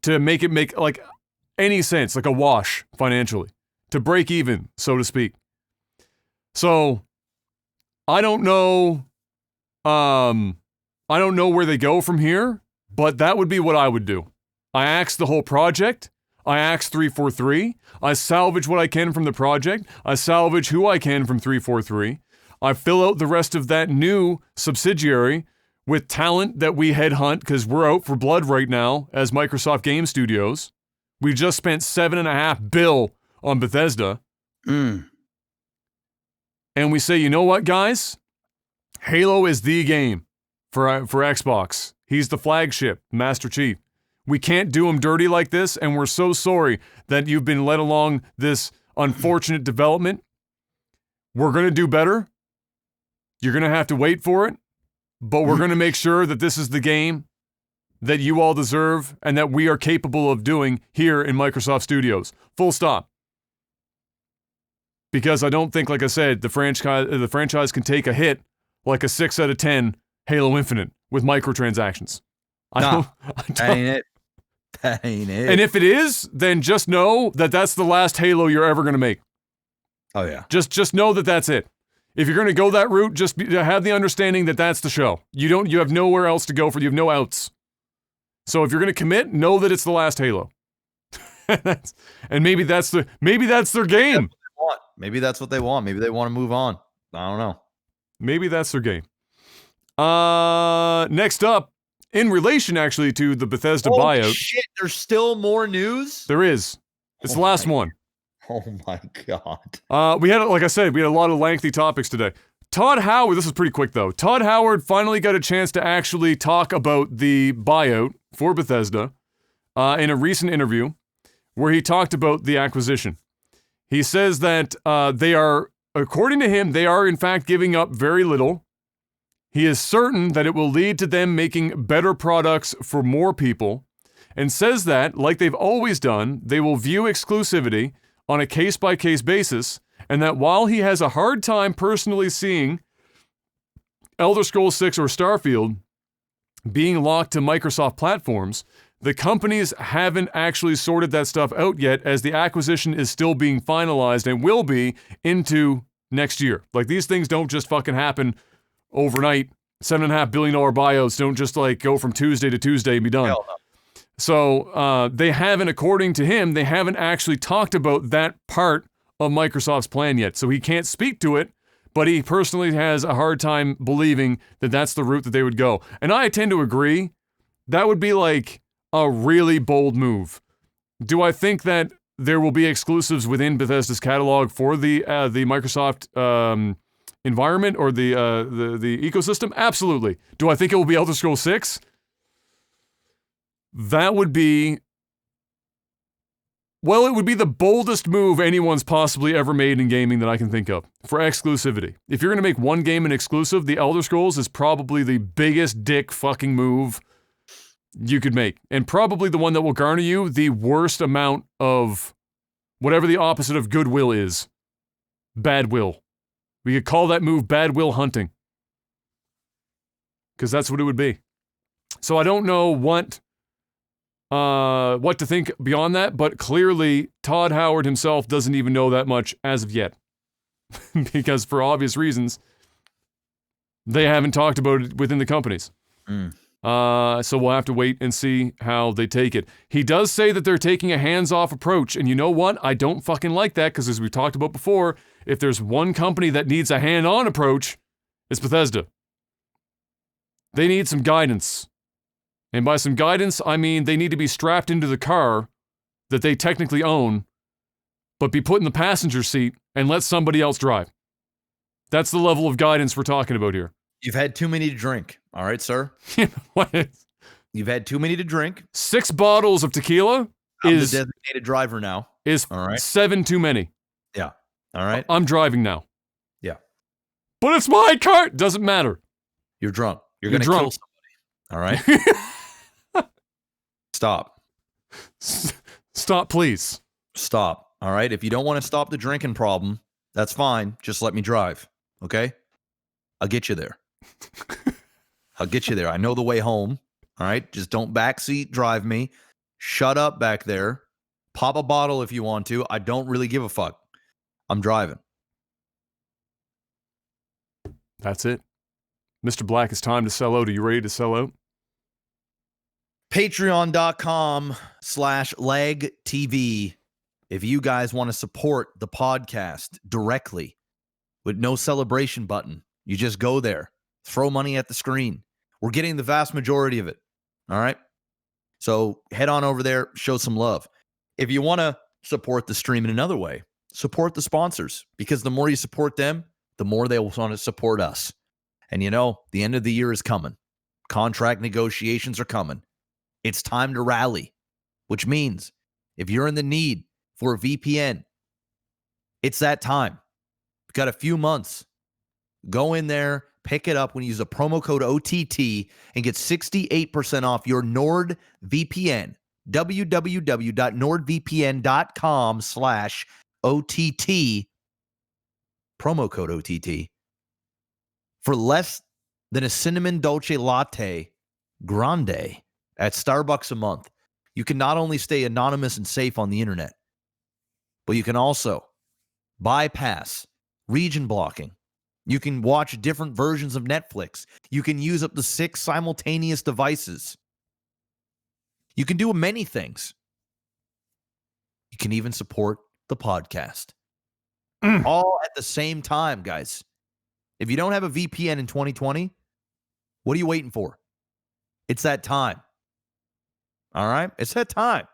to make any sense, like a wash financially, to break even, so to speak. So I don't know. I don't know where they go from here, but that would be what I would do. I axe the whole project. I axe 343. I salvage what I can from the project. I salvage who I can from 343. I fill out the rest of that new subsidiary with talent that we headhunt because we're out for blood right now as Microsoft Game Studios. We just spent $7.5 billion on Bethesda. And we say, you know what, guys? Halo is the game for Xbox. He's the flagship, Master Chief. We can't do him dirty like this, and we're so sorry that you've been led along this unfortunate development. We're going to do better. You're going to have to wait for it, but we're going to make sure that this is the game that you all deserve and that we are capable of doing here in Microsoft Studios. Full stop. Because I don't think, like I said, the franchise can take a hit like a 6 out of 10 Halo Infinite with microtransactions. That ain't it. That ain't it. And if it is, then just know that that's the last Halo you're ever going to make. Oh, yeah. Just know that that's it. If you're going to go that route, just have the understanding that that's the show. You have nowhere else to go for. You have no outs. So if you're going to commit, know that it's the last Halo. And maybe that's their game. Maybe that's what they want. Maybe they want to move on. I don't know. Maybe that's their game. Next up, in relation actually to the Bethesda buyout. Shit, there's still more news? There is. It's the last one. Oh my God. We had a lot of lengthy topics today. Todd Howard, this is pretty quick though. Todd Howard finally got a chance to actually talk about the buyout for Bethesda in a recent interview where he talked about the acquisition. He says that they are, according to him, they are in fact giving up very little. He is certain that it will lead to them making better products for more people, and says that, like they've always done, they will view exclusivity on a case-by-case basis, and that while he has a hard time personally seeing Elder Scrolls 6 or Starfield being locked to Microsoft platforms, the companies haven't actually sorted that stuff out yet, as the acquisition is still being finalized and will be into next year. Like, these things don't just fucking happen overnight. $7.5 billion buyouts don't just like go from Tuesday to Tuesday and be done. Hell no. So they haven't, according to him, they haven't actually talked about that part of Microsoft's plan yet. So he can't speak to it, but he personally has a hard time believing that that's the route that they would go. And I tend to agree. That would be like a really bold move. Do I think that there will be exclusives within Bethesda's catalog for the Microsoft environment or the ecosystem? Absolutely. Do I think it will be Elder Scrolls 6? That would be... Well, it would be the boldest move anyone's possibly ever made in gaming that I can think of for exclusivity. If you're going to make one game an exclusive, the Elder Scrolls is probably the biggest dick fucking move you could make. And probably the one that will garner you the worst amount of whatever the opposite of goodwill is. Bad will. We could call that move bad will hunting. Because that's what it would be. So I don't know what to think beyond that, but clearly Todd Howard himself doesn't even know that much as of yet. Because for obvious reasons, they haven't talked about it within the companies. So we'll have to wait and see how they take it. He does say that they're taking a hands-off approach, and you know what? I don't fucking like that, because as we talked about before, if there's one company that needs a hand-on approach, it's Bethesda. They need some guidance. And by some guidance, I mean they need to be strapped into the car that they technically own, but be put in the passenger seat and let somebody else drive. That's the level of guidance we're talking about here. You've had too many to drink. All right, sir? What? You've had too many to drink. 6 bottles of tequila I'm the designated driver now. Is all right. 7 too many. Yeah. All right. I'm driving now. Yeah. But it's my car. Doesn't matter. You're drunk. You're going to kill somebody. All right? Stop. Stop, please. Stop. All right? If you don't want to stop the drinking problem, that's fine. Just let me drive. Okay? I'll get you there. I'll get you there. I know the way home. All right? Just don't backseat drive me. Shut up back there. Pop a bottle if you want to. I don't really give a fuck. I'm driving. That's it. Mr. Black, it's time to sell out. Are you ready to sell out? Patreon.com/LagTV. If you guys want to support the podcast directly with no celebration button, you just go there, throw money at the screen. We're getting the vast majority of it. All right. So head on over there, show some love. If you want to support the stream in another way, support the sponsors, because the more you support them, the more they will want to support us. And the end of the year is coming. Contract negotiations are coming. It's time to rally, which means if you're in the need for a VPN, it's that time. We've got a few months. Go in there, pick it up when you use a promo code OTT and get 68% off your NordVPN. www.nordvpn.com/OTT. Promo code OTT. For less than a cinnamon dolce latte grande at Starbucks a month, you can not only stay anonymous and safe on the internet, but you can also bypass region blocking. You can watch different versions of Netflix. You can use up to 6 simultaneous devices. You can do many things. You can even support the podcast. All at the same time, guys. If you don't have a VPN in 2020, what are you waiting for? It's that time. All right? It's that time.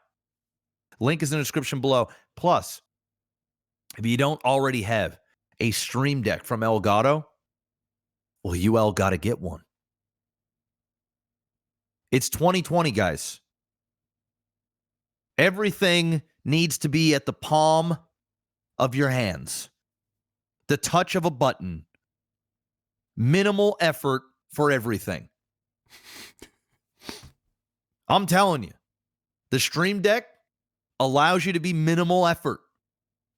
Link is in the description below. Plus, if you don't already have a Stream Deck from Elgato, well, you all got to get one. It's 2020, guys. Everything needs to be at the palm of your hands. The touch of a button. Minimal effort for everything. I'm telling you, the Stream Deck allows you to be minimal effort.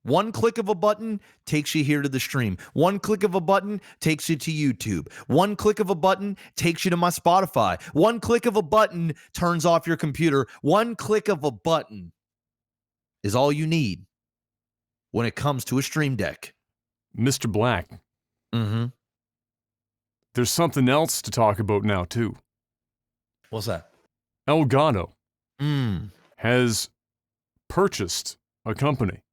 One click of a button takes you here to the stream. One click of a button takes you to YouTube. One click of a button takes you to my Spotify. One click of a button turns off your computer. One click of a button is all you need when it comes to a Stream Deck. Mr. Black. There's something else to talk about now, too. What's that? Elgato has purchased a company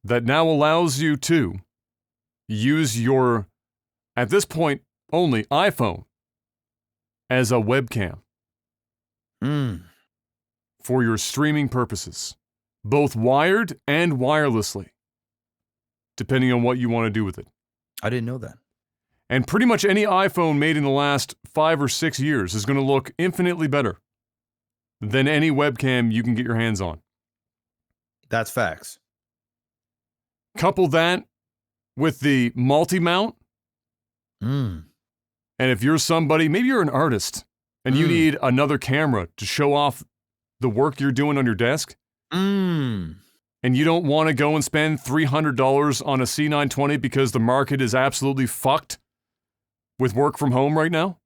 that now allows you to use your, at this point, only iPhone as a webcam for your streaming purposes, both wired and wirelessly, depending on what you want to do with it. I didn't know that. And pretty much any iPhone made in the last 5 or 6 years is going to look infinitely better than any webcam you can get your hands on. That's facts. Couple that with the multi-mount. And if you're somebody, maybe you're an artist, and you need another camera to show off the work you're doing on your desk, and you don't want to go and spend $300 on a C920 because the market is absolutely fucked with work from home right now,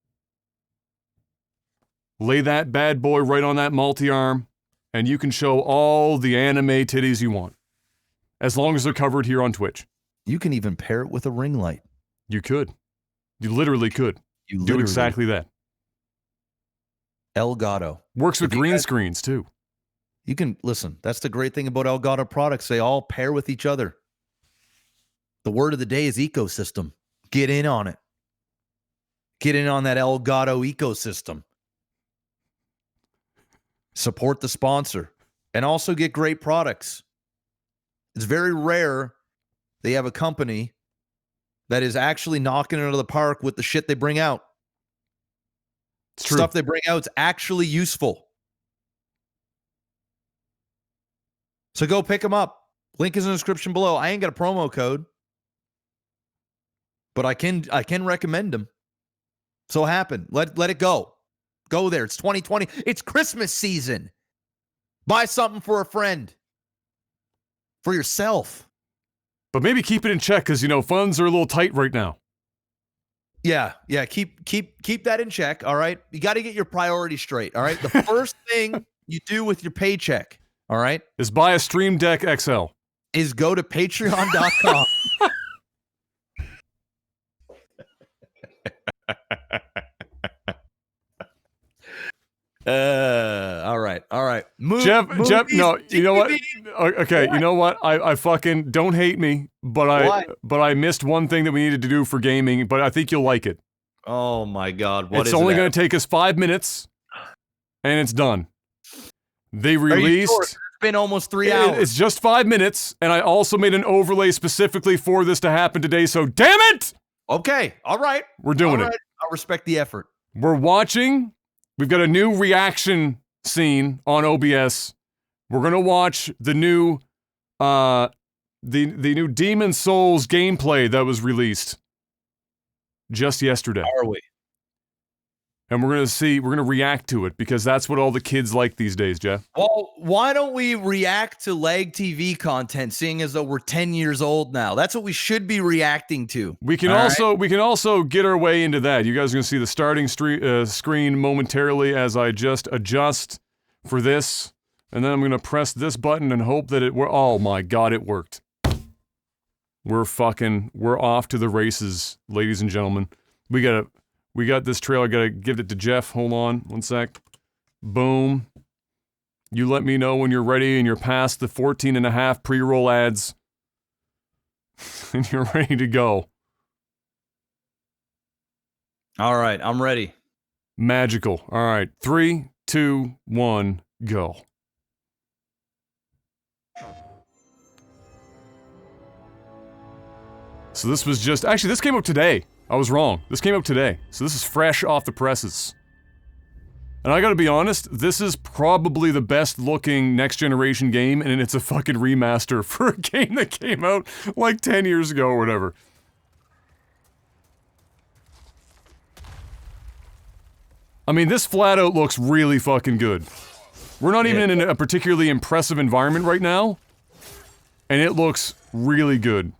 lay that bad boy right on that multi-arm, and you can show all the anime titties you want, as long as they're covered here on Twitch. You can even pair it with a ring light. You could. You literally could. You do exactly that. Elgato. Works with green screens, too. You can, listen, that's the great thing about Elgato products. They all pair with each other. The word of the day is ecosystem. Get in on it. Get in on that Elgato ecosystem. Support the sponsor. And also get great products. It's very rare they have a company that is actually knocking it out of the park with the shit they bring out. Stuff they bring out is actually useful. So go pick them up. Link is in the description below. I ain't got a promo code, but I can recommend them. So happen. Let it go. Go there. It's 2020. It's Christmas season. Buy something for a friend. For yourself. But maybe keep it in check because, funds are a little tight right now. Yeah. Keep that in check, all right? You got to get your priorities straight, all right? The first thing you do with your paycheck, all right, is buy a Stream Deck XL. Is go to patreon.com. All right. Jeff, no, you know what? Okay, you know what? I fucking don't hate me, but I missed one thing that we needed to do for gaming, but I think you'll like it. Oh my God, it's only going to take us 5 minutes, and it's done. They released. Sure? It's been almost 3 hours. It's just 5 minutes, and I also made an overlay specifically for this to happen today. So damn it! Okay, all right, we're doing it. I respect the effort. We're watching. We've got a new reaction scene on OBS. We're gonna watch the new, the new Demon Souls gameplay that was released just yesterday. How are we? And we're gonna react to it because that's what all the kids like these days, Jeff. Well, why don't we react to lag TV content, seeing as though we're 10 years old now? That's what we should be reacting to. We can also get our way into that. You guys are gonna see the starting screen momentarily as I just adjust for this, and then I'm gonna press this button and hope that oh my God, it worked. We're off to the races, ladies and gentlemen. We got this trailer, gotta give it to Jeff. Hold on, one sec. Boom. You let me know when you're ready and you're past the 14.5 pre-roll ads. And you're ready to go. All right, I'm ready. Magical. All right, 3, 2, 1, go. So this was just, actually this came up today. I was wrong. This came up today. So this is fresh off the presses. And I gotta be honest, this is probably the best looking next generation game, and it's a fucking remaster for a game that came out like 10 years ago or whatever. I mean, this flat out looks really fucking good. We're not even in a particularly impressive environment right now, and it looks really good.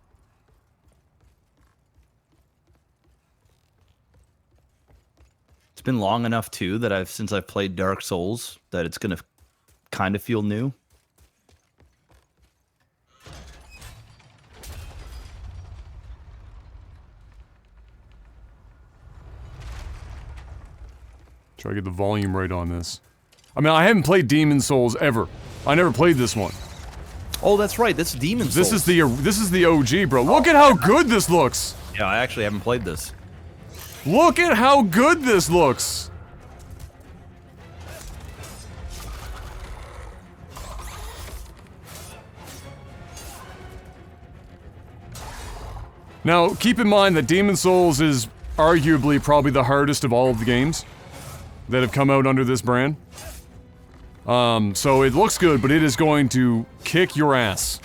It's been long enough too that since I've played Dark Souls that it's gonna kind of feel new. Try to get the volume right on this. I mean, I haven't played Demon Souls ever. I never played this one. Oh, that's right. This is Demon Souls. This is the OG, bro. Look at how good this looks. Yeah, I actually haven't played this. Look at how good this looks! Now, keep in mind that Demon Souls is arguably probably the hardest of all of the games that have come out under this brand. So it looks good, but it is going to kick your ass.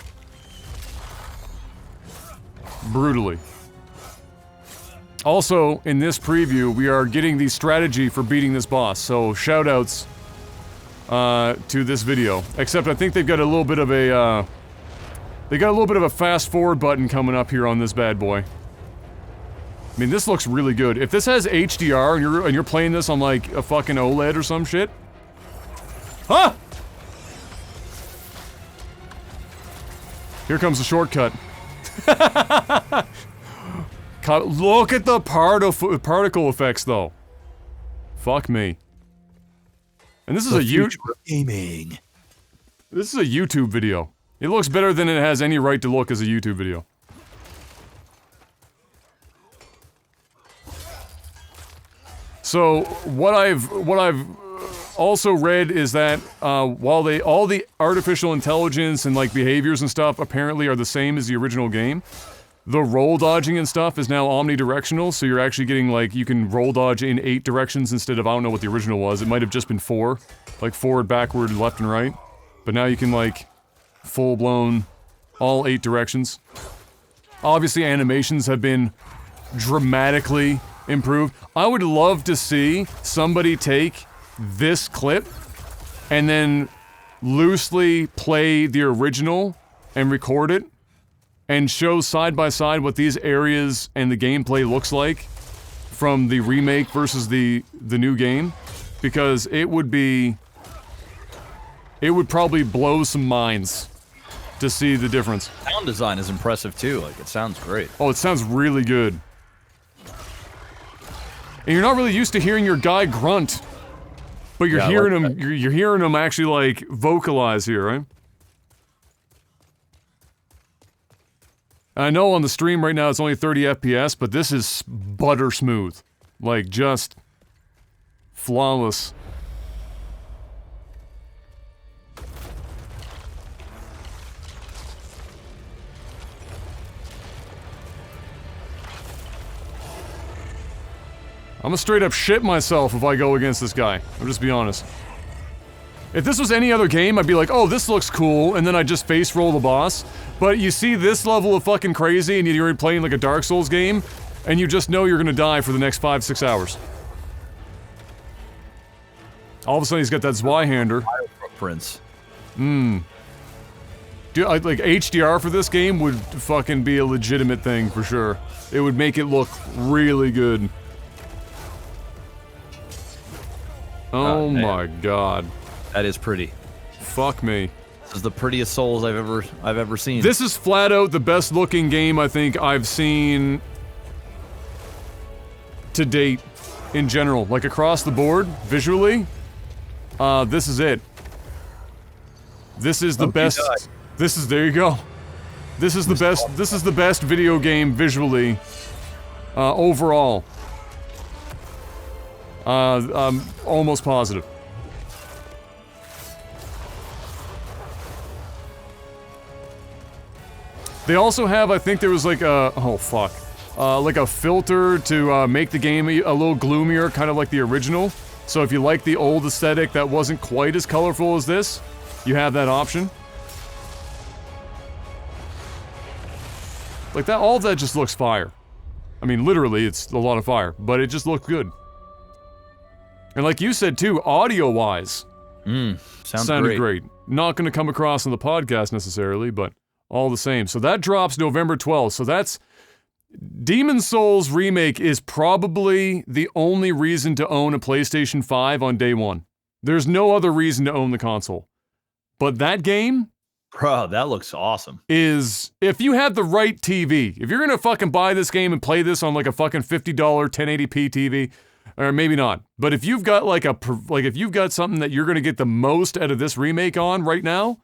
Brutally. Also, in this preview, we are getting the strategy for beating this boss, so shoutouts to this video. Except I think they've got a little bit of a, fast forward button coming up here on this bad boy. I mean, this looks really good. If this has HDR and you're playing this on like a fucking OLED or some shit. Huh! Here comes the shortcut. Look at the particle effects, though. Fuck me. And this is gaming. This is a YouTube video. It looks better than it has any right to look as a YouTube video. So what I've also read is that while all the artificial intelligence and like behaviors and stuff apparently are the same as the original game. The roll dodging and stuff is now omnidirectional, so you're actually getting, like, you can roll dodge in 8 directions instead of, I don't know what the original was, it might have just been 4. Like, forward, backward, left, and right. But now you can, like, full-blown, all 8 directions. Obviously, animations have been dramatically improved. I would love to see somebody take this clip and then loosely play the original and record it and show side by side what these areas and the gameplay looks like from the remake versus the new game, because it would be it would probably blow some minds to see the difference. Sound design is impressive too. Like, it sounds great. Oh, it sounds really good. And you're not really used to hearing your guy grunt, but you're hearing him. You're hearing him actually like vocalize here, right? I know on the stream right now it's only 30 FPS, but this is butter smooth, like just flawless. I'm gonna straight up shit myself if I go against this guy. I'll just be honest. If this was any other game, I'd be like, oh, this looks cool, and then I'd just face roll the boss. But you see this level of fucking crazy, and you're playing like a Dark Souls game, and you just know you're gonna die for the next 5-6 hours. All of a sudden, he's got that Zweihander. Footprints. Dude, like HDR for this game would fucking be a legitimate thing for sure. It would make it look really good. Oh my god. That is pretty. Fuck me. This is the prettiest Souls I've ever seen. This is flat out the best looking game I think I've seen to date in general. Like across the board, visually. This is it. This is the best. This is, there you go. This is the best video game visually, overall. I'm almost positive. They also have, I think there was like a, oh fuck, like a filter to make the game a little gloomier, kind of like the original. So if you like the old aesthetic that wasn't quite as colorful as this, you have that option. Like that, all of that just looks fire. I mean, literally, it's a lot of fire, but it just looked good. And like you said too, audio-wise, sounded great. Not going to come across on the podcast necessarily, but all the same. So that drops November 12th. So that's... Demon's Souls Remake is probably the only reason to own a PlayStation 5 on day one. There's no other reason to own the console. But that game... Bro, that looks awesome. Is... If you have the right TV, if you're gonna fucking buy this game and play this on like a fucking $50 1080p TV... Or maybe not. But if you've got like if you've got something that you're gonna get the most out of this remake on right now,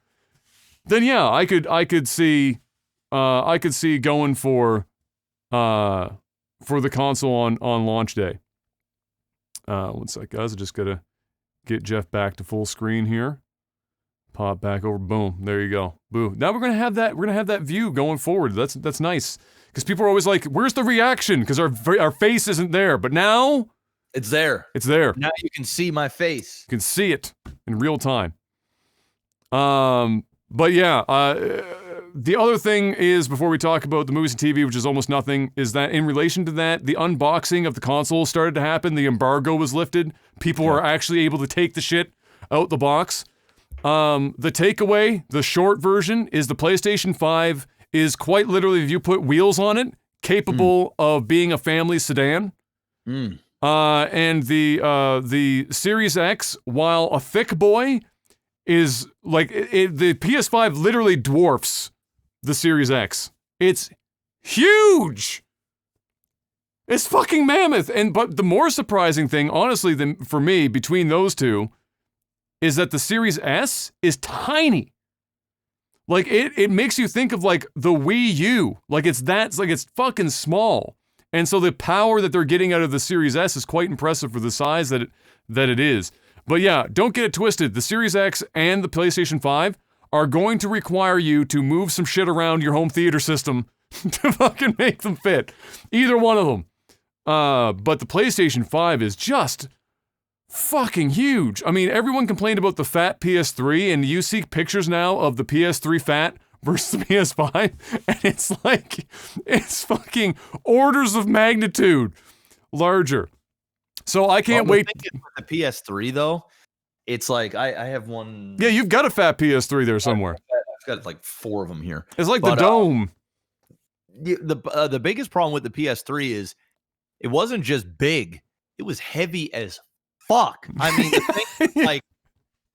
then yeah, I could see going for the console on launch day. One sec, guys. I just gotta get Jeff back to full screen here. Pop back over. Boom. There you go. Boo. Now we're gonna have that view going forward. That's nice because people are always like, "Where's the reaction?" Because our face isn't there. But now. It's there. It's there. Now you can see my face. You can see it in real time. But yeah, the other thing is, before we talk about the movies and TV, which is almost nothing, is that in relation to that, the unboxing of the console started to happen, the embargo was lifted, people are actually able to take the shit out the box. The takeaway, the short version, is the PlayStation 5 is quite literally, if you put wheels on it, capable of being a family sedan. And the Series X, while a thick boy, is like the PS5 literally dwarfs the Series X. It's huge. It's fucking mammoth. But the more surprising thing, honestly, for me, between those two, is that the Series S is tiny. Like it makes you think of like the Wii U. Like it's fucking small. And so the power that they're getting out of the Series S is quite impressive for the size that it is. But yeah, don't get it twisted. The Series X and the PlayStation 5 are going to require you to move some shit around your home theater system to fucking make them fit. Either one of them. But the PlayStation 5 is just fucking huge. I mean, everyone complained about the fat PS3, and you see pictures now of the PS3 fat versus the PS5, and it's fucking orders of magnitude larger. So I can't wait. The PS3 though, it's like I have one. Yeah, you've got a fat PS3 there somewhere. I've got like 4 of them here. It's like the dome. The biggest problem with the PS3 is it wasn't just big; it was heavy as fuck. I mean, the thing, like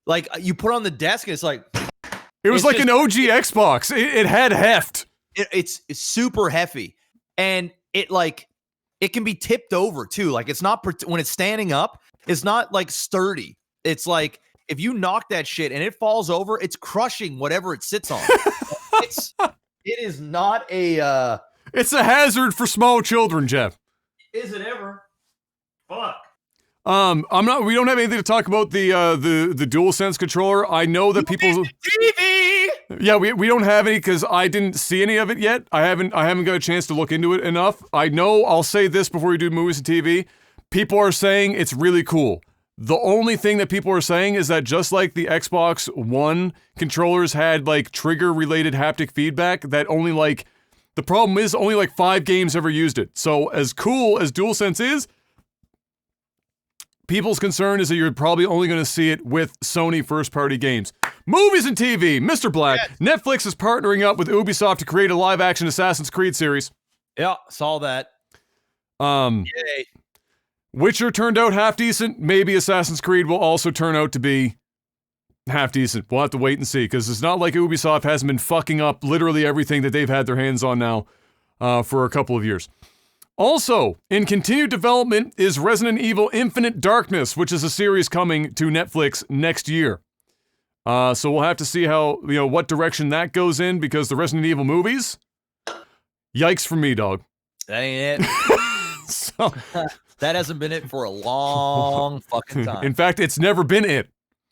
Like you put on the desk and it's like. It was like an OG Xbox. It had heft. It's super hefty. And it can be tipped over too. Like it's not, when it's standing up, it's not like sturdy. It's like if you knock that shit and it falls over, it's crushing whatever it sits on. It is not a. It's a hazard for small children, Jeff. Is it ever? Fuck. We don't have anything to talk about the DualSense controller. I know that people TV. Yeah, we don't have any because I didn't see any of it yet. I haven't got a chance to look into it enough. I know I'll say this before we do movies and TV. People are saying it's really cool. The only thing that people are saying is that just like the Xbox One controllers had like trigger related haptic feedback, that only the problem is only 5 games ever used it. So as cool as DualSense is, people's concern is that you're probably only going to see it with Sony first-party games. Movies and TV, Mr. Black. Yes. Netflix is partnering up with Ubisoft to create a live-action Assassin's Creed series. Yeah, saw that. Yay. Witcher turned out half-decent. Maybe Assassin's Creed will also turn out to be half-decent. We'll have to wait and see, because it's not like Ubisoft hasn't been fucking up literally everything that they've had their hands on now for a couple of years. Also, in continued development is Resident Evil Infinite Darkness, which is a series coming to Netflix next year. So we'll have to see how, what direction that goes in, because the Resident Evil movies, yikes for me, dog. That ain't it. So, that hasn't been it for a long fucking time. In fact, it's never been it.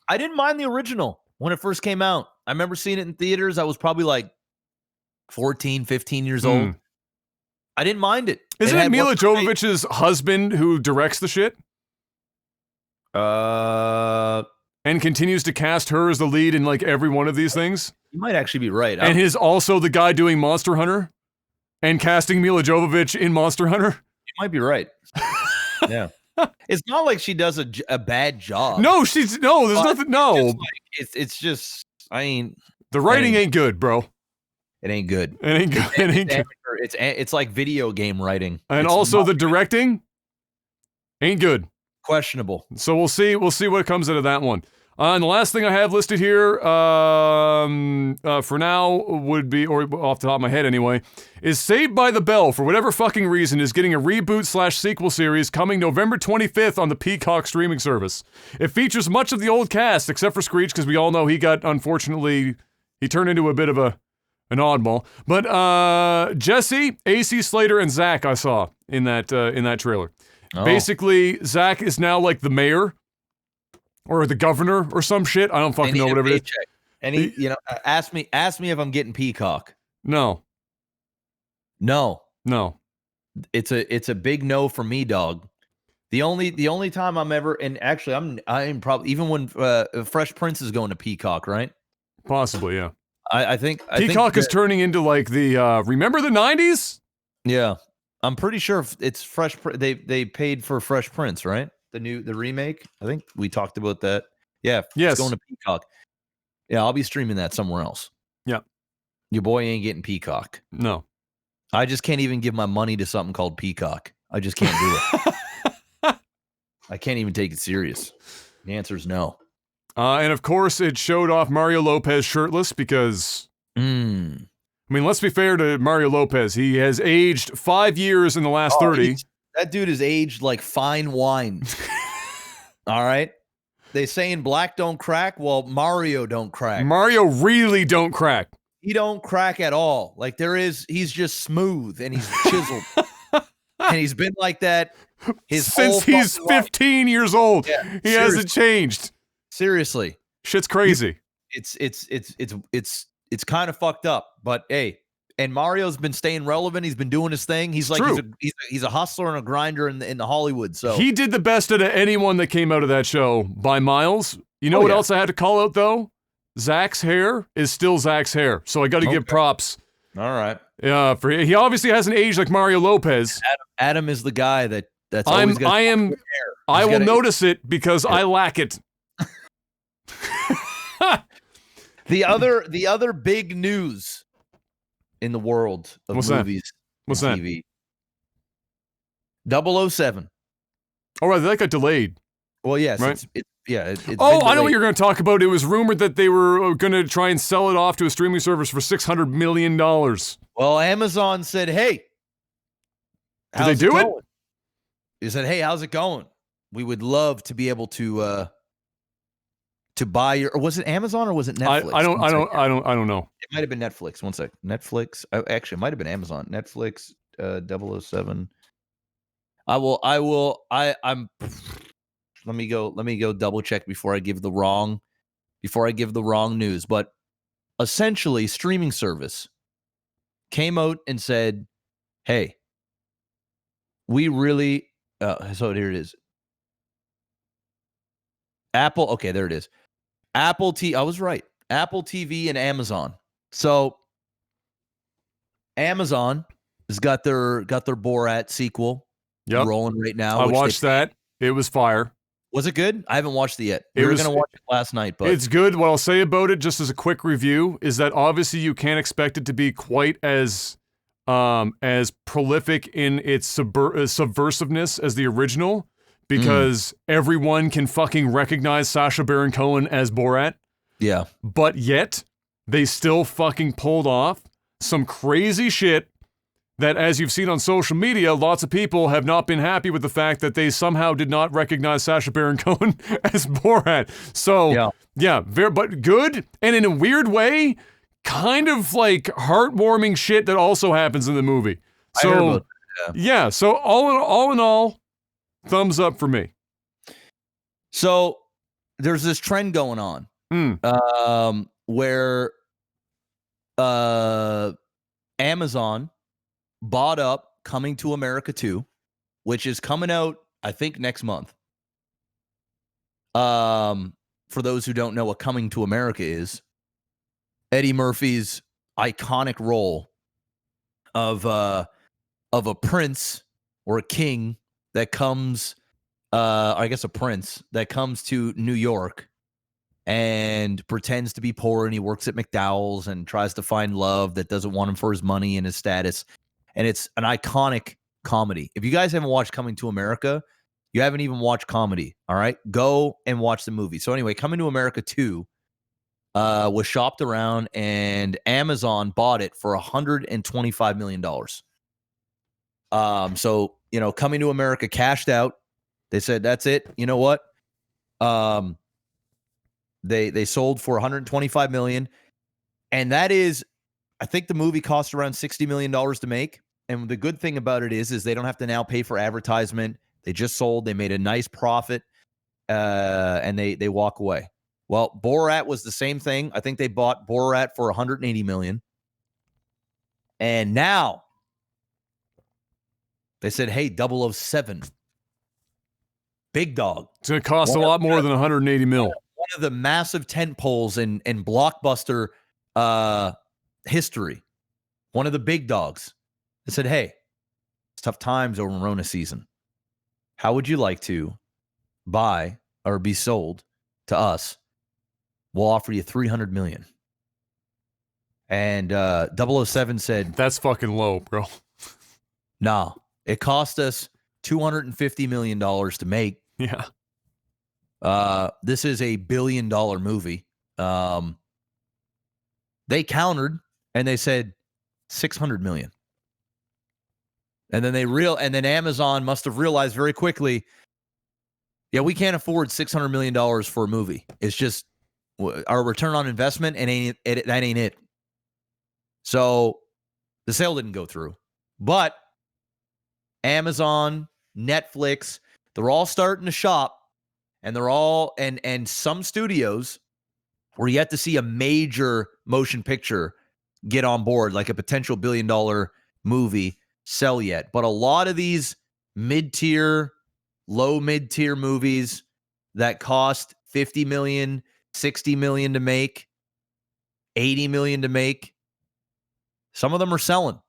I didn't mind the original when it first came out. I remember seeing it in theaters. I was probably 14, 15 years old. I didn't mind it. Isn't it Mila Jovovich's husband who directs the shit? And continues to cast her as the lead in every one of these things? You might actually be right. And he's also the guy doing Monster Hunter and casting Mila Jovovich in Monster Hunter? You might be right. Yeah. It's not like she does a bad job. No, there's nothing. No. It's just, the writing ain't good, bro. It ain't good. It ain't good. It ain't good. It's like video game writing. And also the directing ain't good. Questionable. So we'll see what comes out of that one. And the last thing I have listed here, for now, would be, or off the top of my head anyway, is Saved by the Bell, for whatever fucking reason, is getting a reboot/sequel series coming November 25th on the Peacock streaming service. It features much of the old cast, except for Screech, because we all know he turned into a bit of an oddball. But Jesse, AC Slater, and Zach I saw in that trailer. Oh. Basically, Zach is now like the mayor or the governor or some shit. I don't fucking know whatever it is. And ask me if I'm getting Peacock. No. It's a big no for me, dog. The only time I'm ever, and actually I'm probably, even when Fresh Prince is going to Peacock, right? Possibly, yeah. I think Peacock is turning into the remember the 90s? Yeah. I'm pretty sure it's Fresh. They paid for Fresh Prince, right? The remake. I think we talked about that. Yeah. Yes. It's going to Peacock. Yeah, I'll be streaming that somewhere else. Yeah. Your boy ain't getting Peacock. No. I just can't even give my money to something called Peacock. I just can't do it. I can't even take it serious. The answer is no. And of course, it showed off Mario Lopez shirtless because, let's be fair to Mario Lopez. He has aged 5 years in the last 30. That dude is aged like fine wine. All right? They saying black don't crack. Well, Mario don't crack. Mario really don't crack. He don't crack at all. He's just smooth and he's chiseled. And he's been like that since he's 15 years old. Yeah, he hasn't changed. Seriously. Shit's crazy. It's kind of fucked up, but hey, and Mario's been staying relevant. He's been doing his thing. He's he's a hustler and a grinder in the Hollywood. So he did the best out of anyone that came out of that show by miles. You know what else I had to call out though? Zach's hair is still Zach's hair. So I got to give props. All right. Yeah, he obviously hasn't aged like Mario Lopez. Adam is the guy that's always got hair. I will notice it because I lack it. The other big news in the world of movies and TV. 007. Oh, right, that got delayed. Well, yes, right? It's I know what you're going to talk about. It was rumored that they were going to try and sell it off to a streaming service for $600 million. Well, Amazon said, hey, did they do it? They said, hey, how's it going? We would love to be able to buy your, or was it Amazon or was it Netflix? I don't know. It might have been Netflix. One sec. Netflix. Actually, it might have been Amazon. Netflix 007. I'm let me go double check before I give the wrong news. But essentially, streaming service came out and said, hey, we really so here it is. Apple, okay, there it is. Apple TV, I was right. Apple TV and Amazon. So Amazon has got their Borat sequel rolling right now. I watched that. It was fire. Was it good? I haven't watched it yet. We were going to watch it last night, but it's good. What I'll say about it, just as a quick review, is that obviously you can't expect it to be quite as prolific in its subversiveness as the original, because everyone can fucking recognize Sacha Baron Cohen as Borat. Yeah. But yet, they still fucking pulled off some crazy shit that, as you've seen on social media, lots of people have not been happy with the fact that they somehow did not recognize Sacha Baron Cohen as Borat. So, but good, and in a weird way, kind of like heartwarming shit that also happens in the movie. So, I heard about that, so all in all, thumbs up for me. So, there's this trend going on where Amazon bought up Coming to America 2, which is coming out, I think, next month. For those who don't know what Coming to America is, Eddie Murphy's iconic role of a prince or a king that comes, I guess a prince that comes to New York and pretends to be poor, and he works at McDowell's and tries to find love that doesn't want him for his money and his status. And it's an iconic comedy. If you guys haven't watched Coming to America, you haven't even watched comedy, all right? Go and watch the movie. So anyway, Coming to America 2 was shopped around, and Amazon bought it for $125 million. So, Coming to America cashed out. They said, that's it. You know what? They sold for $125 million. And that is, I think the movie cost around $60 million to make. And the good thing about it is they don't have to now pay for advertisement. They just sold. They made a nice profit, and they walk away. Well, Borat was the same thing. I think they bought Borat for $180 million. And now they said, hey, 007, big dog. It's going to cost a lot more than $180 million. One of the massive tentpoles in blockbuster history. One of the big dogs. They said, hey, it's tough times over Rona season. How would you like to buy or be sold to us? We'll offer you $300 million. And 007 said, that's fucking low, bro. Nah, it cost us $250 million to make. Yeah. This is $1 billion movie. They countered and they said $600 million. And then then Amazon must have realized very quickly, yeah, we can't afford $600 million for a movie. It's just our return on investment, and that ain't it. So the sale didn't go through. But Amazon, Netflix, they're all starting to shop, and they're all and some studios we're yet to see a major motion picture get on board, like a potential $1 billion movie sell yet. But a lot of these mid-tier, low mid-tier movies that cost $50 million, $60 million to make, $80 million to make, some of them are selling.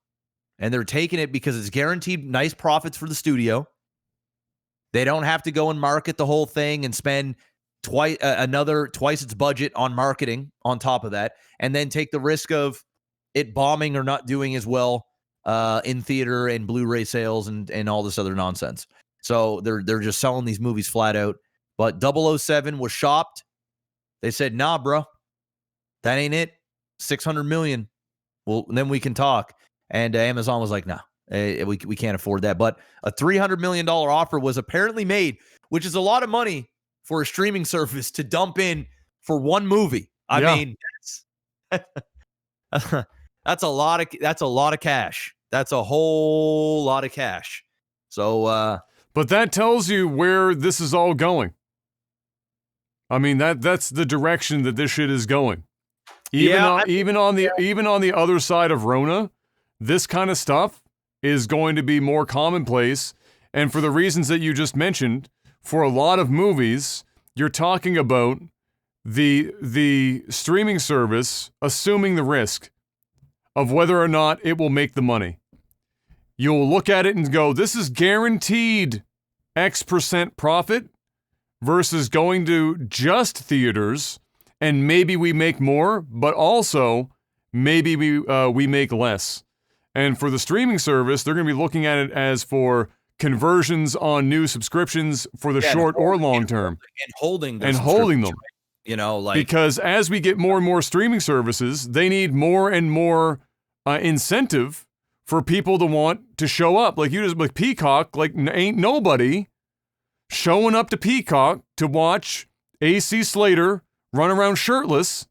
And they're taking it because it's guaranteed nice profits for the studio. They don't have to go and market the whole thing and spend twice its budget on marketing on top of that, and then take the risk of it bombing or not doing as well in theater and Blu-ray sales and all this other nonsense. So they're just selling these movies flat out. But 007 was shopped. They said, nah, bro, that ain't it. 600 million. Well, then we can talk. And Amazon was like, nah, we can't afford that. But a $300 million offer was apparently made, which is a lot of money for a streaming service to dump in for one movie. I mean, that's a lot of cash. That's a whole lot of cash. So, but that tells you where this is all going. I mean, that's the direction that this shit is going. Even on the other side of Rona, this kind of stuff is going to be more commonplace. And for the reasons that you just mentioned, for a lot of movies, you're talking about the streaming service assuming the risk of whether or not it will make the money. You'll look at it and go, this is guaranteed X% profit versus going to just theaters and maybe we make more, but also maybe we make less. And for the streaming service, they're going to be looking at it as for conversions on new subscriptions for the short or long term. And holding them. You know, like, because as we get more and more streaming services, they need more and more incentive for people to want to show up. Like Peacock, like ain't nobody showing up to Peacock to watch AC Slater run around shirtless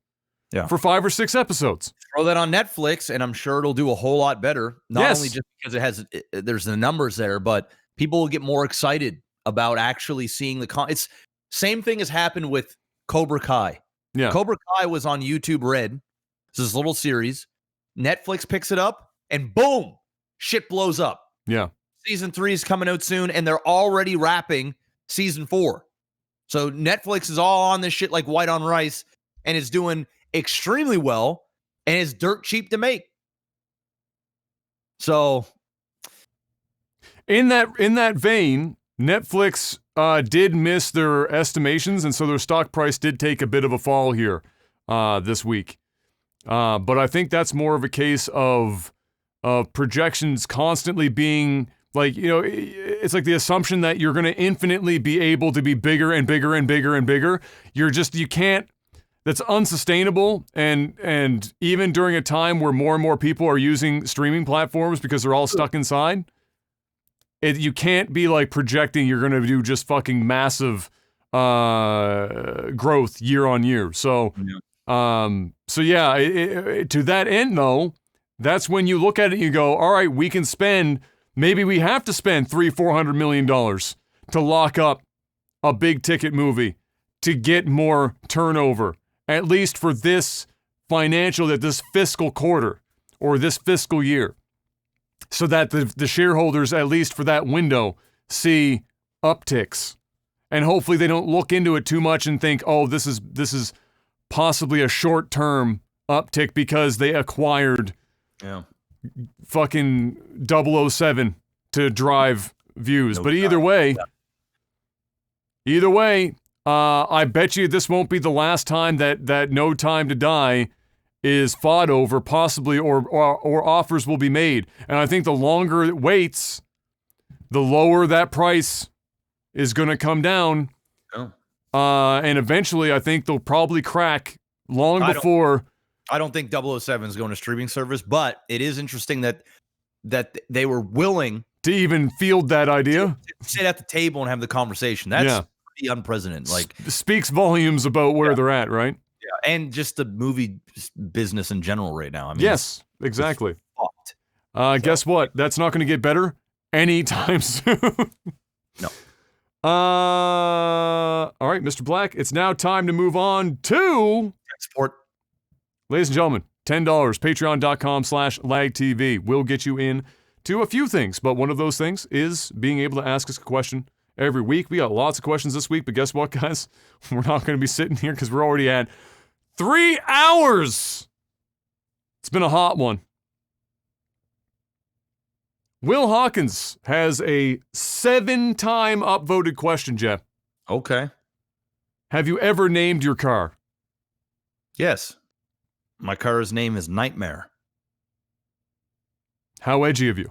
for 5 or 6 episodes. Throw that on Netflix, and I'm sure it'll do a whole lot better. Not only just because there's the numbers there, but people will get more excited about actually seeing the It's same thing has happened with Cobra Kai. Yeah, Cobra Kai was on YouTube Red. It's this little series. Netflix picks it up, and boom, shit blows up. Yeah, season 3 is coming out soon, and they're already wrapping season 4. So Netflix is all on this shit like white on rice, and it's doing extremely well, and it's dirt cheap to make. So, in that vein, Netflix did miss their estimations, and so their stock price did take a bit of a fall here this week. But I think that's more of a case of projections constantly being like, you know, it's like the assumption that you're going to infinitely be able to be bigger and bigger and bigger and bigger. You can't. That's unsustainable, and even during a time where more and more people are using streaming platforms because they're all stuck inside, you can't be like projecting you're going to do just fucking massive growth year on year. So, to that end though, that's when you look at it and you go, all right, we can spend. Maybe we have to spend $300-400 million to lock up a big ticket movie to get more turnover. At least for this this fiscal quarter or this fiscal year, so that the shareholders, at least for that window, see upticks. And hopefully they don't look into it too much and think, oh, this is possibly a short-term uptick because they acquired fucking 007 to drive views. But either way, I bet you this won't be the last time that No Time to Die is fought over, possibly, or offers will be made. And I think the longer it waits, the lower that price is going to come down. Oh. And eventually, I think they'll probably crack long before. I don't think 007 is going to streaming service, but it is interesting that they were willing to even field that idea, to sit at the table and have the conversation. That's pretty unprecedented. Like, speaks volumes about where they're at, right? Yeah, and just the movie business in general right now. I mean, yes, exactly. Guess what? That's not going to get better anytime soon. No. All right, Mr. Black, it's now time to move on to export. Ladies and gentlemen, $10, patreon.com/lagtv will get you in to a few things, but one of those things is being able to ask us a question every week. We got lots of questions this week, but guess what, guys? We're not going to be sitting here because we're already at 3 hours. It's been a hot one. Will Hawkins has a 7-time upvoted question, Jeff. Okay. Have you ever named your car? Yes. My car's name is Nightmare. How edgy of you.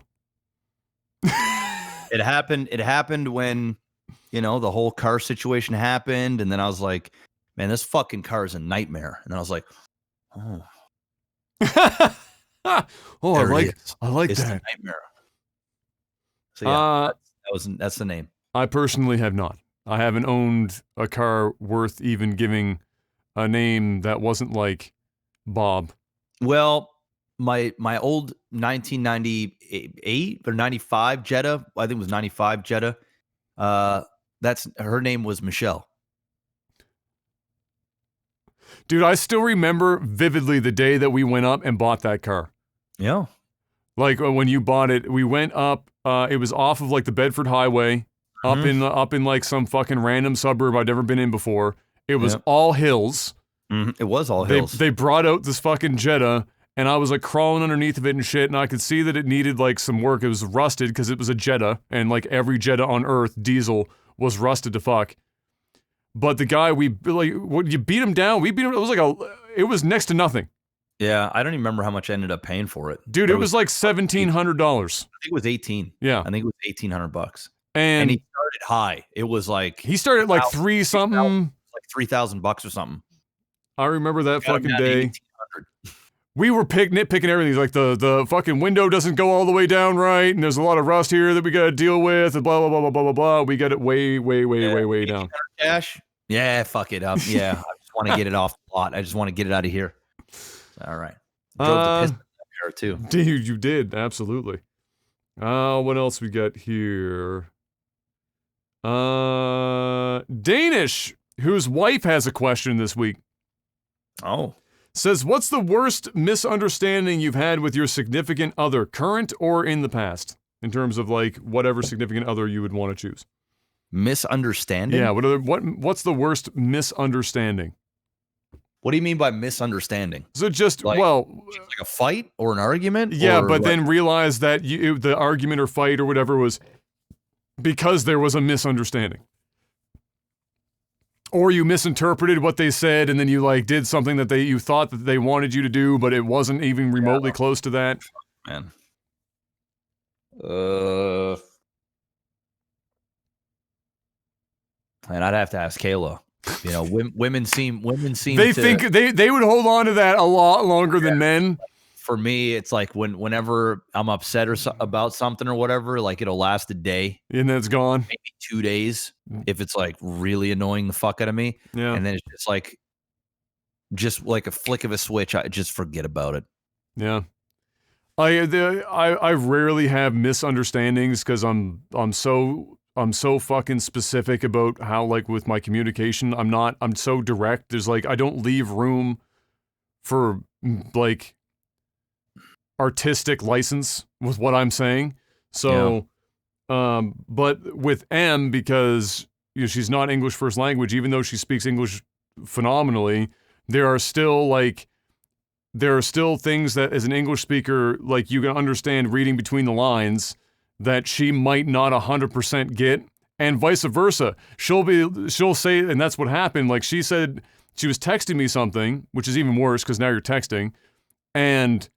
It happened when, the whole car situation happened, and then I was like, man, this fucking car is a nightmare. And then I was like, oh, I like it's that. a nightmare. So yeah, that's the name. I personally have not. I haven't owned a car worth even giving a name that wasn't like Bob. Well, my old 1998 or 95 Jetta, I think it was 95 Jetta. That's her name was Michelle. Dude, I still remember vividly the day that we went up and bought that car. Yeah. Like when you bought it, we went up. It was off of like the Bedford Highway, up in like some fucking random suburb I'd never been in before. It was all hills. It was all hills. They brought out this fucking Jetta, and I was like crawling underneath of it and shit, and I could see that it needed like some work. It was rusted because it was a Jetta, and like every Jetta on Earth, diesel, was rusted to fuck. But the guy, you beat him down. We beat him. It was next to nothing. Yeah, I don't even remember how much I ended up paying for it. Dude, it was like $1,700. I think it was 18. Yeah, I think it was $1,800. And he started high. It was like he started like $3 something, like $3,000 or something. I remember that fucking day. We were nitpicking everything. Like the fucking window doesn't go all the way down right, and there's a lot of rust here that we got to deal with, and blah blah blah blah blah blah blah. We got it way down. Cash? Yeah, fuck it up. Yeah, I just want to get it off the lot. I just want to get it out of here. All right. Drove the piston up here too. Dude, you did absolutely. What else we got here? Danish, whose wife has a question this week. Oh. Says, what's the worst misunderstanding you've had with your significant other, current or in the past? In terms of like whatever significant other you would want to choose. Misunderstanding? Yeah, what's the worst misunderstanding? What do you mean by misunderstanding? So just, like a fight or an argument? Yeah, but then realize that the argument or fight or whatever was because there was a misunderstanding. Or you misinterpreted what they said, and then you like did something that you thought that they wanted you to do, but it wasn't even remotely close to that. Man. And I'd have to ask Kayla. Women seem. They think they would hold on to that a lot longer than men. For me, it's like whenever I'm upset about something or whatever, like it'll last a day, and then it's gone. Maybe 2 days if it's like really annoying the fuck out of me. Yeah, and then it's just like a flick of a switch. I just forget about it. Yeah, I rarely have misunderstandings because I'm so fucking specific about how, like, with my communication, I'm so direct. There's like I don't leave room for like artistic license with what I'm saying. So, but with M, because she's not English first language, even though she speaks English phenomenally, there are still things that as an English speaker, like you can understand reading between the lines that she might not 100% get, and vice versa. She'll say, and that's what happened. Like she said, she was texting me something, which is even worse because now you're texting, and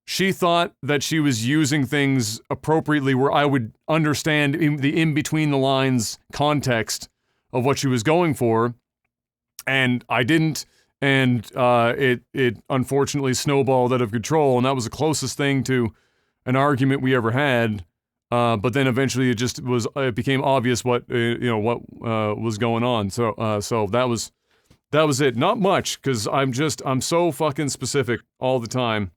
she thought that she was using things appropriately where I would understand the in-between-the-lines context of what she was going for, and I didn't, and it unfortunately snowballed out of control, and that was the closest thing to an argument we ever had, but then eventually it became obvious what was going on, so that was it. Not much, because I'm so fucking specific all the time.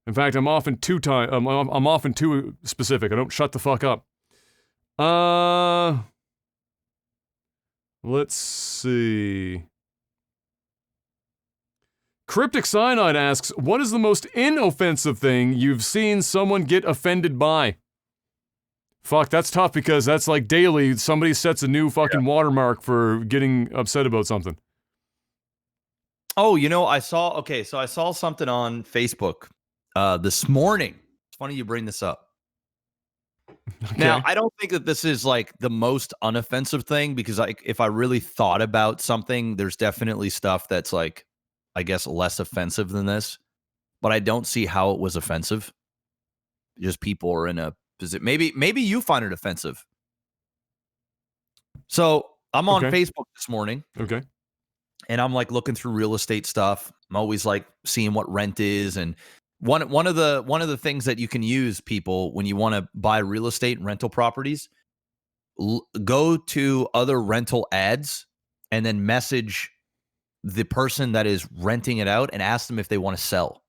In fact, I'm often too specific. I don't shut the fuck up. Let's see. Cryptic Cyanide asks, what is the most inoffensive thing you've seen someone get offended by? Fuck, that's tough because that's like daily. Somebody sets a new fucking watermark for getting upset about something. Oh, I saw something on Facebook this morning. It's funny you bring this up. Okay. Now, I don't think that this is like the most unoffensive thing because if I really thought about something, there's definitely stuff that's like, I guess, less offensive than this, but I don't see how it was offensive. Just people are in a position. Maybe you find it offensive. So I'm on Facebook this morning. Okay. And I'm like looking through real estate stuff. I'm always like seeing what rent is. And one of the things that you can use, people, when you want to buy real estate and rental properties, go to other rental ads and then message the person that is renting it out and ask them if they want to sell.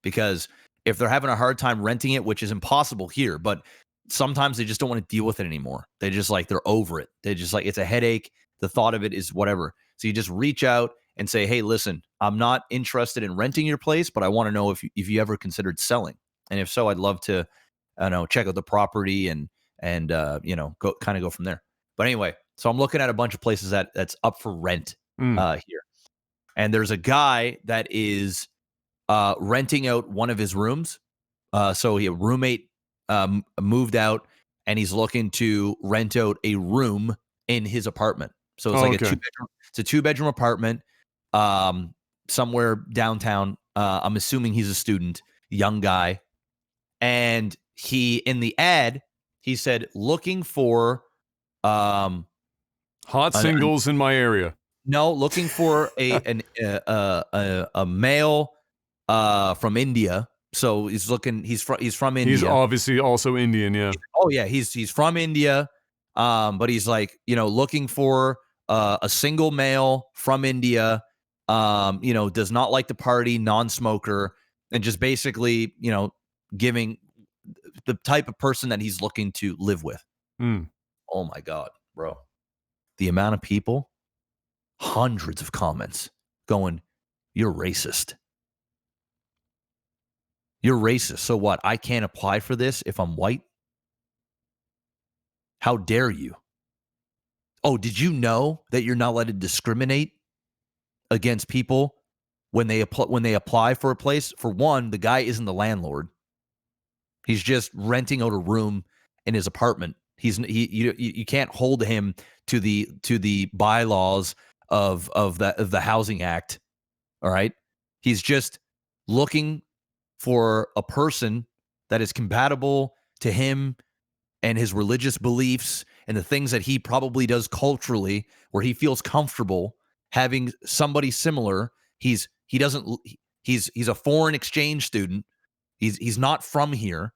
Because if they're having a hard time renting it, which is impossible here, but sometimes they just don't want to deal with it anymore. They just like, they're over it. They just like, it's a headache. The thought of it is whatever. So you just reach out and say, hey, listen, I'm not interested in renting your place, but I want to know if you ever considered selling. And if so, I'd love to, check out the property and go from there. But anyway, so I'm looking at a bunch of places that's up for rent here. And there's a guy that is renting out one of his rooms. So a roommate moved out and he's looking to rent out a room in his apartment. So it's a two-bedroom apartment somewhere downtown. I'm assuming he's a student, young guy. And in the ad, he said, looking for hot singles in my area. No, looking for a male from India. So he's from India. He's obviously also Indian, yeah. Oh yeah, he's from India. But he's like, looking for a single male from India, does not like to party, non-smoker, and just basically, giving the type of person that he's looking to live with. Oh my God, bro. The amount of people, hundreds of comments going, you're racist. You're racist. So what? I can't apply for this if I'm white? How dare you? Oh, did you know that you're not allowed to discriminate against people when they apply for a place? For one, the guy isn't the landlord. He's just renting out a room in his apartment. You can't hold him to the bylaws of the Housing Act. All right? He's just looking for a person that is compatible to him and his religious beliefs and the things that he probably does culturally, where he feels comfortable having somebody similar. He's a foreign exchange student. He's not from here,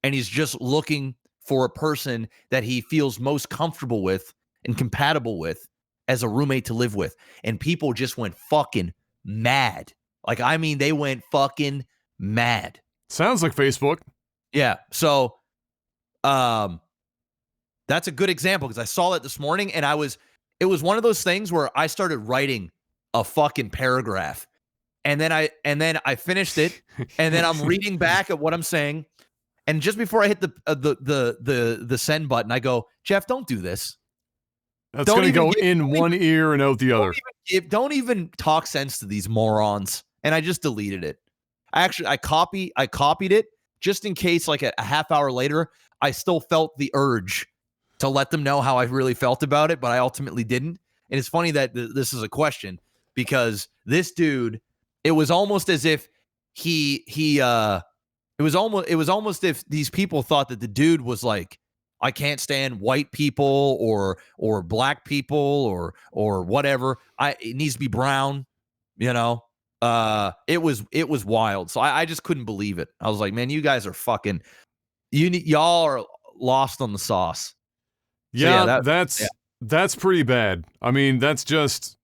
and he's just looking for a person that he feels most comfortable with and compatible with as a roommate to live with. And people just went fucking mad. Like, I mean, they went fucking mad. Sounds like Facebook. Yeah. So, that's a good example because I saw it this morning and it was one of those things where I started writing a fucking paragraph and then I finished it and then I'm reading back at what I'm saying. And just before I hit the send button, I go, Jeff, don't do this. That's going to go in one ear and out the other. Don't even talk sense to these morons. And I just deleted it. I copied it just in case, like a half hour later, I still felt the urge to let them know how I really felt about it, but I ultimately didn't. And it's funny that this is a question because this dude, it was almost as if it was almost if these people thought that the dude was like, I can't stand white people or black people or whatever. It needs to be brown, It was wild. So I just couldn't believe it. I was like, man, you guys are fucking, y'all are lost on the sauce. Yeah, that's pretty bad. I mean, that's just,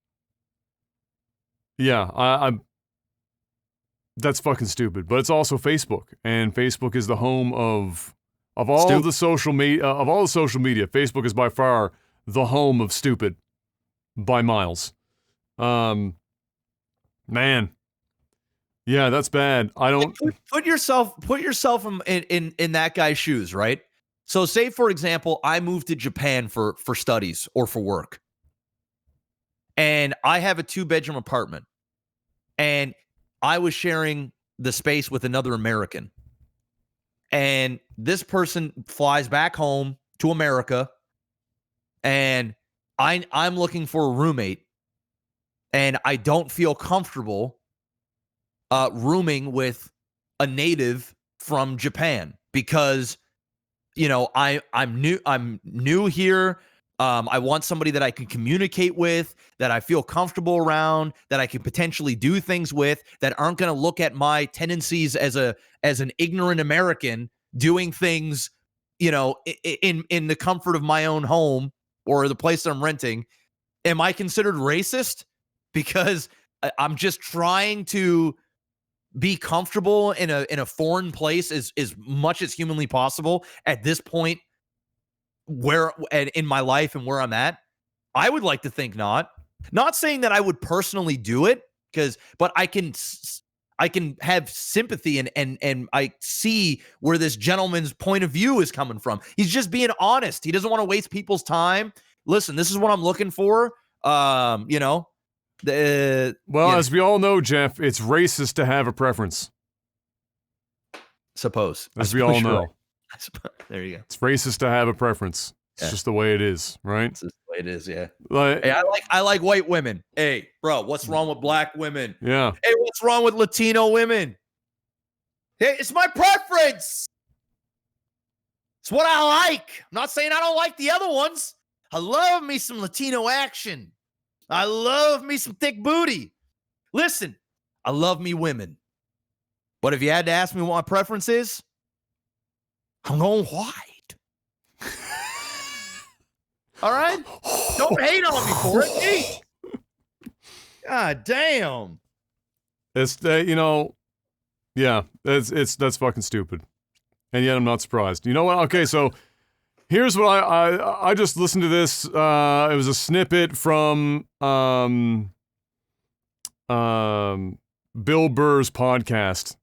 I'm that's fucking stupid. But it's also Facebook, and Facebook is the home of all the social media. Of all the social media, Facebook is by far the home of stupid by miles. Man, yeah, that's bad. I don't put yourself in that guy's shoes, right? So say, for example, I moved to Japan for studies or for work. And I have a 2-bedroom apartment. And I was sharing the space with another American. And this person flies back home to America. And I'm looking for a roommate. And I don't feel comfortable rooming with a native from Japan because I'm new here. I want somebody that I can communicate with, that I feel comfortable around, that I can potentially do things with, that aren't going to look at my tendencies as an ignorant American doing things, in the comfort of my own home or the place I'm renting. Am I considered racist because I'm just trying to be comfortable in a foreign place as much as humanly possible at this point where in my life and where I'm at? I would like to think not. Not saying that I would personally do it, but I can have sympathy and I see where this gentleman's point of view is coming from. He's just being honest. He doesn't want to waste people's time. Listen, this is what I'm looking for. As we all know, Jeff, it's racist to have a preference. Suppose. As we all know. Right. There you go. It's racist to have a preference. It's just the way it is, right? It's just the way it is, yeah. Like, hey, I like white women. Hey, bro, what's wrong with black women? Yeah. Hey, what's wrong with Latino women? Hey, it's my preference. It's what I like. I'm not saying I don't like the other ones. I love me some Latino action. I love me some thick booty. Listen, I love me women. But if you had to ask me what my preference is, I'm going white. All right? Don't hate on me for it. Jeez. God damn. It's that's fucking stupid. And yet I'm not surprised. You know what? Okay, so here's what I just listened to this. It was a snippet from Bill Burr's podcast.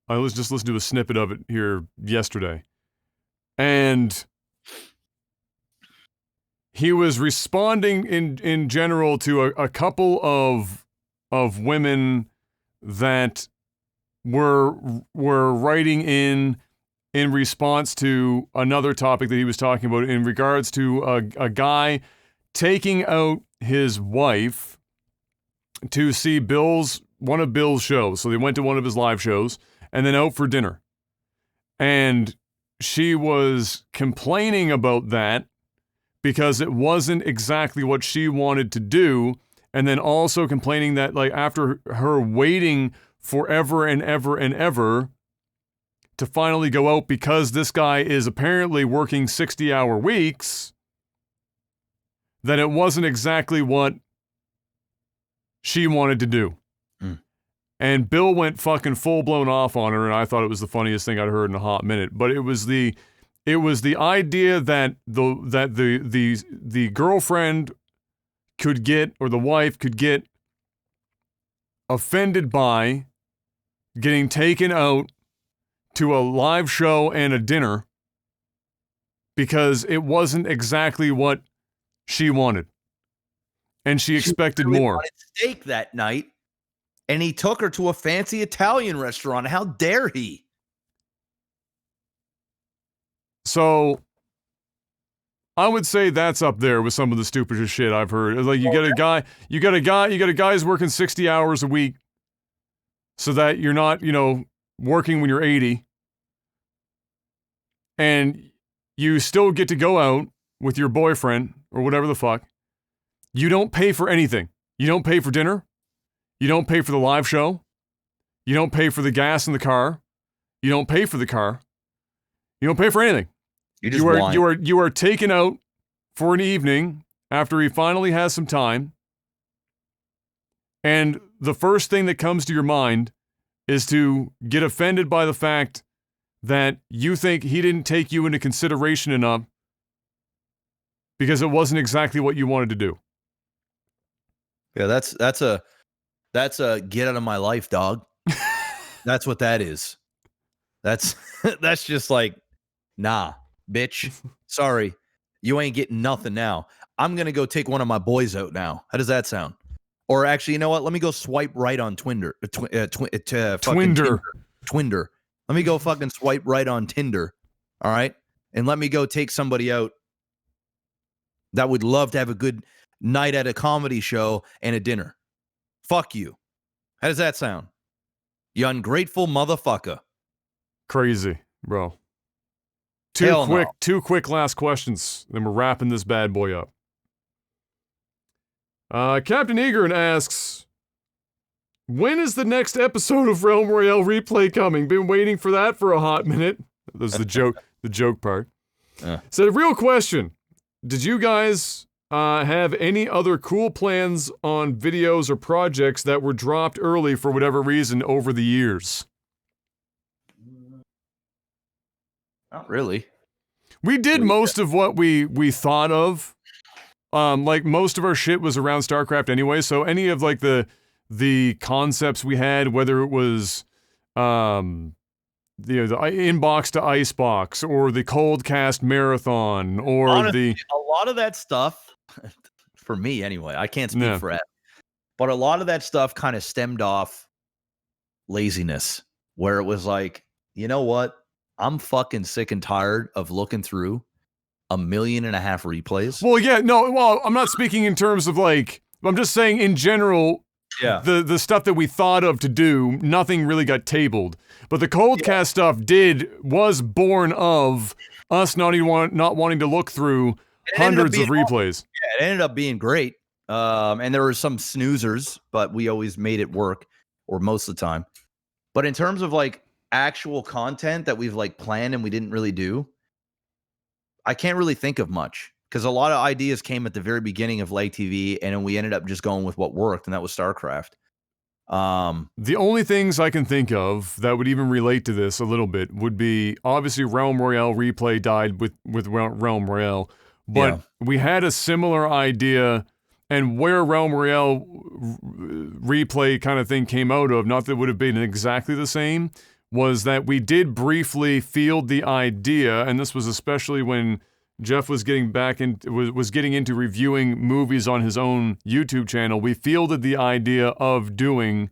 I was just listening to a snippet of it here yesterday. And he was responding in general to a couple of women that were writing in response to another topic that he was talking about in regards to a guy taking out his wife to see one of Bill's shows. So they went to one of his live shows and then out for dinner. And she was complaining about that because it wasn't exactly what she wanted to do. And then also complaining that, like, after her waiting forever and ever and ever to finally go out because this guy is apparently working 60-hour weeks, that it wasn't exactly what she wanted to do. And Bill went fucking full-blown off on her, and I thought it was the funniest thing I'd heard in a hot minute. But it was the idea that the girlfriend could get, or the wife could get, offended by getting taken out to a live show and a dinner because it wasn't exactly what she wanted. And she expected really more. Wanted steak that night, and he took her to a fancy Italian restaurant. How dare he? So I would say that's up there with some of the stupidest shit I've heard. Like, you got a guy who's working 60 hours a week so that you're not, working when you're 80. And you still get to go out with your boyfriend or whatever the fuck. You don't pay for anything. You don't pay for dinner. You don't pay for the live show. You don't pay for the gas in the car. You don't pay for the car. You don't pay for anything. You are taken out for an evening after he finally has some time. And the first thing that comes to your mind is to get offended by the fact that you think he didn't take you into consideration enough because it wasn't exactly what you wanted to do. Yeah, that's a get out of my life, dog. That's what that is. That's just like, nah, bitch. Sorry, you ain't getting nothing now. I'm gonna go take one of my boys out now. How does that sound? Or actually, you know what? Let me go swipe right on Twinder. Twinder. Let me go fucking swipe right on Tinder. All right, and let me go take somebody out that would love to have a good night at a comedy show and a dinner. Fuck you. How does that sound? You ungrateful motherfucker. Crazy, bro. Two quick last questions, then we're wrapping this bad boy up. Captain Eager asks, when is the next episode of Realm Royale Replay coming? Been waiting for that for a hot minute. That was the joke part. So the real question, did you guys have any other cool plans on videos or projects that were dropped early for whatever reason over the years? Not really. We did most of what we thought of. Like most of our shit was around StarCraft anyway, so any of like the concepts we had, whether it was the inbox to icebox or the cold cast marathon or honestly, a lot of that stuff for me anyway, I can't speak for it, but a lot of that stuff kind of stemmed off laziness, where it was like, you know what? I'm fucking sick and tired of looking through 1.5 million replays. Well, yeah, no, well, I'm not speaking in terms of like, I'm just saying in general, the stuff that we thought of to do, nothing really got tabled. But the cold cast stuff was born of us not wanting to look through hundreds of replays. Yeah, it ended up being great. And there were some snoozers, but we always made it work, or most of the time. But in terms of like actual content that we've like planned and we didn't really do, I can't really think of much, because a lot of ideas came at the very beginning of Light TV, and then we ended up just going with what worked, and that was StarCraft. The only things I can think of that would even relate to this a little bit would be, obviously Realm Royale Replay died with Realm Royale, but we had a similar idea, and where Realm Royale Replay kind of thing came out of, not that it would have been exactly the same, was that we did briefly field the idea, and this was especially when Jeff was getting into reviewing movies on his own YouTube channel. We fielded the idea of doing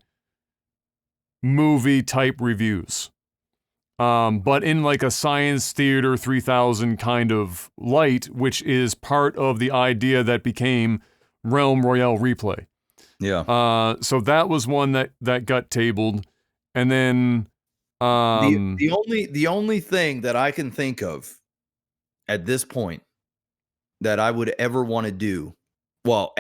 movie type reviews, but in like a Science Theater 3000 kind of light, which is part of the idea that became Realm Royale Replay. Yeah. So that was one that got tabled, and then the only thing that I can think of at this point that I would ever want to do, well,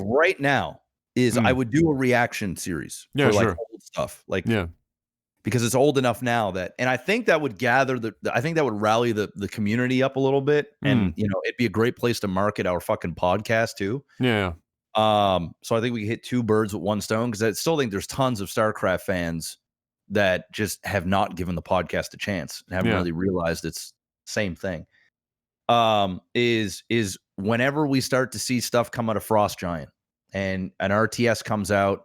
right now is I would do a reaction series for like old stuff, like because it's old enough now that, and I think that would gather I think that would rally the community up a little bit, and you know, it'd be a great place to market our fucking podcast too. Yeah. So I think we could hit two birds with one stone, because I still think there's tons of StarCraft fans that just have not given the podcast a chance and haven't really realized it's the same thing. Is whenever we start to see stuff come out of Frost Giant and an RTS comes out,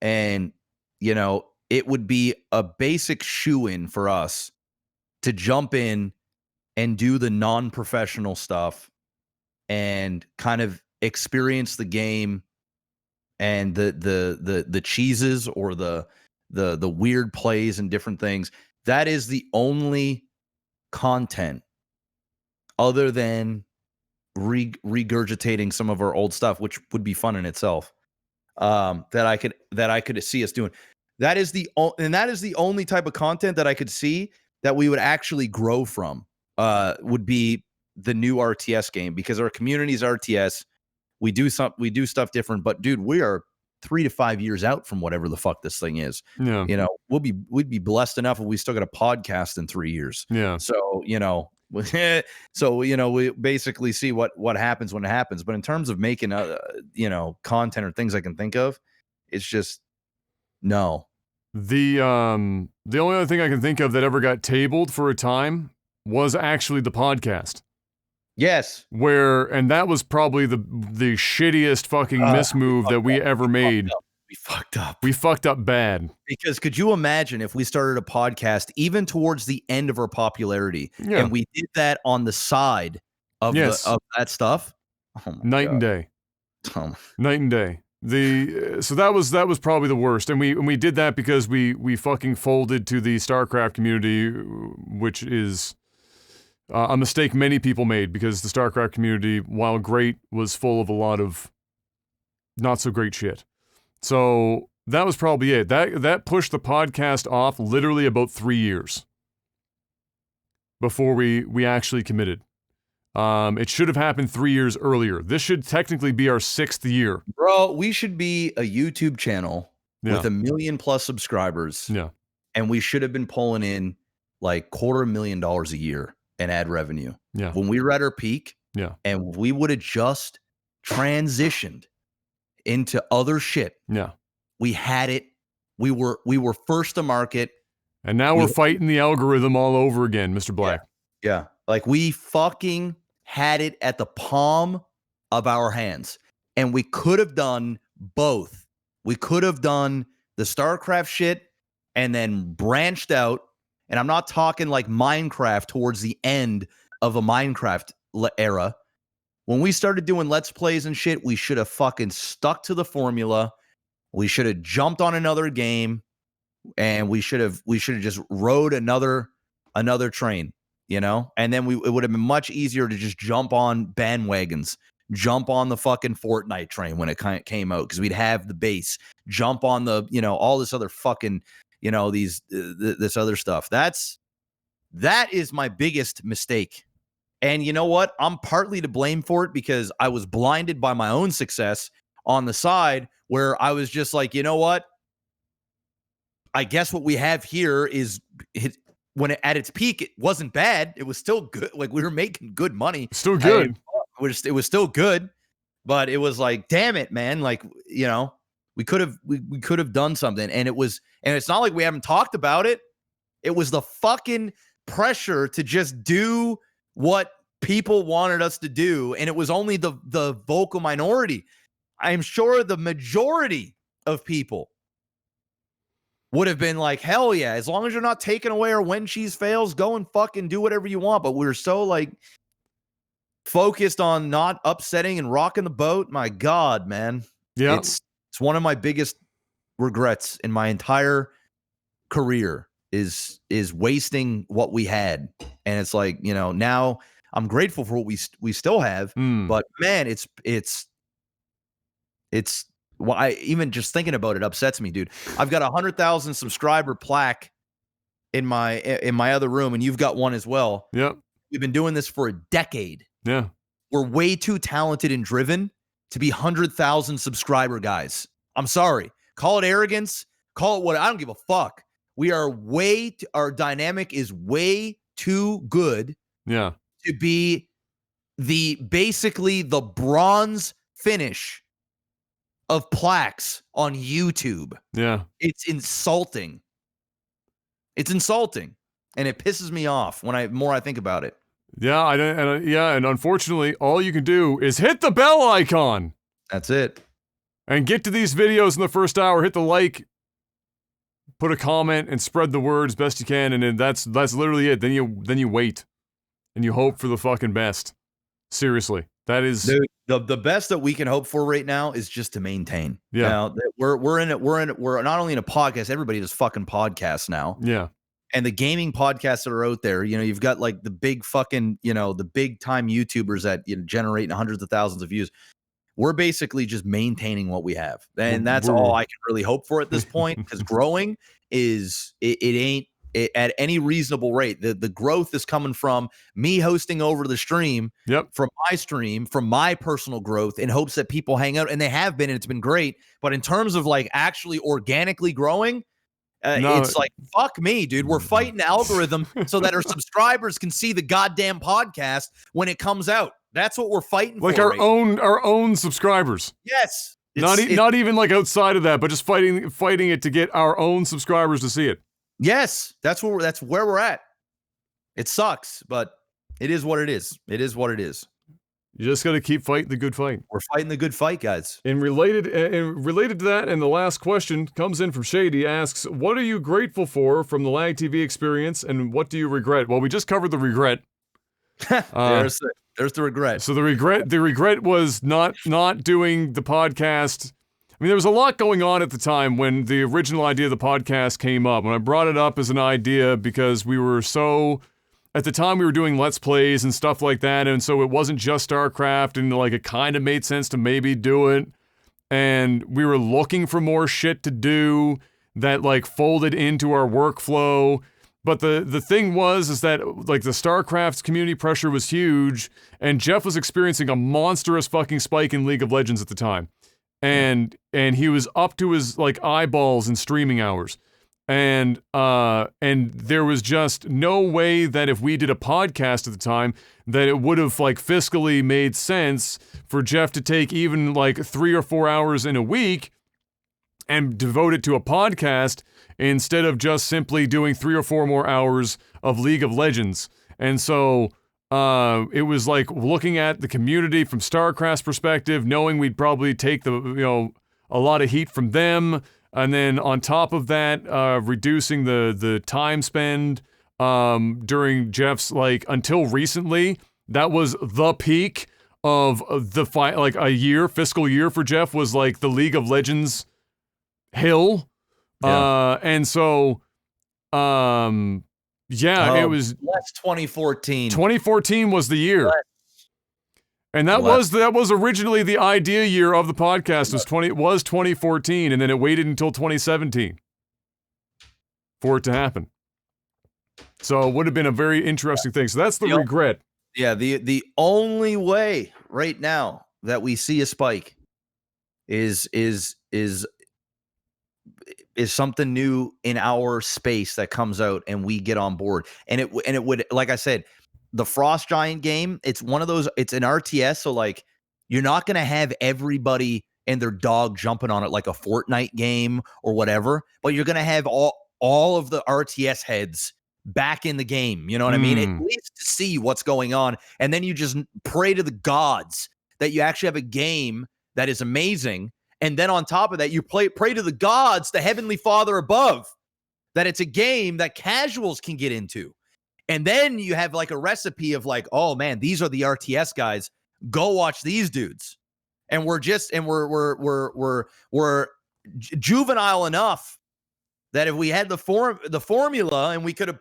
and you know, it would be a basic shoe-in for us to jump in and do the non-professional stuff and kind of experience the game and the cheeses or the weird plays and different things. That is the only content other than regurgitating some of our old stuff, which would be fun in itself, that I could see us doing. That is the only type of content that I could see that we would actually grow from, would be the new RTS game, because our community's RTS. We do stuff different, but dude, we are 3 to 5 years out from whatever the fuck this thing is. Yeah. You know, we'd be blessed enough if we still got a podcast in 3 years. Yeah. So, you know, we basically see what happens when it happens. But in terms of making, content or things I can think of, it's just no. The only other thing I can think of that ever got tabled for a time was actually the podcast. Yes. And that was probably the shittiest fucking mismove that we ever made. We fucked up bad. Because could you imagine if we started a podcast even towards the end of our popularity, and we did that on the side of that stuff? Oh my Night God. and day. Night and day. So that was probably the worst, and we did that because we fucking folded to the StarCraft community, which is a mistake many people made, because the StarCraft community, while great, was full of a lot of not so great shit. So that was probably it. That pushed the podcast off literally about 3 years. before we actually committed. It should have happened 3 years earlier. This should technically be our 6th year. Bro, we should be a YouTube channel with 1 million plus subscribers. Yeah. And we should have been pulling in like $250,000 a year in ad revenue. Yeah. When we were at our peak. Yeah. And we would have just transitioned into other shit. Yeah. We had it. We were first to market. And now we're fighting the algorithm all over again, Mr. Black. Yeah. Like we fucking had it at the palm of our hands. And we could have done both. We could have done the StarCraft shit and then branched out. And I'm not talking like Minecraft towards the end of a Minecraft era. When we started doing Let's Plays and shit, we should have fucking stuck to the formula. We should have jumped on another game, and we should have just rode another train, you know? And then it would have been much easier to just jump on bandwagons, jump on the fucking Fortnite train when it came out, because we'd have the base, jump on the, you know, all this other fucking, you know, this other stuff. That is my biggest mistake. And you know what? I'm partly to blame for it because I was blinded by my own success on the side, where I was just like, you know what? I guess what we have here is at its peak, it wasn't bad. It was still good. Like we were making good money. Still good. It was still good, but it was like, damn it, man. Like, you know, we could have done something. And it's not like we haven't talked about it. It was the fucking pressure to just do what people wanted us to do, and it was only the vocal minority. I'm sure the majority of people would have been like, hell yeah, as long as you're not taking away our when cheese fails, go and fucking do whatever you want. But we're so like focused on not upsetting and rocking the boat. My God, man. Yeah. It's one of my biggest regrets in my entire career is wasting what we had. And it's like, you know, now I'm grateful for what we still have, but man, it's well, even just thinking about it upsets me, dude. I've got 100,000 subscriber plaque in my other room, and you've got one as well. Yep. We've been doing this for a decade. Yeah. We're way too talented and driven to be 100,000 subscriber guys. I'm sorry. Call it arrogance. Call it what. I don't give a fuck. We are our dynamic is way too good. Yeah. To be basically the bronze finish of plaques on YouTube. Yeah. It's insulting. It's insulting. And it pisses me off when I think about it. Yeah, and unfortunately, all you can do is hit the bell icon. That's it. And get to these videos in the first hour, hit the like, put a comment, and spread the word as best you can, and then that's literally it. Then you wait. And you hope for the fucking best. Seriously. That is the best that we can hope for right now is just to maintain. Yeah. Now, we're not only in a podcast, everybody does fucking podcasts now. Yeah. And the gaming podcasts that are out there, you know, you've got like the big fucking, you know, the big time YouTubers that, you know, generating hundreds of thousands of views. We're basically just maintaining what we have. And that's all I can really hope for at this point, because growing is, it ain't at any reasonable rate. The growth is coming from me hosting over the stream, from my personal growth, in hopes that people hang out, and they have been, and it's been great. But in terms of like actually organically growing, it's like, fuck me, dude. We're fighting the algorithm so that our subscribers can see the goddamn podcast when it comes out. That's what we're fighting for. Like our own subscribers. Yes. Not even like outside of that, but just fighting it to get our own subscribers to see it. Yes, that's where we're at. It sucks, but it is what it is. It is what it is. You just got to keep fighting the good fight. We're fighting the good fight, guys. And related to that, and the last question comes in from Shady, asks, what are you grateful for from the Lag TV experience, and what do you regret? Well, we just covered the regret. There's the regret. So the regret was not doing the podcast. I mean, there was a lot going on at the time when the original idea of the podcast came up. When I brought it up as an idea, because we were so... At the time, we were doing Let's Plays and stuff like that, and so it wasn't just StarCraft, and like it kind of made sense to maybe do it. And we were looking for more shit to do that like folded into our workflow But the thing is that like the StarCraft's community pressure was huge, and Jeff was experiencing a monstrous fucking spike in League of Legends at the time. And he was up to his like eyeballs in streaming hours. And there was just no way that if we did a podcast at the time that it would have like fiscally made sense for Jeff to take even like 3 or 4 hours in a week and devote it to a podcast instead of just simply doing 3 or 4 more hours of League of Legends. And so it was like looking at the community from StarCraft's perspective, knowing we'd probably take a lot of heat from them. And then on top of that, reducing the time spend during Jeff's, like, until recently, that was the peak of the like a fiscal year for Jeff was like the League of Legends hill. Yeah. And so, it was... That's 2014. 2014 was the year. And that was originally the idea year of the podcast was 2014, and then it waited until 2017 for it to happen. So it would have been a very interesting thing. So that's the regret. Yeah, the only way right now that we see a spike is something new in our space that comes out and we get on board. And it would, like I said, the Frost Giant game, it's one of those, it's an RTS, so like you're not going to have everybody and their dog jumping on it like a Fortnite game or whatever, but you're going to have all of the RTS heads back in the game, you know what I mean? At least to see what's going on, and then you just pray to the gods that you actually have a game that is amazing, and then on top of that, you pray to the gods, the Heavenly Father above, that it's a game that casuals can get into. And then you have like a recipe of like, oh man, these are the RTS guys. Go watch these dudes. And we're juvenile enough that if we had the formula and we could have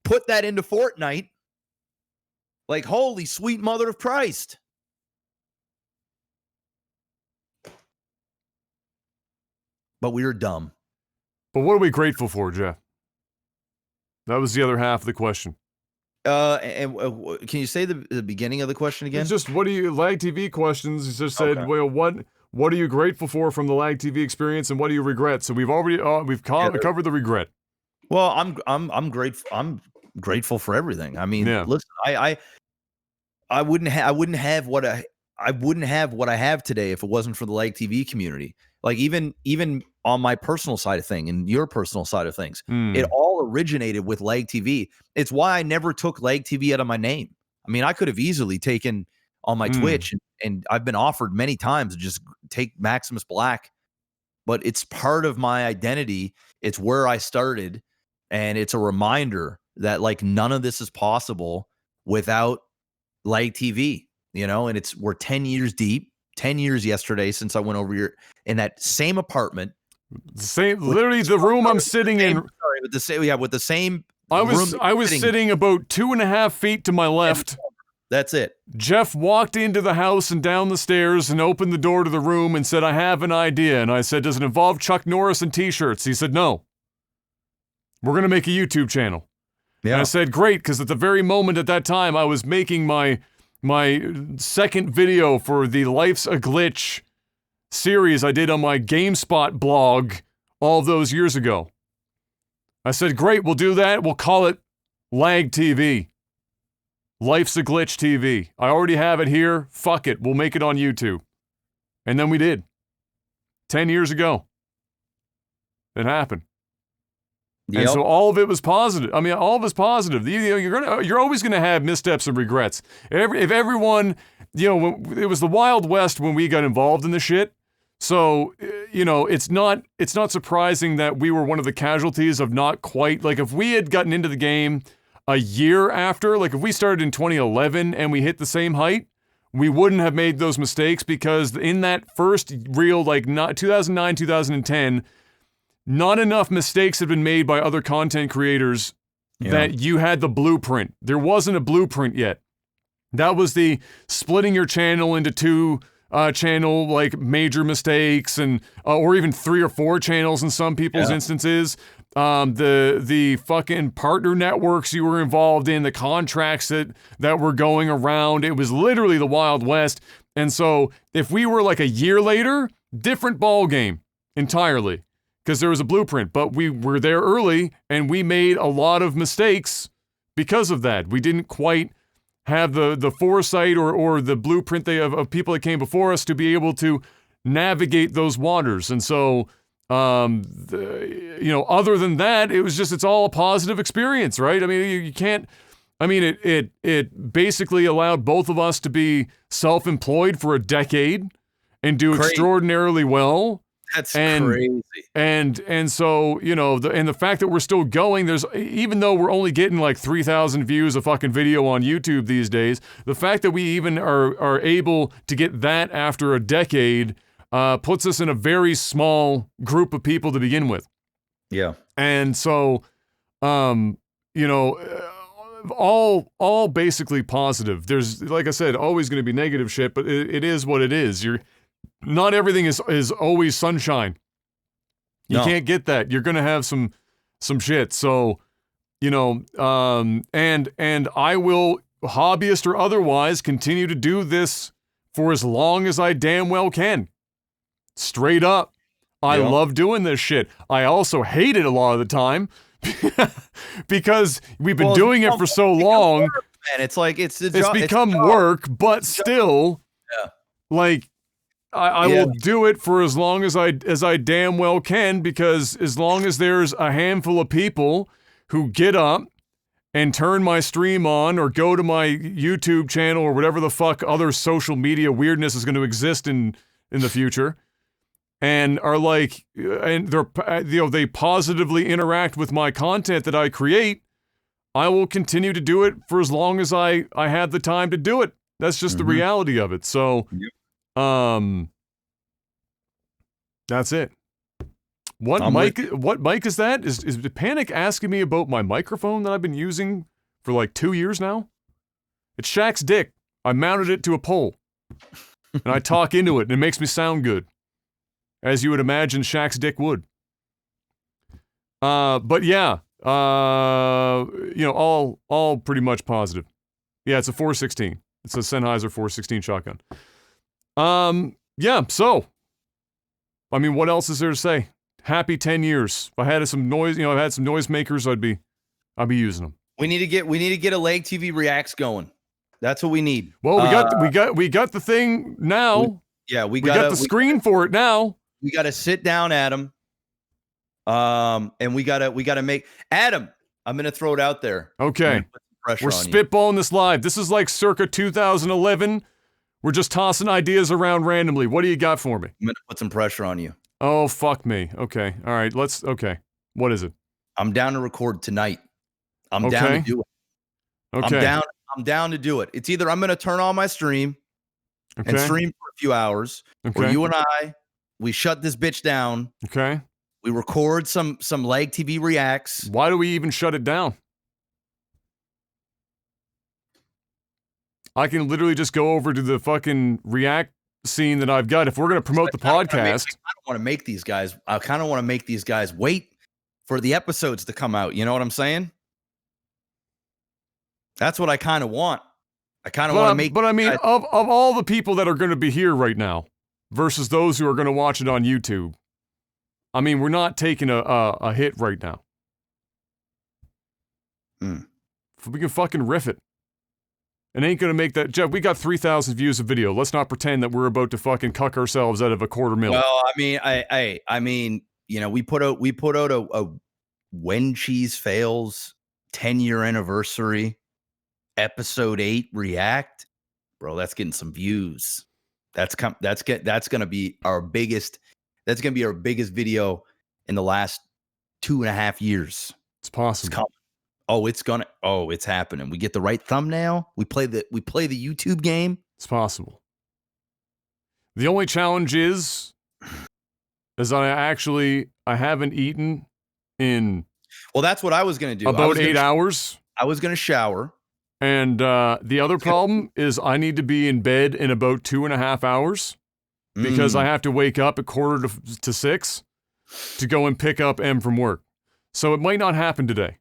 put that into Fortnite, like, holy sweet mother of Christ. But we were dumb. But what are we grateful for, Jeff? That was the other half of the question. And can you say the beginning of the question again? It's just, what do you, Lag TV questions, you just said, well, what are you grateful for from the Lag TV experience, and what do you regret? So we've already, covered the regret. Well, I'm grateful. I'm grateful for everything. I mean, listen, I wouldn't have what I have today if it wasn't for the Lag TV community. Like even on my personal side of things and your personal side of things, it all originated with Lag TV. It's why I never took Lag TV out of my name. I mean, I could have easily taken on my Twitch, and I've been offered many times to just take Maximus Black, but it's part of my identity. It's where I started, and it's a reminder that like none of this is possible without Lag TV, you know, and we're 10 years deep. 10 years yesterday since I went over here in that same apartment. Literally the room I'm sitting in. Sorry, with the same. I was sitting about 2.5 feet to my left. That's it. Jeff walked into the house and down the stairs and opened the door to the room and said, I have an idea. And I said, does it involve Chuck Norris and t-shirts? He said, no. We're going to make a YouTube channel. Yeah. And I said, great, because at the very moment at that time, I was making my second video for the Life's a Glitch series I did on my GameSpot blog all those years ago. I said, great, we'll do that. We'll call it Lag TV. Life's a Glitch TV. I already have it here. Fuck it. We'll make it on YouTube. And then we did. 10 years ago. It happened. Yep. And so all of it was positive. I mean, all of it's positive. You're always gonna have missteps and regrets. If everyone, it was the Wild West when we got involved in the shit. So, it's not surprising that we were one of the casualties of not quite, like, if we had gotten into the game a year after, like if we started in 2011 and we hit the same height, we wouldn't have made those mistakes, because in that first real, like, not 2009, 2010. Not enough mistakes have been made by other content creators that you had the blueprint. There wasn't a blueprint yet. That was the splitting your channel into two channel like major mistakes, and or even 3 or 4 channels in some people's instances. The fucking partner networks you were involved in, the contracts that were going around, it was literally the Wild West. And so if we were like a year later, different ball game entirely, because there was a blueprint, but we were there early and we made a lot of mistakes because of that. We didn't quite have the foresight or the blueprint of people that came before us to be able to navigate those waters. And so, other than that, it's all a positive experience, right? I mean, you can't, it basically allowed both of us to be self-employed for a decade and do extraordinarily well. That's crazy. And so, the fact that we're still going, even though we're only getting like 3,000 views a fucking video on YouTube these days, the fact that we even are able to get that after a decade puts us in a very small group of people to begin with. Yeah. And so, all basically positive. There's, like I said, always going to be negative shit, but it is what it is. Not everything is always sunshine. You can't get that. You're going to have some shit. So, and I will, hobbyist or otherwise, continue to do this for as long as I damn well can. Straight up. I love doing this shit. I also hate it a lot of the time because we've been doing it for so long. Work, man. It's like it's become work, but still, like, I will do it for as long as I damn well can, because as long as there's a handful of people who get up and turn my stream on or go to my YouTube channel or whatever the fuck other social media weirdness is going to exist in the future, and are like, and they positively interact with my content that I create, I will continue to do it for as long as I have the time to do it. That's just the reality of it. So, that's it. What mic is that? Is Panic asking me about my microphone that I've been using for like 2 years now? It's Shaq's dick. I mounted it to a pole, and I talk into it, and it makes me sound good, as you would imagine Shaq's dick would. But yeah, all pretty much positive. Yeah, it's a 416. It's a Sennheiser 416 shotgun. Yeah, so, I mean, what else is there to say? Happy 10 years. If I had some noise, I had some noisemakers, I'd be using them. We need to get a Leg TV Reacts going. That's what we need. Well, we got the thing now. We got the screen for it now. We got to sit down, Adam. And we gotta make Adam. I'm gonna throw it out there. Okay. We're spitballing this live. This is like circa 2011. We're just tossing ideas around randomly. What do you got for me? I'm gonna put some pressure on you. Oh, fuck me. Okay. All right. Okay. What is it? I'm down to record tonight. I'm down to do it. Okay. I'm down to do it. It's either I'm gonna turn on my stream and stream for a few hours, or you and we shut this bitch down. Okay. We record some Leg TV Reacts. Why do we even shut it down? I can literally just go over to the fucking React scene that I've got. If we're going to promote the podcast. I don't want to make these guys. I kind of want to make these guys wait for the episodes to come out. You know what I'm saying? That's what I kind of want. I kind of want to make. But I mean, of all the people that are going to be here right now versus those who are going to watch it on YouTube, I mean, we're not taking a hit right now. We can fucking riff it. It ain't gonna make that. Jeff, we got 3,000 views of video. Let's not pretend that we're about to fucking cuck ourselves out of $250,000. Well, I mean, we put out a When Cheese Fails 10-year anniversary episode 8 react, bro. That's getting some views. That's gonna be our biggest. That's gonna be our biggest video in the last 2.5 years. It's possible. It's happening. We get the right thumbnail. We play the YouTube game. It's possible. The only challenge is I haven't eaten in. Well, that's what I was gonna do. About 8 hours. I was gonna shower. And the other problem is I need to be in bed in about 2.5 hours. because I have to wake up at 5:45 to go and pick up M from work. So it might not happen today.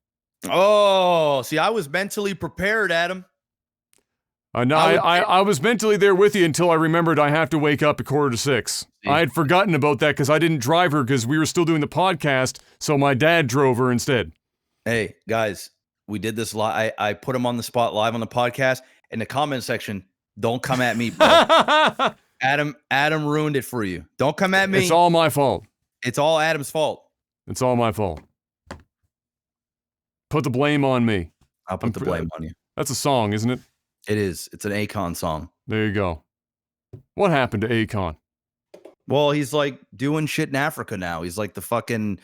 Oh, see, I was mentally prepared, Adam. No, I was mentally there with you until I remembered I have to wake up at 5:45. I had forgotten about that because I didn't drive her because we were still doing the podcast, so my dad drove her instead. Hey, guys, we did this live. I put him on the spot live on the podcast. In the comment section, don't come at me, bro. Adam ruined it for you. Don't come at me. It's all my fault. It's all Adam's fault. It's all my fault. Put the blame on me. I'll put the blame on you. That's a song, isn't it? It is. It's an Akon song. There you go. What happened to Akon? Well, he's like doing shit in Africa now. He's like the fucking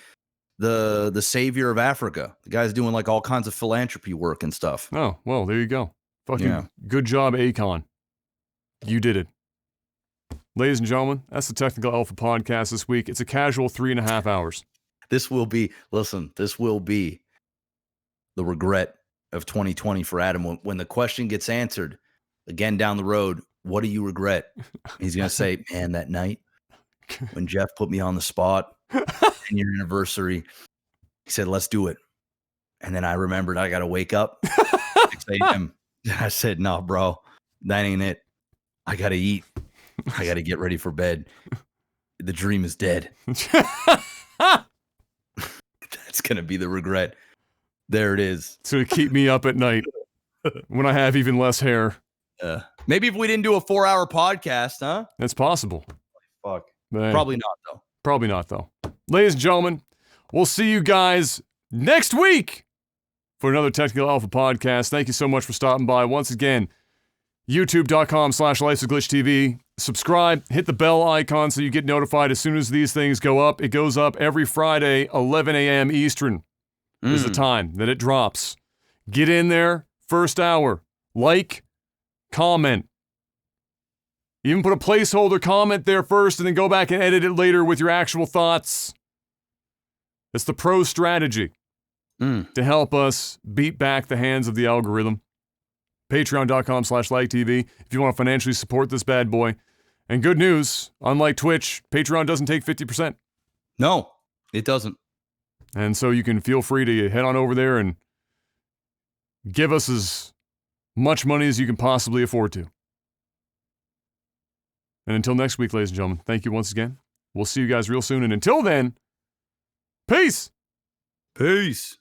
the savior of Africa. The guy's doing like all kinds of philanthropy work and stuff. Oh, well, there you go. Fucking good job, Akon. You did it. Ladies and gentlemen, that's the Technical Alpha Podcast this week. It's a casual 3.5 hours. This will be the regret of 2020 for Adam. When the question gets answered again down the road, what do you regret? He's going to say, man, that night when Jeff put me on the spot, 10-year anniversary, he said, let's do it. And then I remembered I got to wake up 6 a.m. I said, no, bro, that ain't it. I got to eat. I got to get ready for bed. The dream is dead. That's going to be the regret. There it is. To keep me up at night when I have even less hair. Maybe if we didn't do a 4-hour podcast, huh? That's possible. Fuck. Man. Probably not, though. Probably not, though. Ladies and gentlemen, we'll see you guys next week for another Technical Alpha Podcast. Thank you so much for stopping by. Once again, youtube.com/Life'sAGlitchTV. Subscribe, hit the bell icon so you get notified as soon as these things go up. It goes up every Friday, 11 a.m. Eastern is the time that it drops. Get in there, first hour. Like, comment. Even put a placeholder comment there first and then go back and edit it later with your actual thoughts. It's the pro strategy to help us beat back the hands of the algorithm. Patreon.com/LikeTV if you want to financially support this bad boy. And good news, unlike Twitch, Patreon doesn't take 50%. No, it doesn't. And so you can feel free to head on over there and give us as much money as you can possibly afford to. And until next week, ladies and gentlemen, thank you once again. We'll see you guys real soon. And until then, peace! Peace!